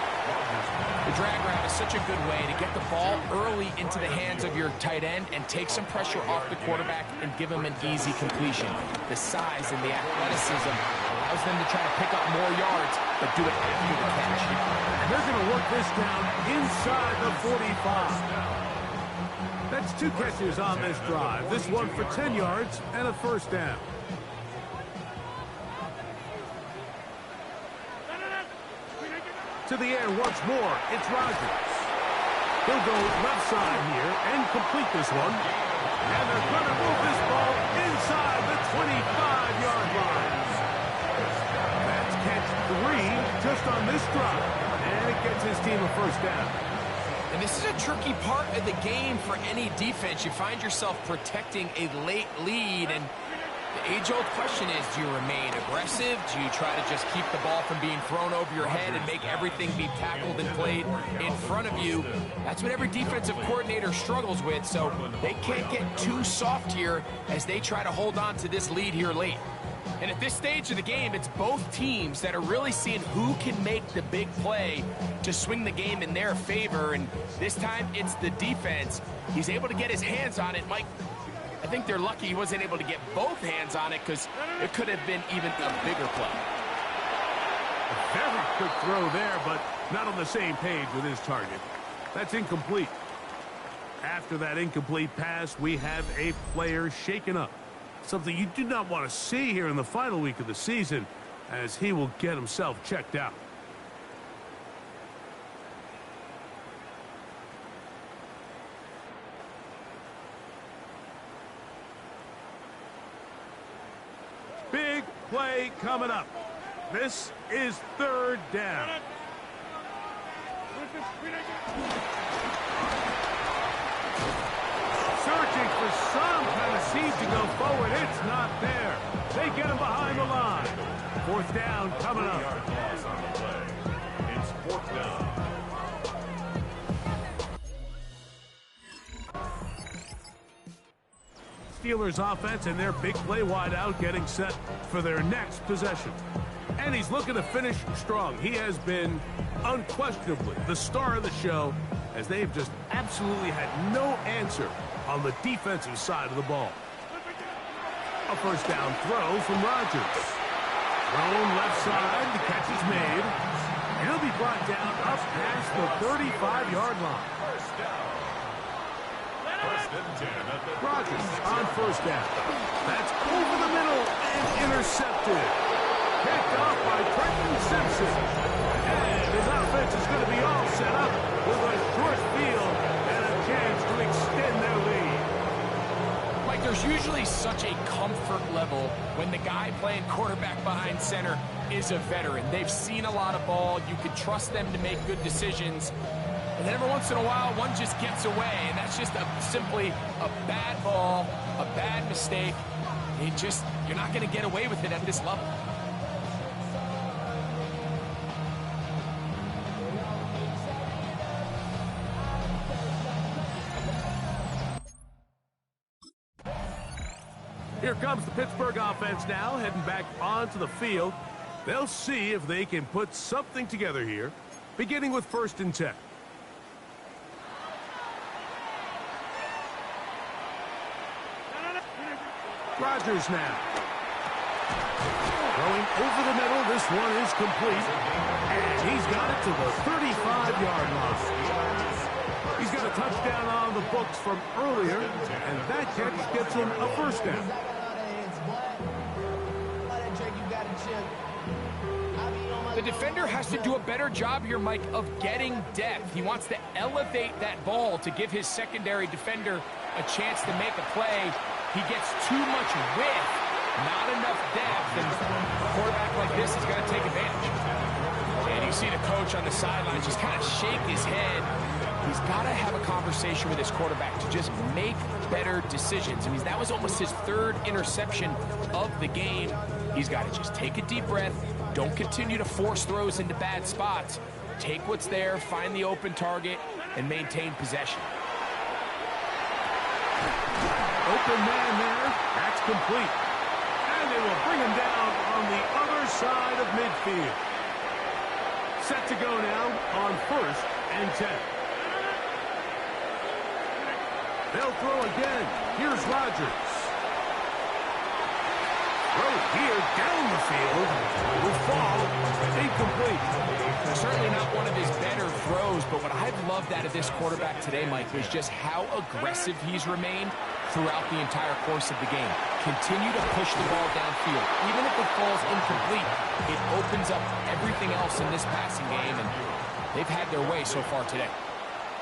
The drag route is such a good way to get the ball early into the hands of your tight end and take some pressure off the quarterback and give him an easy completion. The size and the athleticism allows them to try to pick up more yards, but do it after the catch. And they're going to work this down inside the 45. That's 2 catches on this drive. This one for 10 yards and a first down. To the air once more, it's Rodgers. He'll go left side here and complete this one. And they're going to move this ball inside the 25-yard line. That's catch 3 just on this drive. And it gets his team a first down. And this is a tricky part of the game for any defense. You find yourself protecting a late lead, and the age-old question is, do you remain aggressive? Do you try to just keep the ball from being thrown over your head and make everything be tackled and played in front of you? That's what every defensive coordinator struggles with, so they can't get too soft here as they try to hold on to this lead here late. And at this stage of the game, it's both teams that are really seeing who can make the big play to swing the game in their favor, and this time it's the defense. He's able to get his hands on it. Mike, I think they're lucky he wasn't able to get both hands on it, because it could have been even a bigger play. A very quick throw there, but not on the same page with his target. That's incomplete. After that incomplete pass, we have a player shaken up. Something you do not want to see here in the final week of the season, as he will get himself checked out. Big play coming up. This is third down. Searching for some kind of seed to go forward. It's not there. They get him behind the line. Fourth down coming up. It's fourth down. Steelers offense and their big play wideout getting set for their next possession. And he's looking to finish strong. He has been unquestionably the star of the show, as they've just absolutely had no answer on the defensive side of the ball. A first down throw from Rodgers. Thrown left side, the catch is made. And he'll be brought down up past the 35-yard line. Rodgers on first down. That's over the middle and intercepted. Picked off by Trenton Simpson. And his offense is going to be all set up with a short field and a chance to extend their lead. Mike, there's usually such a comfort level when the guy playing quarterback behind center is a veteran. They've seen a lot of ball. You can trust them to make good decisions. And then every once in a while, one just gets away, and that's just simply a bad ball, a bad mistake. You're not going to get away with it at this level. Here comes the Pittsburgh offense now, heading back onto the field. They'll see if they can put something together here, beginning with 1st and 10. Rodgers now. Going over the middle, this one is complete. And he's got it to the 35-yard line. He's got a touchdown on the books from earlier, and that catch gets him a 1st down. The defender has to do a better job here, Mike, of getting depth. He wants to elevate that ball to give his secondary defender a chance to make a play. He gets too much width, not enough depth, and a quarterback like this has got to take advantage. And you see the coach on the sidelines just kind of shake his head. He's got to have a conversation with his quarterback to just make better decisions. I mean, that was almost his 3rd interception of the game. He's got to just take a deep breath. Don't continue to force throws into bad spots. Take what's there, find the open target, and maintain possession. Open man there. That's complete. And they will bring him down on the other side of midfield. Set to go now on 1st and 10. They'll throw again. Here's Rodgers. Throw here down the field. Will fall. Incomplete. Certainly not one of his better throws, but what I've loved out of this quarterback today, Mike, is just how aggressive he's remained throughout the entire course of the game. Continue to push the ball downfield. Even if it falls incomplete, it opens up everything else in this passing game, and they've had their way so far today.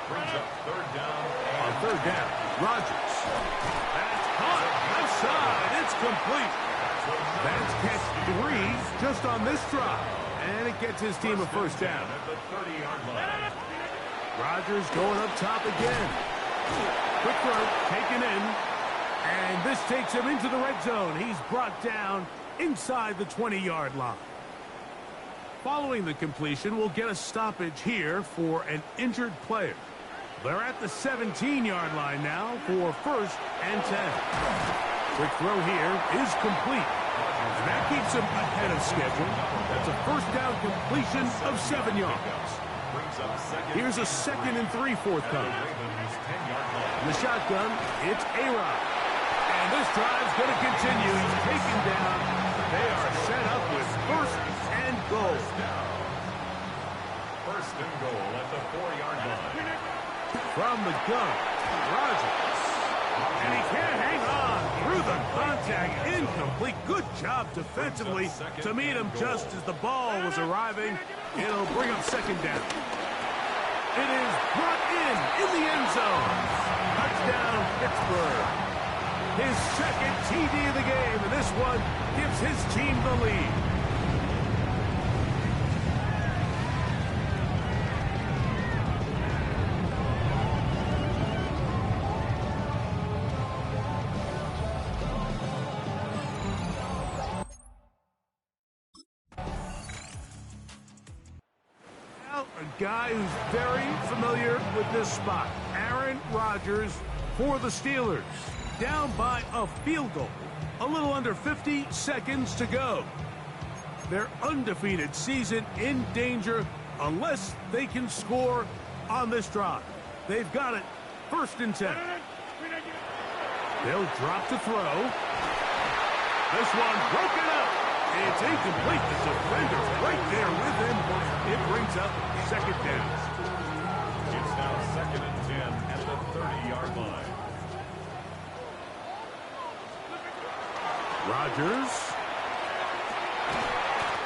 Brings up 3rd down. On 3rd down, Rodgers. That's caught. Left side. It's complete. That's catch 3 just on this drive. And it gets his team a 1st down. At the 30-yard line. Rodgers going up top again. Quick throw, taken in. And this takes him into the red zone. He's brought down inside the 20-yard line. Following the completion, we'll get a stoppage here for an injured player. They're at the 17-yard line now for 1st and 10. Quick throw here is complete. And that keeps him ahead of schedule. That's a 1st down completion of 7 yards. Here's a 2nd and 3 forthcoming. In the shotgun, it's A-Rod. And this drive's going to continue. He's taken down. They are set up with 1st and goal. 1st and goal at the 4-yard line. From the gun, Rodgers. And he can't hang on through the contact. Incomplete. Good job defensively to meet him just as the ball was arriving. It'll bring up 2nd down. It is brought in the end zone. Touchdown, Pittsburgh. His 2nd TD of the game, and this one gives his team the lead. A guy who's very familiar with this spot. Aaron Rodgers for the Steelers. Down by a field goal. A little under 50 seconds to go. Their undefeated season in danger unless they can score on this drive. They've got it. 1st and 10. They'll drop to throw. This one broken up. It's incomplete. The defender's right there with him. It brings up 2nd down. It's now 2nd and 10 at the 30-yard line. Rodgers.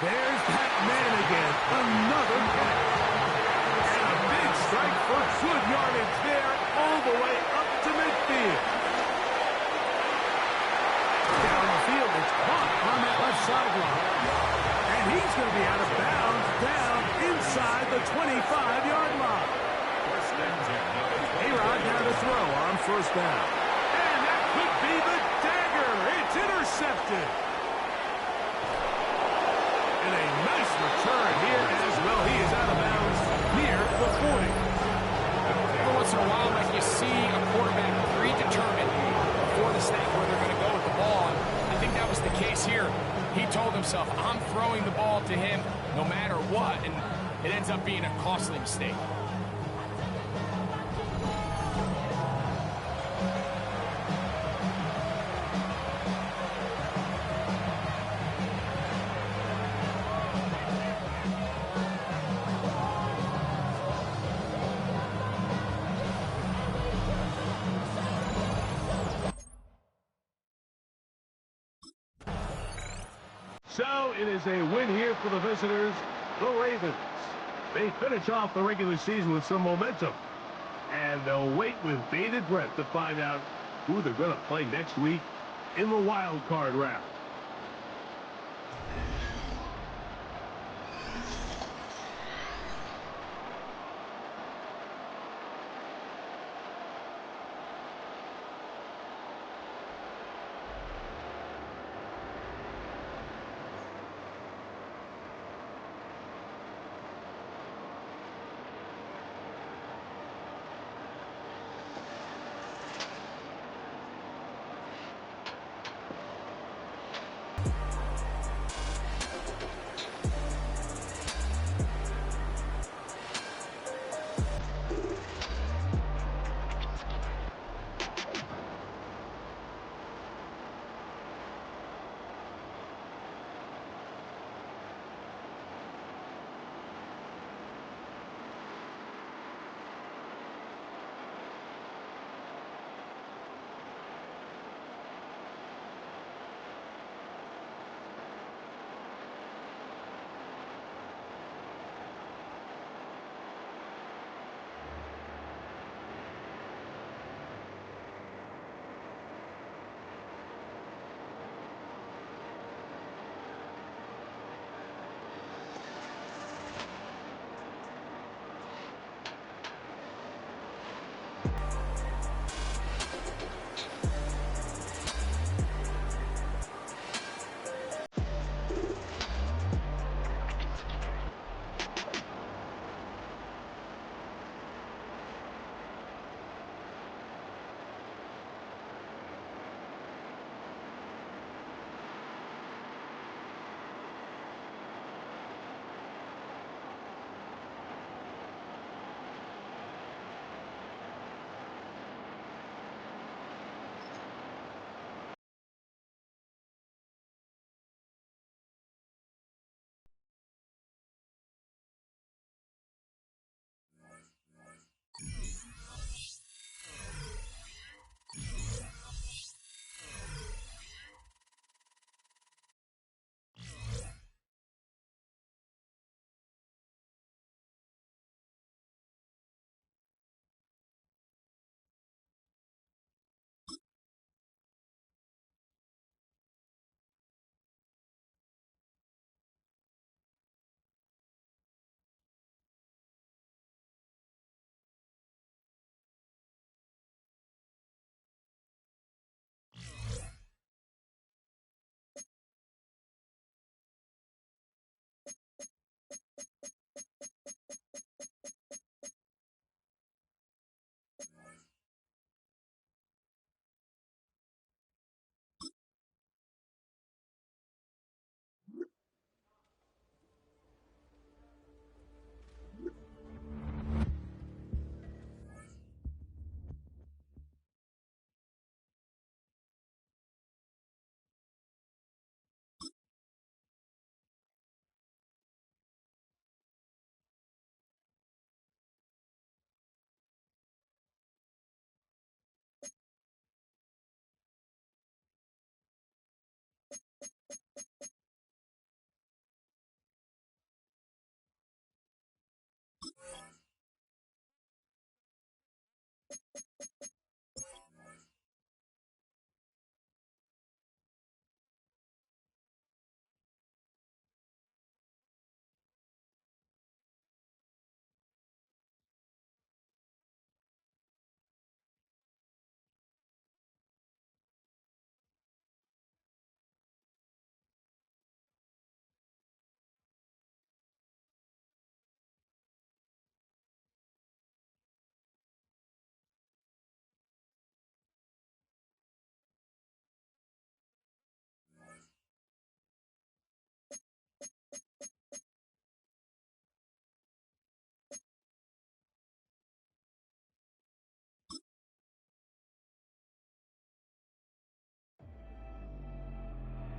There's that man again. Another catch. And a big strike for good yardage there all the way up to midfield. Down the field, it's caught on that left sideline. And he's going to be out of bounds down inside the 25-yard line. A-Rod now to throw on 1st down. And that could be the dagger. It's intercepted. And a nice return here as well. He is out of bounds near the 40. Every once in a while, like you see a quarterback predetermined before the snap where they're going to go with the ball. And I think that was the case here. He told himself, I'm throwing the ball to him no matter what, and it ends up being a costly mistake. So it is a win here for the visitors, the Ravens. They finish off the regular season with some momentum. And they'll wait with bated breath to find out who they're going to play next week in the wild card round.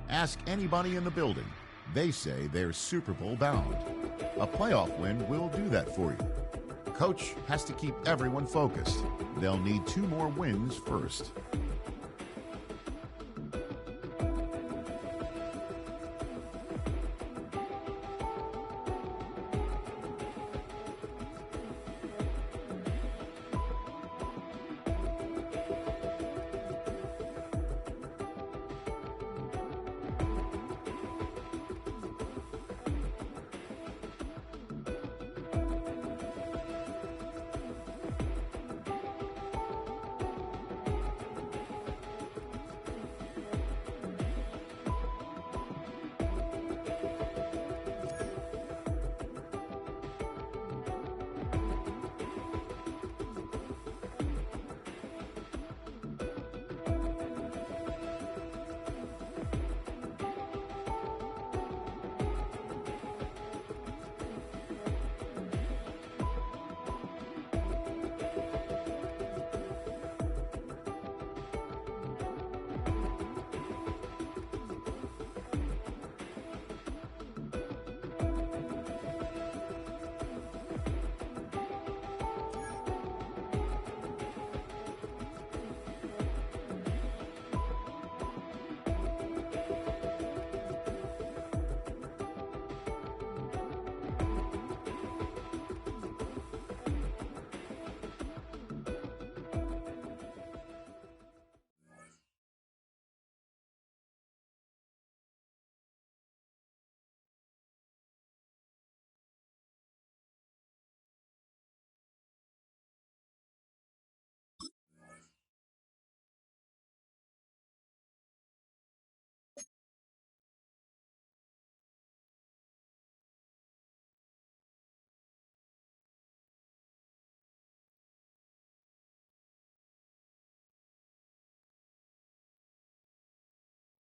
Ask anybody in the building. They say they're Super Bowl bound. A playoff win will do that for you. Coach has to keep everyone focused. They'll need 2 more wins first.